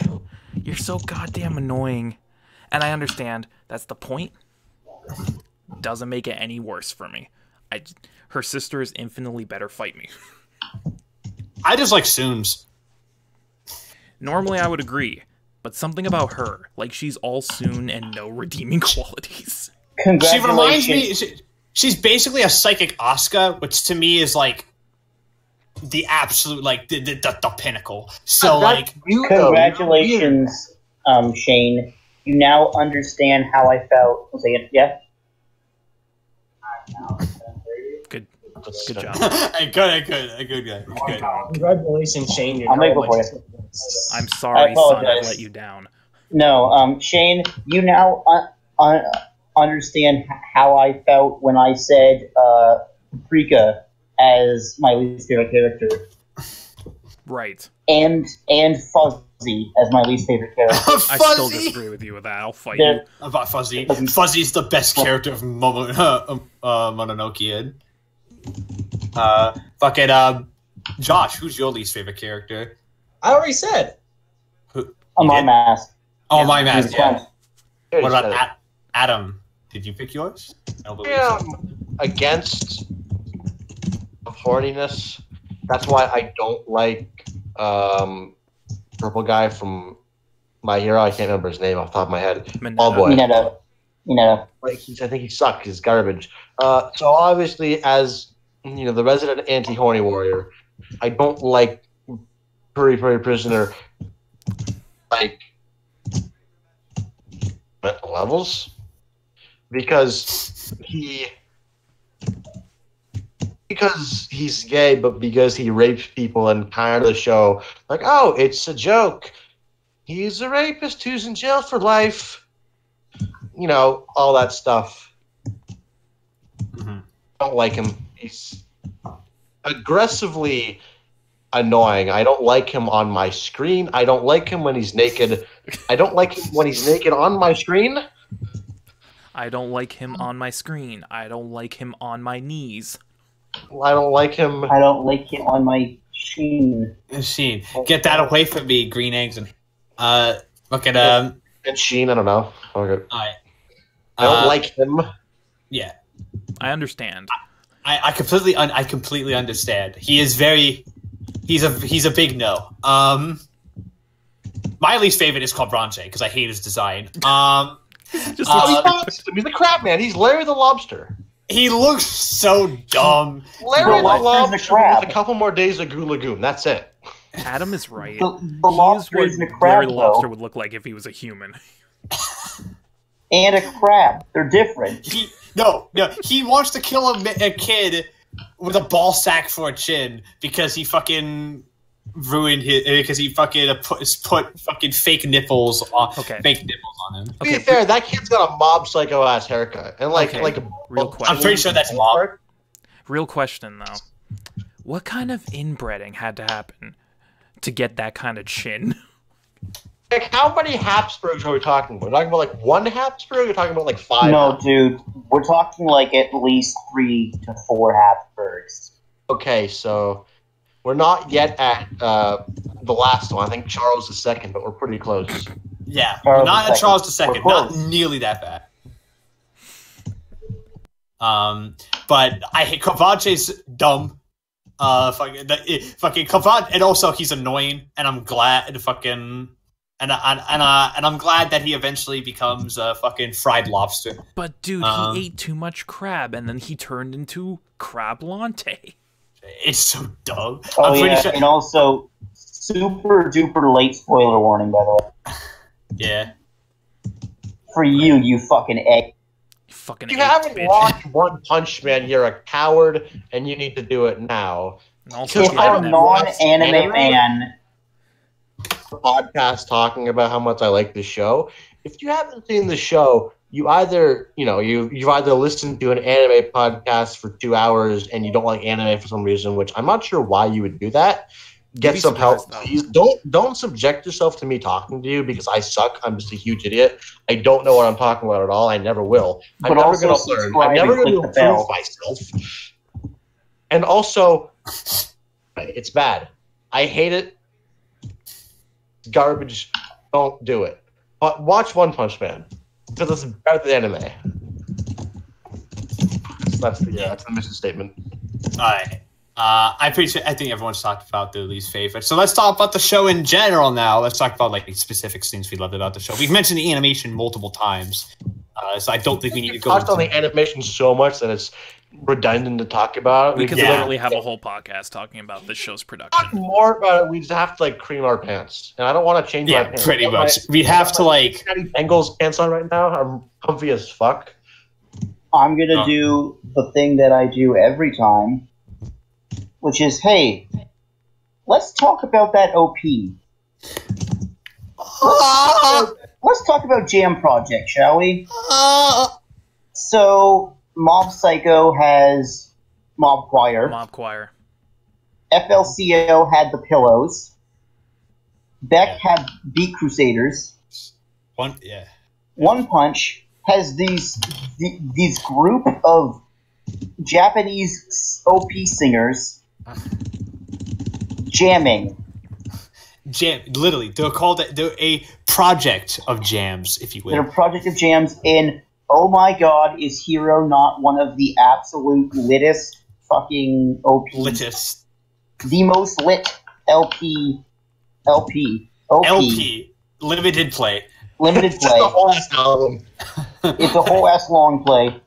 You're so goddamn annoying. And I understand that's the point. Doesn't make it any worse for me. Her sister is infinitely better. Fight me. I just like Soons. Normally, I would agree, but something about her, like she's all soon and no redeeming qualities. She reminds Congratulations. me. She's basically a psychic Asuka, which to me is like the absolute like the pinnacle. So like, Congratulations, Shane. You now understand how I felt. I'll say it. Yeah. Good job. Good. Congratulations, Shane. You're I'm gonna now go for like- it. I'm I sorry, son, I apologize. let you down. No, Shane. You now understand how I felt when I said Paprika as my least favorite character, Right. and Fuzzy as my least favorite character. I still disagree with you with that. I'll fight They're- you. About Fuzzy. Fuzzy's the best character of Mononoke. Josh, who's your least favorite character? I already said. On my did? mask. Oh, my mask. Jesus Yeah. Christ. What about Adam? Did you pick yours? I don't believe Yeah, so. against horniness. That's why I don't like purple guy from My Hero. I can't remember his name off the top of my head. Mineta. Oh boy, Mineta. like I think he sucks. He's garbage. So obviously, as the resident anti-horny warrior, I don't like Puri Prisoner like mental levels because he's gay, but because he rapes people and kind of the show like, oh, it's a joke. He's a rapist who's in jail for life. All that stuff. Mhm. I don't like him. He's aggressively annoying. I don't like him on my screen. I don't like him when he's naked. I don't like him when he's naked on my screen. I don't like him on my screen. I don't like him on my knees. I don't like him. I don't like him on my sheen. Machine. Get that away from me, green eggs and look at And Sheen, I don't know. Okay. alright. I don't like him. Yeah. I understand. I completely understand. He is very. He's a big no. My least favorite is called Bronche because I hate his design. Just He's the crab man. He's Larry the Lobster. He looks so dumb. Larry the Lobster's Lobster a crab. with a couple more days of Goo Lagoon. That's it. Adam is right. The He is lobster what isn't a Larry crab, the Lobster though. would look like if he was a human. And a crab. They're different. He wants to kill a kid with a ball sack for a chin because he fucking ruined his because he fucking put fucking fake nipples on him. To be fair, that kid's got a mob psycho ass haircut and real question. I'm pretty sure that's mob. Real question though, what kind of inbreeding had to happen to get that kind of chin? Like, how many Habsburgs are we talking about? We're talking about like one Habsburg. You're talking about like 5. No, dude. We're talking like at least 3 to 4 Habsburgs. Okay, so we're not yet at the last one. I think Charles II, but we're pretty close. Yeah, Charles not II. at Charles II. We're Not close. nearly that bad. But I hate Kovace's dumb. Fucking Kovace, and also he's annoying, and I'm glad and I'm glad that he eventually becomes a fucking fried lobster. But dude, he ate too much crab, and then he turned into Crab Lante. It's so dumb. Oh, I'm pretty yeah, sure. and also, super duper late spoiler warning, by the way. Yeah. For you, you fucking egg. Fucking If you ate, haven't bitch. watched One Punch Man, you're a coward, and you need to do it now. And also, If he If had I'm that- a non-anime fan, Podcast talking about how much I like the show. If you haven't seen the show, you've either listened to an anime podcast for 2 hours and you don't like anime for some reason, which I'm not sure why you would do that. Get be some help, surprised, though. please. Don't subject yourself to me talking to you because I suck. I'm just a huge idiot. I don't know what I'm talking about at all. I never will. I'm But never also going to learn. subscribe I'm never and going to click the bell. improve myself. And also, it's bad. I hate it. It's garbage. Don't do it. But watch One Punch Man because it's better than anime. So that's the mission statement. All right. I think everyone's talked about their least favorite. So let's talk about the show in general now. Let's talk about like specific things we loved about the show. We've mentioned the animation multiple times, so I don't think we need to go Touched on into the animation so much that it's redundant to talk about. we could Yeah. literally have a whole podcast talking about this show's talk production. more about it. We just have to like cream our pants, and I don't want to change my Yeah, pants. pretty I got much. my- We have to like. I got my Bengals pants on right now. I'm comfy as fuck. I'm gonna Oh. do the thing that I do every time, which is, hey, let's talk about that OP. Let's talk about Jam Project, shall we? So, Mob Psycho has Mob Choir. Mob Choir. FLCO had the Pillows. Beck had Beat Crusaders. Yeah. One Punch has these group of Japanese OP singers jamming. Jam. Literally, they're a project of jams, if you They're will. a project of jams, and oh my god, is Hero not one of the absolute littest fucking OPs? Littest. The most lit LP. LP. Limited play. Limited Just the play. whole ass album. It's a whole ass long play.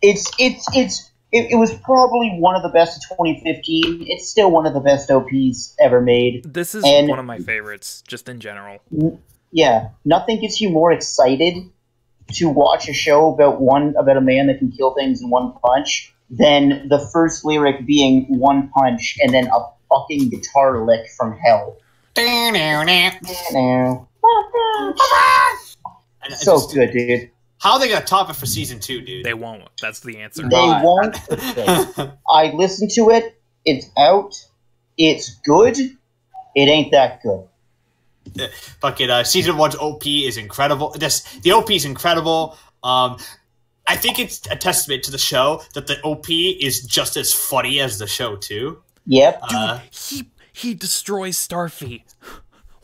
It was probably one of the best of 2015. It's still one of the best OPs ever made. This is And- one of my favorites, just in general. Yeah, nothing gets you more excited to watch a show about a man that can kill things in one punch than the first lyric being one punch and then a fucking guitar lick from hell. And So just- good, dude. How are they gonna top it for season 2, dude? They won't. That's the answer. They won't. I listened to it. It's out. It's good. It ain't that good. Fucking season 1's OP is incredible. The OP is incredible. I think it's a testament to the show that the OP is just as funny as the show too. Yep. He destroys Starfy.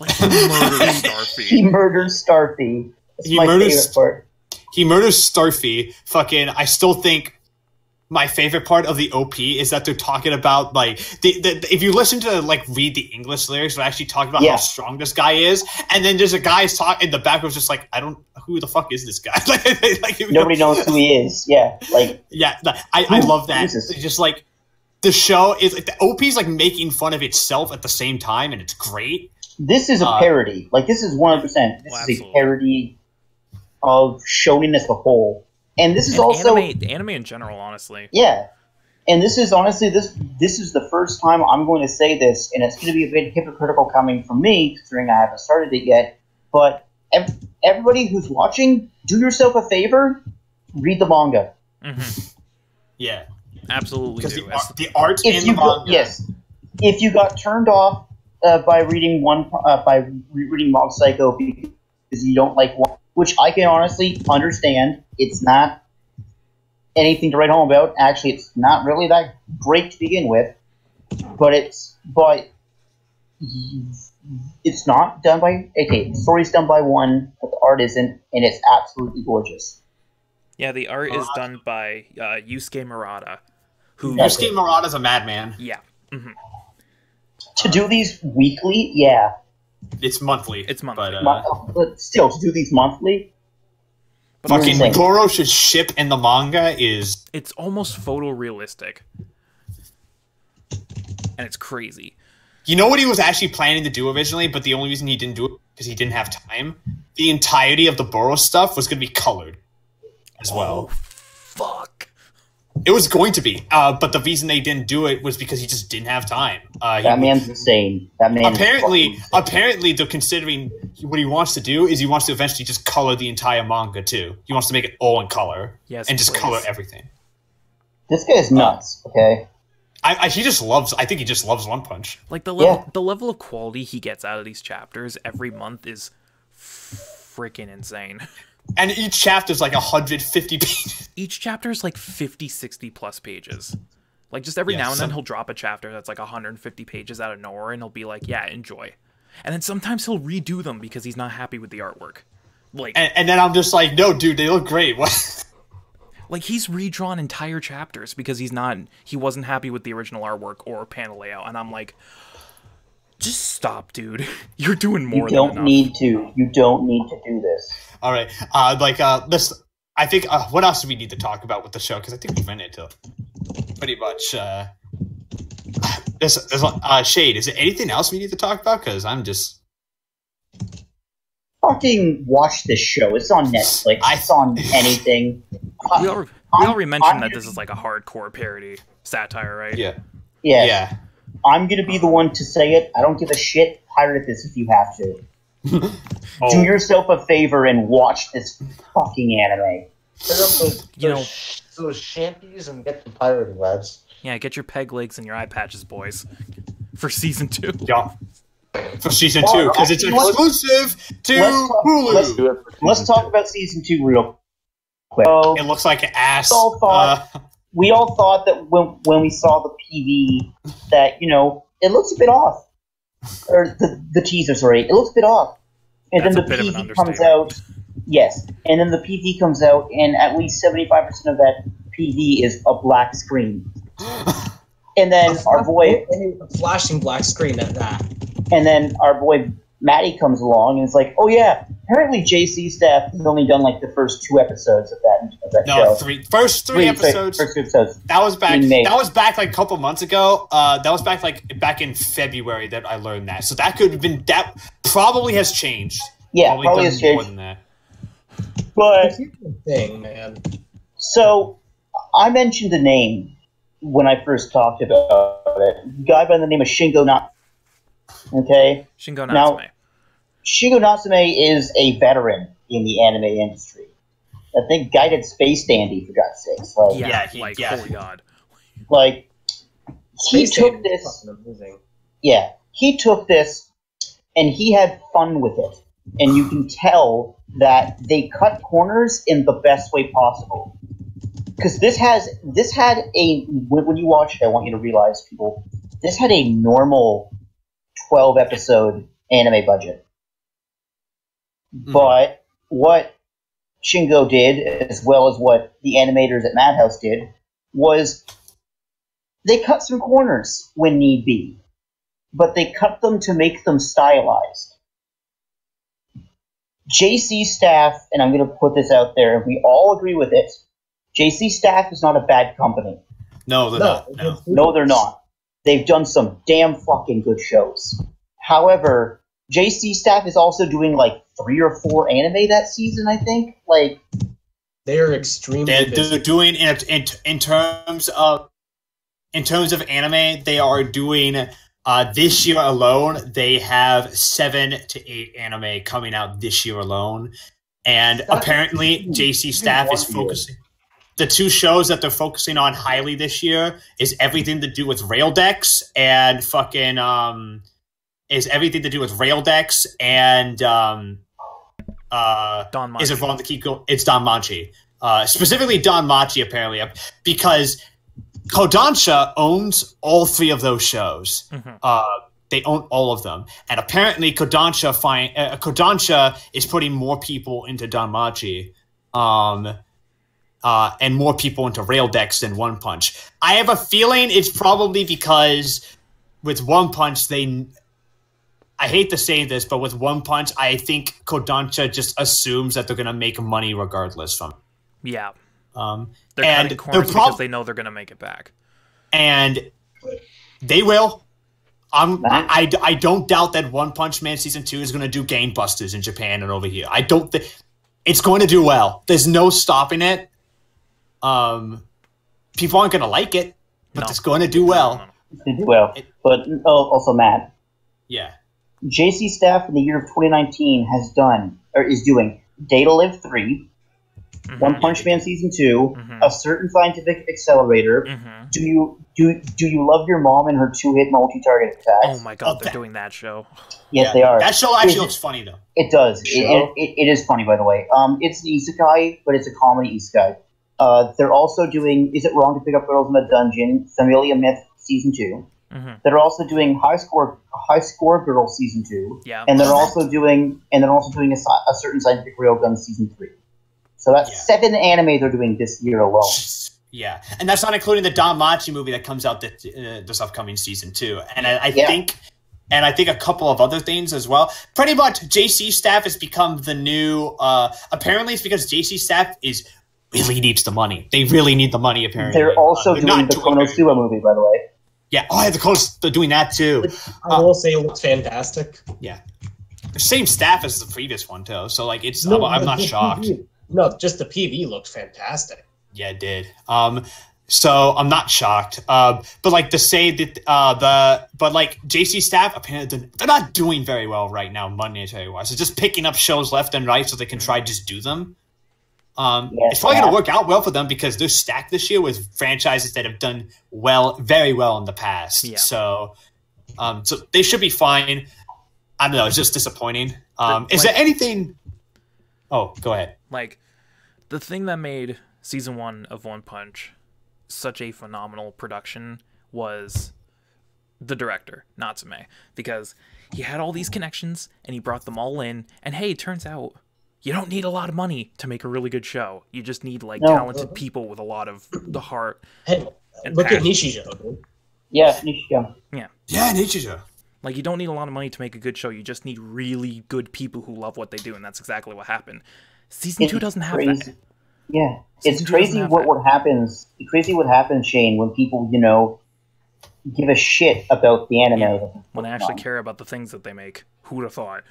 Like he murders Starfy. He murdered Starfy. That's He my murders- favorite part. He murders Starfy. Fucking, I still think my favorite part of the OP is that they're talking about like if you listen to like read the English lyrics, they're actually talking about how strong this guy is, and then there's a guy talking in the background just like who the fuck is this guy? like Nobody knows who he is. Yeah, like I love that. Jesus. It's just like the show is like the OP's like making fun of itself at the same time, and it's great. This is a parody. Like this is 100%. This is a parody of shonen as a whole. And this is also anime in general, honestly. Yeah, and this is honestly this is the first time I'm going to say this, and it's going to be a bit hypocritical coming from me, considering I haven't started it yet. But everybody who's watching, do yourself a favor, read the manga. Mm-hmm. Yeah, absolutely. Because the art in the manga. Yes, if you got turned off by reading reading Mob Psycho because you don't like one. Which I can honestly understand. It's not anything to write home about. Actually, it's not really that great to begin with. But it's not done by... Okay, the story's done by one, but the art isn't, and it's absolutely gorgeous. Yeah, the art is done by Yusuke Murata. Yusuke Murata's a madman. Yeah. Mm-hmm. To do these weekly, yeah. It's monthly. But still, to do these monthly? Fucking Goro should ship in the manga is... It's almost photorealistic. And it's crazy. You know what he was actually planning to do originally, but the only reason he didn't do it because he didn't have time? The entirety of the Goro stuff was going to be colored as well. Oh, fuck. It was going to be, but the reason they didn't do it was because he just didn't have time. That man's insane. Apparently, they're considering what he wants to do is he wants to eventually just color the entire manga too. He wants to make it all in color, and just color everything. This guy's nuts. Okay. I think he just loves One Punch. Like the level of quality he gets out of these chapters every month is freaking insane. And each chapter is like 150 pages. Each chapter is like 50, 60 plus pages. Like just every now and then he'll drop a chapter that's like 150 pages out of nowhere and he'll be like, yeah, enjoy. And then sometimes he'll redo them because he's not happy with the artwork. Like, and then I'm just like, no, dude, they look great. What? Like he's redrawn entire chapters because he wasn't happy with the original artwork or panel layout. And I'm like, just stop, dude. You're doing more than enough. You don't need to do this. All right. This. I think. What else do we need to talk about with the show? Because I think we went into pretty much. There's Shade. Is there anything else we need to talk about? Because I'm just. Fucking watch this show. It's on Netflix. It's on anything. We already mentioned that this is like a hardcore parody satire, right? Yeah. Yeah. I'm gonna be the one to say it. I don't give a shit. Pirate this if you have to. Do yourself a favor and watch this fucking anime. Those shanties and get the pirating, lads. Yeah, get your peg legs and your eye patches, boys. For season 2. Yeah. For season 2, because it's exclusive to Hulu. Let's talk about season 2 real quick. It looks like ass. We all thought that when we saw the PV that, it looks a bit off. Or the teaser, sorry. It looks a bit off. And That's then the PV comes out. Yes. And then the PV comes out, and at least 75% of that PV is a black screen. And then our boy... A flashing black screen at that. And then our boy Maddie comes along and is like, oh yeah, apparently JC staff has only done like the first 2 episodes of that show. First three episodes. First 2 episodes. That was back like a couple months ago. That was back in February that I learned that. So that could have been, that probably has changed. Yeah, probably has changed. More than that. But thing, man. So I mentioned the name when I first talked about it. A guy by the name of Shingo Natsume. Okay? Shingo Natsume. Now, Shingo Natsume is a veteran in the anime industry. I think guy did Space Dandy, for God's sakes. Holy God. Like, he took this... Yeah, he took this, and he had fun with it. And you can tell that they cut corners in the best way possible. Because this had a... When you watch it, I want you to realize, people, this had a normal 12-episode anime budget. But what Shingo did, as well as what the animators at Madhouse did, was they cut some corners when need be, but they cut them to make them stylized. JC Staff, and I'm going to put this out there, and we all agree with it, JC Staff is not a bad company. No, they're not. No. No, they're not. They've done some damn fucking good shows. However, JC Staff is also doing like 3 or 4 anime that season, I think. Like, They're extremely busy. They're doing in terms of anime, they are doing this year alone. They have 7 to 8 anime coming out this year alone, and apparently JC Staff is focusing. The 2 shows that they're focusing on highly this year is everything to do with Raildex and fucking is everything to do with Raildex and Don Machi. Is it wrong to keep going? It's Don Machi. Specifically Don Machi, apparently, because Kodansha owns all 3 of those shows. Mm-hmm. They own all of them. And apparently Kodansha is putting more people into Don Machi. And more people into Raildex than One Punch. I have a feeling it's probably because with One Punch, I hate to say this, but with One Punch, I think Kodansha just assumes that they're going to make money regardless from it. Yeah. And They're cutting corners because they know they're going to make it back. And they will. I don't doubt that One Punch Man Season 2 is going to do gangbusters in Japan and over here. I don't think... It's going to do well. There's no stopping it. People aren't going to like it, but it's going to do well. No. It's going to do well. But also, Matt. Yeah. JC Staff in the year of 2019 is doing Data Live 3, Mm-hmm. One Punch Man Season 2, A Certain Scientific Accelerator. Mm-hmm. Do you love your mom and her 2-hit multi-target attacks? Oh my god, they're doing that show. Yes, they are. That show actually looks funny, though. It does. It is funny, by the way. It's an isekai, but it's a comedy isekai. They're also doing Is It Wrong to Pick Up Girls in the Dungeon, Familia Myth Season 2. Mm-hmm. They're also doing High Score Girl Season 2. Yeah. And they're also doing a Certain Scientific Railgun Season 3. So that's 7 anime they're doing this year alone. Yeah, and that's not including the Don Machi movie that comes out this upcoming season too. And I think a couple of other things as well. Pretty much, JC Staff has become the new. Apparently, it's because JC Staff really needs the money. They really need the money. Apparently, they're also doing the Konosuba movie, by the way. Yeah. Oh, yeah, they're doing that too. I will say it looks fantastic. Yeah, the same staff as the previous one too. So like, I'm not shocked. No, just the PV looked fantastic. Yeah, it did. So I'm not shocked. But like to say that but like JC Staff, apparently they're not doing very well right now, monetary wise. They're just picking up shows left and right so they can try to just do them. It's probably going to work out well for them because they're stacked this year with franchises that have done very well in the past. Yeah. So they should be fine. I don't know. It's just disappointing. Is there anything? Oh, go ahead. Like, the thing that made Season 1 of One Punch such a phenomenal production was the director, Natsume, because he had all these connections, and he brought them all in, and hey, it turns out you don't need a lot of money to make a really good show. You just need, talented people with a lot of the heart. Hey, look at Nishijo, dude. Yeah, Nishijo. Yeah. Yeah, Nishijo. Like, you don't need a lot of money to make a good show. You just need really good people who love what they do, and that's exactly what happened. Season 2 doesn't have that. Yeah, it's crazy what happens. It's crazy what happens, Shane, when people, give a shit about the anime. Yeah, when they actually care about the things that they make. Who would have thought?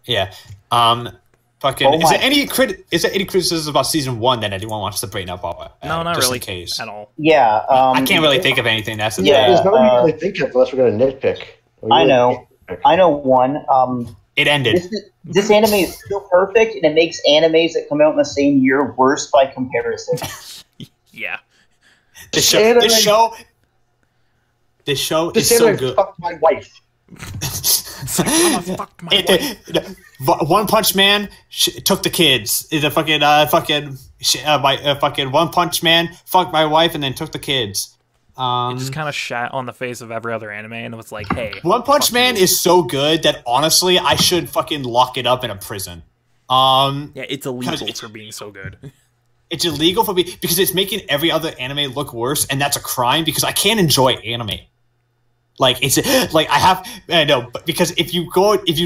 Yeah. Is there any criticism about Season 1 that anyone wants to bring up? No, not just really. In case. At all. Yeah. I can't really think of anything. That's there's no really think of unless we're going to nitpick. I know one. It ended. This anime is so perfect, and it makes animes that come out in the same year worse by comparison. Yeah. This show is so good. Fuck my wife. Fucked my wife. One Punch Man took the kids. Fucking One Punch Man fucked my wife and then took the kids. It just kind of shat on the face of every other anime, and it was like, hey. One Punch Man is so good that, honestly, I should fucking lock it up in a prison. Yeah, it's illegal for being so good. It's illegal for me because it's making every other anime look worse, and that's a crime because I can't enjoy anime. Like it's like I know, but because if you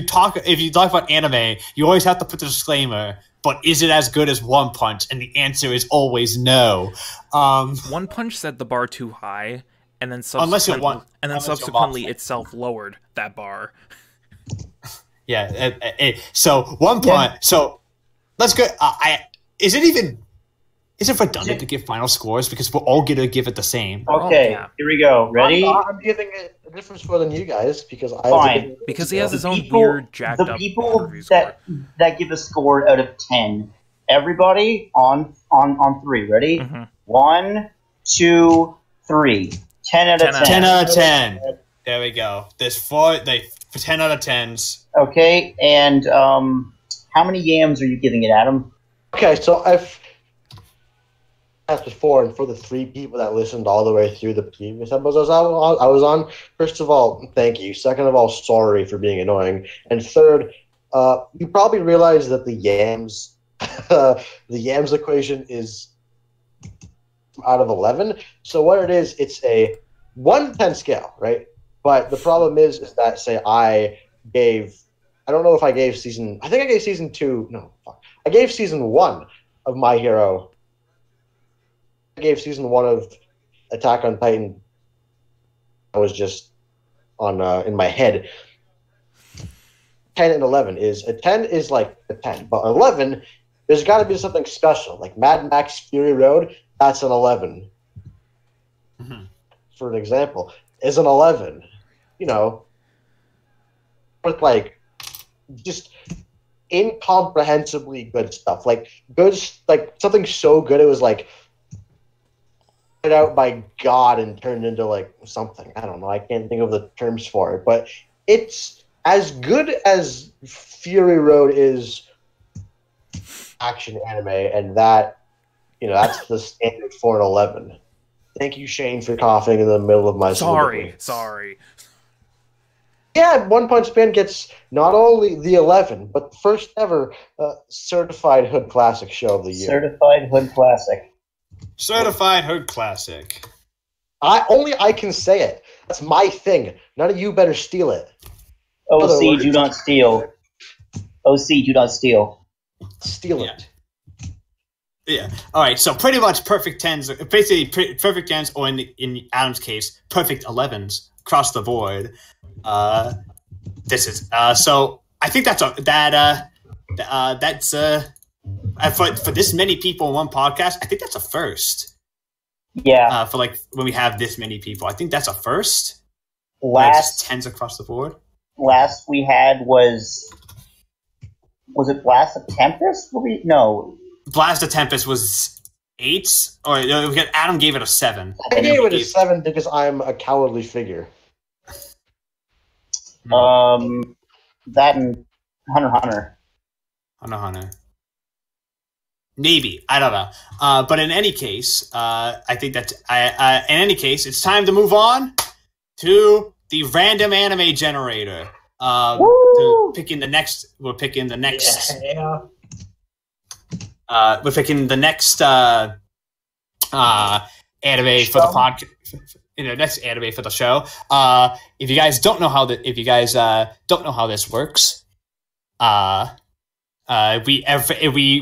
talk about anime, you always have to put the disclaimer. But is it as good as One Punch? And the answer is always no. One Punch set the bar too high, and then subsequently itself lowered that bar. Yeah. So One Punch. Yeah. So let's go. Is it redundant to give final scores because we're all going to give it the same? Okay, Here we go. Ready? I'm giving it a different score than you guys because because he has his own weird jacked up. The people that give a score out of 10. Everybody on 3. Ready? Mm-hmm. 1, 2, 3. 10 out of 10. 10 out of 10. There we go. There's 10 out of 10s. Okay, and how many yams are you giving it, Adam? Okay, so I've asked before, and for the 3 people that listened all the way through the previous episodes I was on, first of all, thank you. Second of all, sorry for being annoying. And third, you probably realize that the yams equation is out of 11. So what it is, it's a 1 to 10 scale, right? But the problem is that, say, I gave season 1 of My Hero. I gave season 1 of Attack on Titan. I was just on in my head. 10 and 11 is a 10 is like a 10, but 11 there's got to be something special, like Mad Max Fury Road. That's an 11. Mm-hmm. For an example, is an 11. You know, with like just incomprehensibly good stuff, like something so good it was like out by God and turned into like something. I don't know. I can't think of the terms for it, but it's as good as Fury Road is action anime, and that, you know, that's the standard for an 11. Thank you, Shane, for coughing in the middle of my Sorry. Yeah, One Punch Man gets not only the 11, but the first ever certified Hood Classic show of the year. Certified Hood Classic. Certified Hood Classic. I can say it. That's my thing. None of you better steal it. OC, do not steal. OC, do not steal. Steal it. Yeah. All right. So pretty much perfect 10s, basically perfect 10s, or in Adam's case, perfect 11s across the board. This is so. I think that's for this many people in one podcast. I think that's a first. Yeah. For like when we have this many people, I think that's a first. Last 10s across the board. Last we had was it Blast of Tempest? No. Blast of Tempest was 8, or Adam gave it a 7. I gave it a 7 because I'm a cowardly figure. That and Hunter. Hunter. Maybe, I don't know. But in any case, I think that in any case, it's time to move on to the random anime generator. We're picking the next. Yeah. We're picking the next anime for the podcast. Next anime for the show. If you guys don't know how this works, we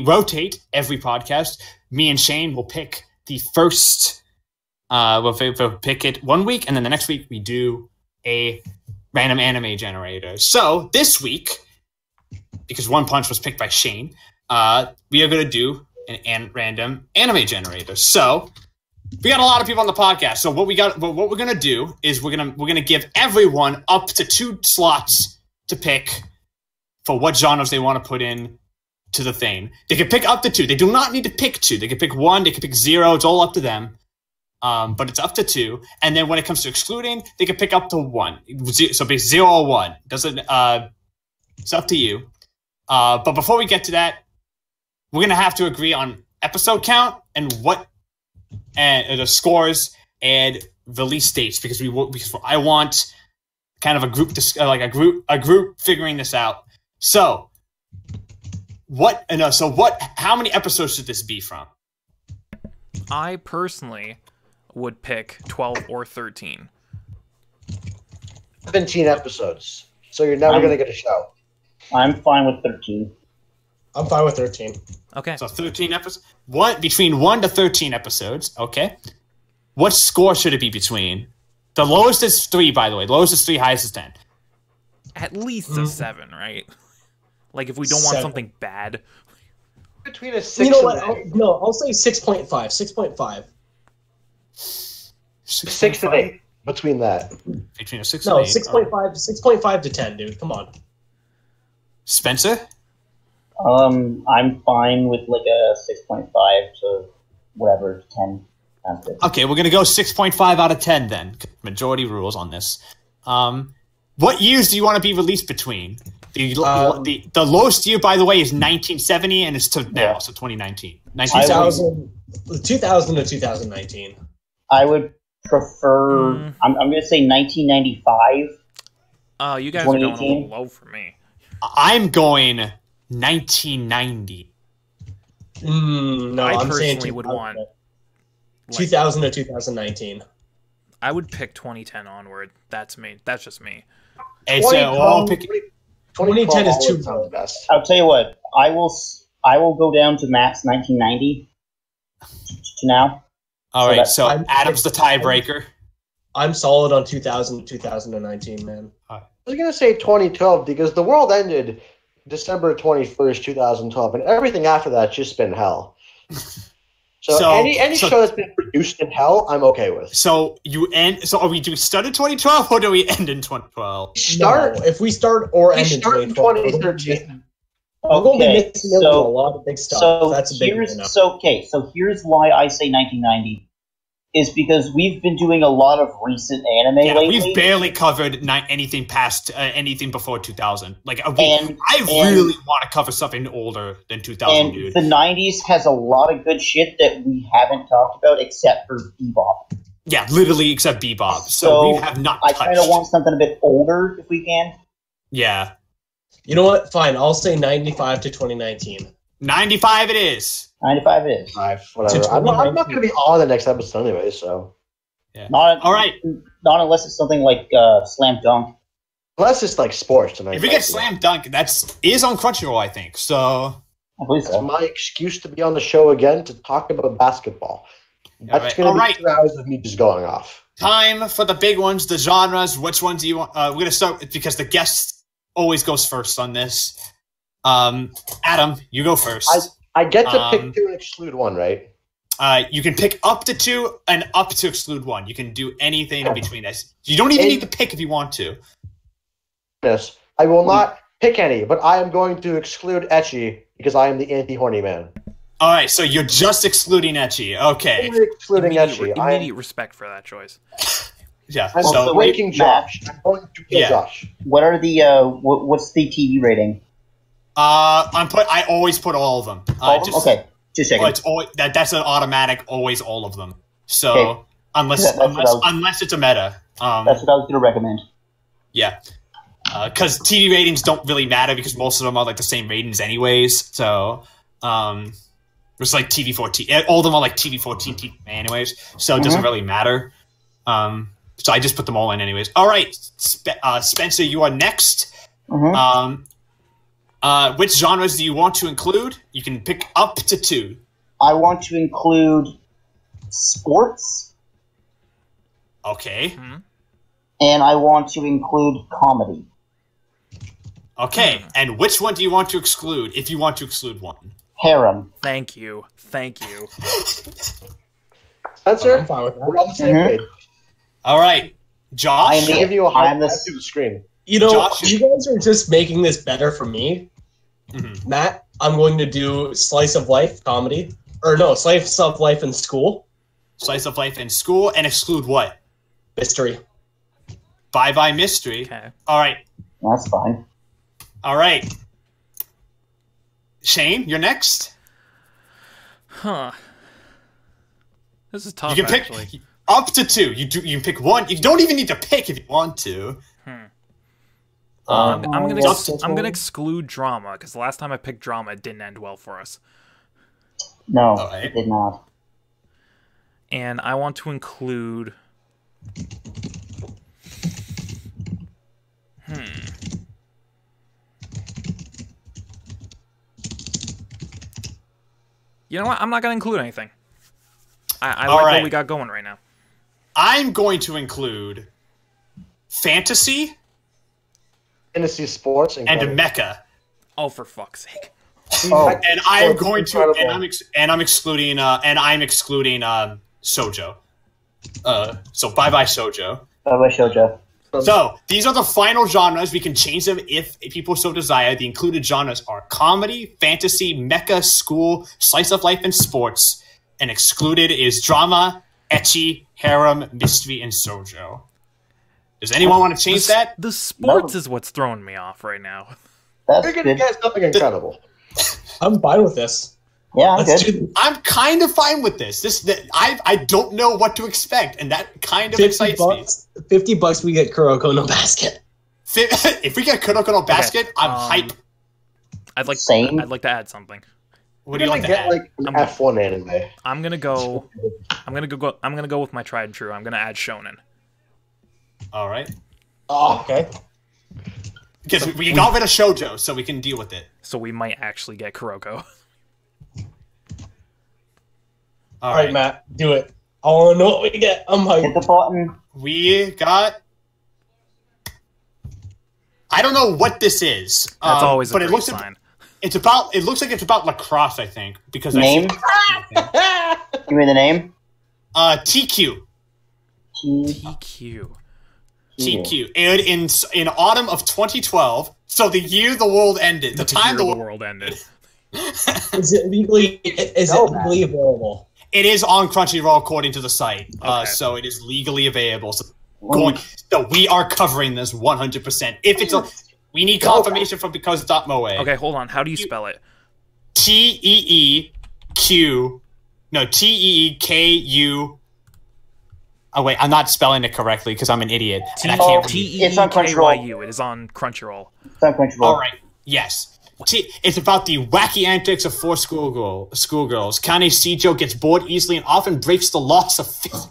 rotate every podcast. Me and Shane will pick the first. We'll pick it one week, and then the next week we do a random anime generator. So this week, because One Punch was picked by Shane, we are going to do an random anime generator. So we got a lot of people on the podcast. So what we're going to do is we're going to give everyone up to 2 slots to pick for what genres they want to put in to the thing. They can pick up to 2. They do not need to pick 2. They can pick 1. They can pick 0. It's all up to them. But it's up to 2. And then when it comes to excluding, they can pick up to 1. So basically 0 or 1. It's up to you. But before we get to that, we're going to have to agree on episode count and the scores and release dates, because I want kind of a group figuring this out. So how many episodes should this be from? I personally would pick 12 or 13. 17 episodes. So you're never going to get a show. I'm fine with 13. I'm fine with 13. Okay. So 13 episodes. Between 1 to 13 episodes. Okay. What score should it be between? The lowest is 3, by the way. The lowest is 3, highest is 10. At least a 7, right? Like, if we don't want 7. something bad. Between a 6 You know and what? I'll say 6.5. 6.5. 6 and 8. Between that. Between a 6 No, and 8. 6.5. 6.5 to 10, dude. Come on. Spencer? I'm fine with like a 6.5 to whatever, 10. Sounds good. Okay, we're going to go 6.5 out of 10 then. Majority rules on this. What years do you want to be released between? The lowest year, by the way, is 1970, and it's to now, so 2019. 2000 to 2019. I would prefer. I'm going to say 1995. You guys are going a 2018? little low for me. I'm going 1990. No, I I'm saying personally would want 2000 to 2019. I would pick 2010 onward. That's me. That's just me. Hey, so I'll pick 2010 is too sounds low. best. I'll tell you what. I will go down to max 1990 to now. All So right, that's- so Adam's the tiebreaker. I'm solid on 2000 to 2019, man. I was going to say 2012 because the world ended December 21st, 2012, and everything after that's just been hell. So any show that's been produced in hell, I'm okay with. So you end. So are we? Do we start in 2012 or do we end in 2012? Start. No, if we start or We end in start in 2012, 2013. we're going to be missing out on a so- lot of big stuff. So That's a big here's one. so here's why I say 1990 is because we've been doing a lot of recent anime Yeah, lately. we've barely covered anything past anything before 2000. Like, I And- really want to cover something older than 2000, and dude. the 90s has a lot of good shit that we haven't talked about except for Bebop. Yeah, literally, except Bebop. So So we have not I touched. kind of want something a bit older if we can. Yeah, You know what? Fine. I'll say 95 to 2019. 95 it is. 95 it is. Whatever. I'm not going to be on the next episode anyway, so. Yeah. Not, All right. Not unless it's something like Slam Dunk. Unless it's like sports tonight. If we get Slam Dunk, is on Crunchyroll, I think. So I believe That's so. my excuse to be on the show again to talk about basketball. That's going to be 2 hours of me just going off. time for the big ones, the genres. Which ones do you want? We're gonna start with, because the guest always goes first on this. Adam, you go first. I get to pick 2 and exclude 1, right? You can pick up to 2 and up to exclude 1. You can do anything in between this. You don't even need to pick if you want to. Yes. I will not pick any, but I am going to exclude Ecchi because I am the anti-horny man. All right, so you're just excluding Ecchi. Okay. Only excluding Ecchi. Immediate respect for that choice. Yeah. I'm So ranking Josh. I'm going to kill Yeah. Josh. What are the what's the TV rating? I always put all of them. Okay, just checking. It's always, that's an automatic. Always all of them. So Okay. unless That's what I was- unless it's a meta. That's what I was going to recommend. Yeah. Because TV ratings don't really matter because most of them are like the same ratings anyways. So, it's like TV14. All of them are like TV14 anyways. So it doesn't really matter. So I just put them all in anyways. All right, Spencer, you are next. Which genres do you want to include? You can pick up to 2. I want to include sports, Okay. and I want to include comedy. Okay. And which one do you want to exclude, if you want to exclude one? Harem. Thank you. Thank you. Spencer, I'm fine with that. we're on the same page. All right. I Josh? am I'll give you a high I'm the- five to the screen. You know, Josh- you guys are just making this better for me. Mhm. Matt, I'm going to do slice of life comedy. Or no, slice of life in school. Slice of life in school, and exclude what? Mystery. Bye-bye mystery. Okay. All right. That's fine. All right. Shane, you're next. Huh. This is tough, You can pick actually. up to 2. You can pick one. You don't even need to pick if you want to. I'm what's gonna exclude drama because the last time I picked drama, it didn't end well for us. No, Alright. it did not. And I want to include... You know what? I'm not going to include anything. I like what we got going right now. I'm going to include fantasy sports, and a mecha. Oh, for fuck's sake! And I'm going to, and I'm excluding shoujo. So bye bye shoujo. Bye bye shoujo. So these are the final genres. We can change them if people so desire. The included genres are comedy, fantasy, mecha, school, slice of life, and sports. And excluded is drama, ecchi, harem, mystery, and shoujo. Does anyone want to change that? The sports is what's throwing me off right now. That's You're gonna get something incredible. I'm fine with this. Yeah, I'm good. I'm kind of fine with this. I don't know what to expect, and that kind of excites me. $50, we get Kuroko no Basket. If we get Kuroko no Basket, I'm hype. I'd like to add something. What do you like to add? Like an F1 anime. I'm gonna go with my tried and true. I'm gonna add shonen. All right. Oh, Okay. Because we got rid of shoujo, so we can deal with it. So we might actually get Kuroko. All right, Matt, do it. I want to know what we get. I'm hyped. Hit the button. We got. I don't know what this is. That's always a but great it looks sign. It looks like it's about lacrosse, I think, because Name? Give me the name. TQ. TQ. TQ. Aired in autumn of 2012. So the year the world ended. The time the world ended. Is it legally available? It is on Crunchyroll according to the site. Okay. So it is legally available. So we are covering this 100%. If it's we need confirmation from because.moe. Okay, hold on. How do you spell it? TEEQ. No, TEEKU. Oh wait, I'm not spelling it correctly because I'm an idiot and I can't read. It's on Crunchyroll. It is on Crunchyroll. It's on Crunchyroll. All right. Yes. It's about the wacky antics of four schoolgirls. Kane Shijo gets bored easily and often breaks the laws of physics.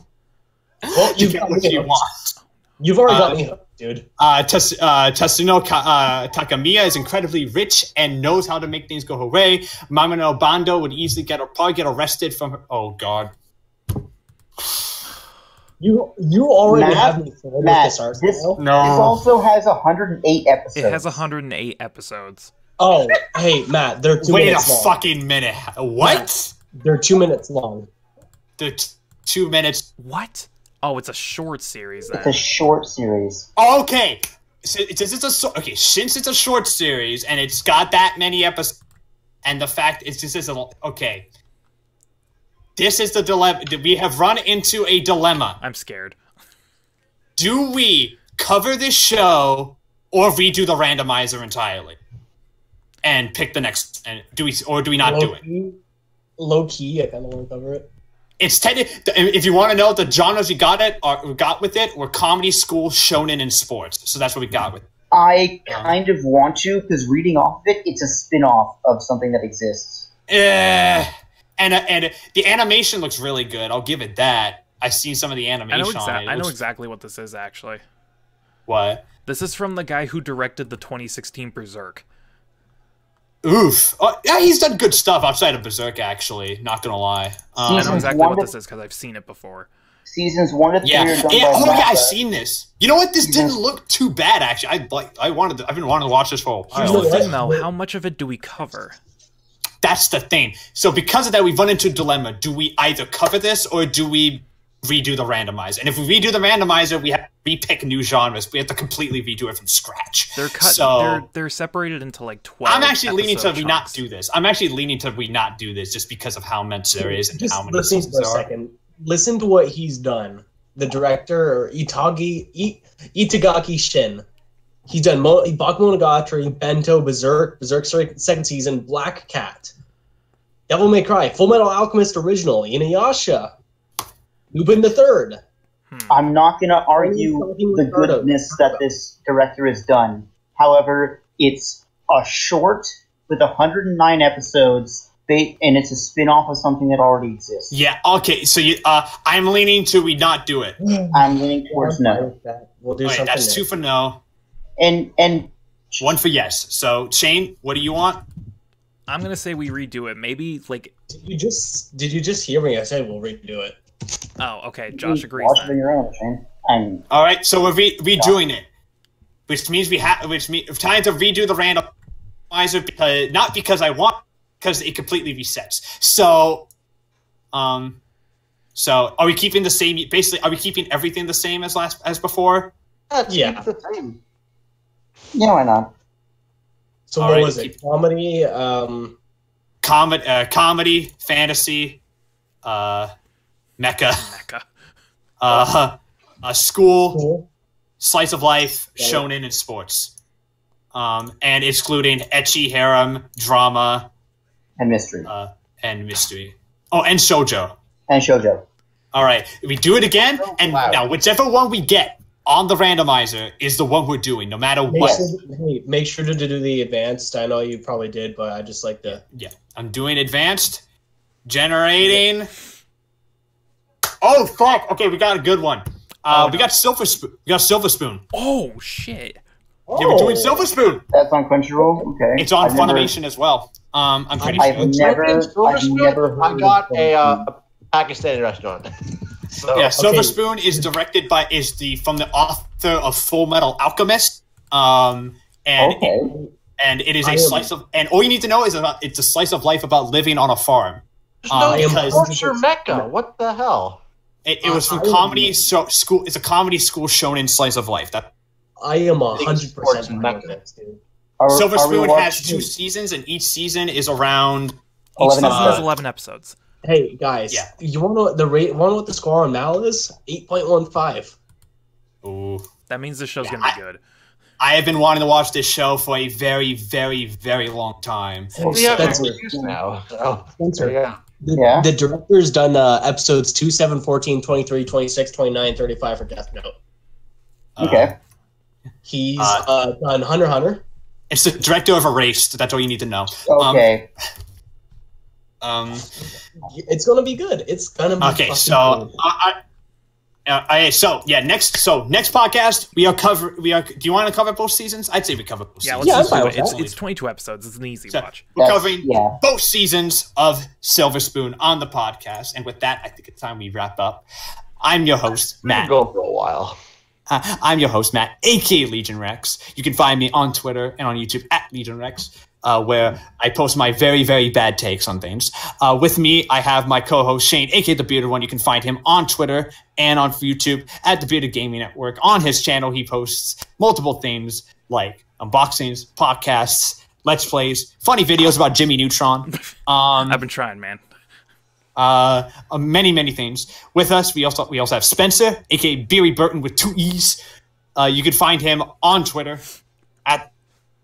Well, You get what you want. You've already got me hooked, dude. Tatsuno Takamiya is incredibly rich and knows how to make things go hooray. Mamano Bando would easily probably get arrested from her. Oh God. You already have me Matt, this also has 108 episodes. It has 108 episodes. Oh, hey, Matt, they're 2 Wait minutes a long. fucking minute. What? Matt, they're 2 minutes long. They're 2 minutes. What? Oh, it's a short series then. It's a short series. Okay. Since it's a short series and it's got that many episodes, and the fact is this is okay. This is the dilemma. We have run into a dilemma. I'm scared. Do we cover this show or redo the randomizer entirely and pick the next? And do we not do it? Low key, I kind of want to cover it. It's if you want to know the genres we got with it were comedy, school, shonen, and sports. So that's what we got with it. I kind of want to, because reading off of it, it's a spin-off of something that exists. And the animation looks really good. I'll give it that. I've seen some of the animation on it. I know exactly what this is, actually. What? This is from the guy who directed the 2016 Berserk. Oof. Yeah, he's done good stuff outside of Berserk, actually. Not gonna lie. I know exactly what this is because I've seen it before. Seasons 1 to 3 are done by yeah, I've seen this. You know what? This didn't look too bad, actually. I've been wanting to watch this for a while. Here's the thing, though. How much of it do we cover? That's the thing. So because of that, we've run into a dilemma. Do we either cover this or do we redo the randomizer? And if we redo the randomizer, we have to repick new genres. We have to completely redo it from scratch. They're cut. So they're separated into like 12. I'm actually leaning to we not chunks. do this. I'm actually leaning to we not do this just because of how much there is and Just how many listen seasons for a there are. second. Listen to what he's done. The director, Itagaki Shin. He's done Bakemonogatari, Bento, Berserk second season, Black Cat, Devil May Cry, Full Metal Alchemist original, Inuyasha, Lupin the Third. I'm not going to argue the goodness that this director has done. However, it's a short with 109 episodes and it's a spin-off of something that already exists. Yeah. Okay. So I'm leaning to we not do it. I'm leaning towards no. We'll do Okay, something. that's 2 for no, And 1 for yes. So Shane, what do you want? I'm gonna say we redo it. Maybe like. Did you just hear me? I said we'll redo it. Oh, okay. Josh agrees. watch it on Then. your own, Shane. All right. So we're redoing it, which means we're trying to redo the randomizer because I want, because it completely resets. So, so are we keeping the same? Basically, are we keeping everything the same as before? Yeah. It's the same. Yeah, why not? So All what right, was it? Comedy. Comedy, fantasy, mecha, Mecca. school, Cool. slice of life, Right. shonen, and sports. And excluding ecchi, harem, drama, And mystery. and mystery. Oh, and shoujo. And shoujo. All right, we do it again, and Wow. now whichever one we get on the randomizer is the one we're doing, no matter what. Make sure to do the advanced. I know you probably did, but I just like to. Yeah, I'm doing advanced, generating. Oh fuck! Okay, we got a good one. We got Silver Spoon. We got Silver Spoon. Oh shit. Yeah, we're doing Silver Spoon. That's on Crunchyroll? Okay. It's on I've never- Funimation as well. I'm pretty I've sure. never heard I got of a Pakistani restaurant. So, Yeah, Silver Okay. Spoon is directed by from the author of Full Metal Alchemist. And Okay. it is a slice of, and all you need to know is it's a slice of life about living on a farm. There's no Because torture Mecca. What the hell? it was from comedy school. It's a comedy school shonen slice of life. That I am Sports 100% Mecca. behind this, dude. Silver Are we Spoon has watching- 2 seasons, and each season is around 11 Season has episodes. 11 episodes. Hey guys, Yeah. you want to know what the rate? Want to know what the score on Mal is? 8.15. Ooh. That means the show's gonna be good. I have been wanting to watch this show for a very, very, very long time. We have an Spencer, excuse now. So, Spencer, yeah. Yeah. the director's done episodes 2, 7, 14, 23, 26, 29, 35 for Death Note. Okay. He's done Hunter x Hunter. It's the director of Erased. That's all you need to know. Okay. It's gonna be good. It's gonna be Okay, fucking so good. next podcast we are cover. Do you want to cover both seasons? I'd say we cover both Yeah, seasons. let's Yeah, I'm just fine do with it. It's, that. it's 22 episodes. It's an easy So, watch. we're That's- covering yeah. both seasons of Silver Spoon on the podcast, and with that, I think it's time we wrap up. I'm your host, We've been Matt. going for a while. I'm your host, Matt, aka Legion Rex. You can find me on Twitter and on YouTube at Legion Rex, where I post my very, very bad takes on things. With me, I have my co-host Shane, aka The Bearded One. You can find him on Twitter and on YouTube at The Bearded Gaming Network. On his channel, he posts multiple things like unboxings, podcasts, let's plays, funny videos about Jimmy Neutron. I've been trying, man. Many things. With us, we also have Spencer, aka Beery Burton with 2 E's. You can find him on Twitter at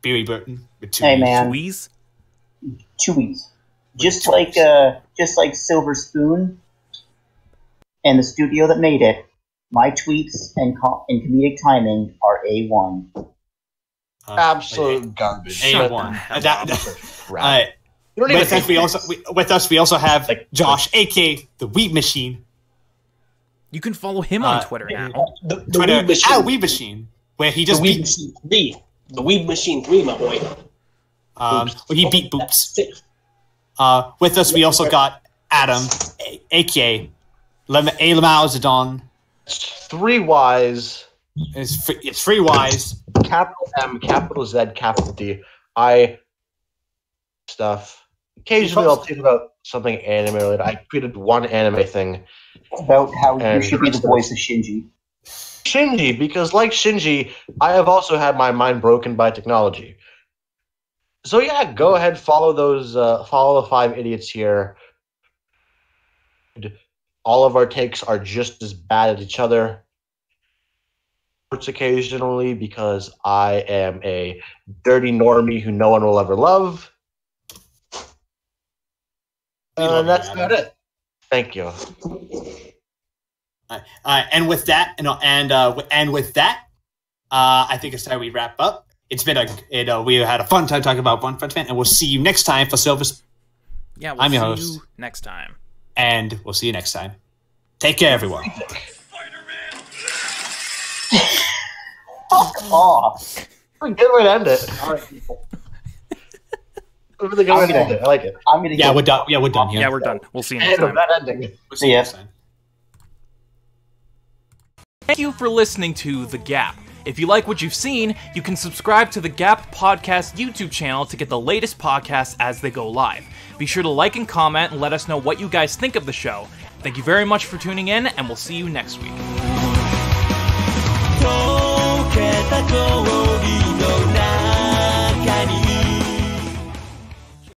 Beery Burton with 2 Hey, E's. man. Squeeze? Chewies. Just like Silver Spoon and the studio that made it, my tweets and comedic timing are A1. Absolute garbage. Shut A1. the hell That- up. Crap. You don't even with us, think we also have Like- Josh, aka the Weed Machine. You can follow him on Uh, Twitter now. The Twitter Weed Machine. at Weed Machine, where he The just Weed beat. Machine 3. The Weed Machine 3, my boy. Where he beat Boops. That's sick. With us, we also got Adam, aka Lamau Zedon. 3 Y's, It's free wise. capital M, capital Z, capital D. I stuff. Occasionally, I'll tweet about something anime related. I tweeted one anime thing. About how you And should be the voice of Shinji. Shinji, because like Shinji, I have also had my mind broken by technology. So yeah, go ahead, follow the 5 idiots here. All of our takes are just as bad as each other. Occasionally, because I am a dirty normie who no one will ever love. love And that's you, about Adam. it. Thank you. And with that, I think it's time we wrap up. It's been we had a fun time talking about One Punch Man, and we'll see you next time for Silver. Yeah, I'm your see host. you next time. And we'll see you next time. Take care, everyone. Oh, A good way to end it. all right, people. A really good way to end it. I like it. I'm gonna Yeah, go. we're done. Yeah, we're done here. Yeah, we're done. We'll see you next And time. of that ending. We'll See ya. next time. Thank you for listening to The G.A.P. If you like what you've seen, you can subscribe to the G.A.P Podcast YouTube channel to get the latest podcasts as they go live. Be sure to like and comment and let us know what you guys think of the show. Thank you very much for tuning in, and we'll see you next week.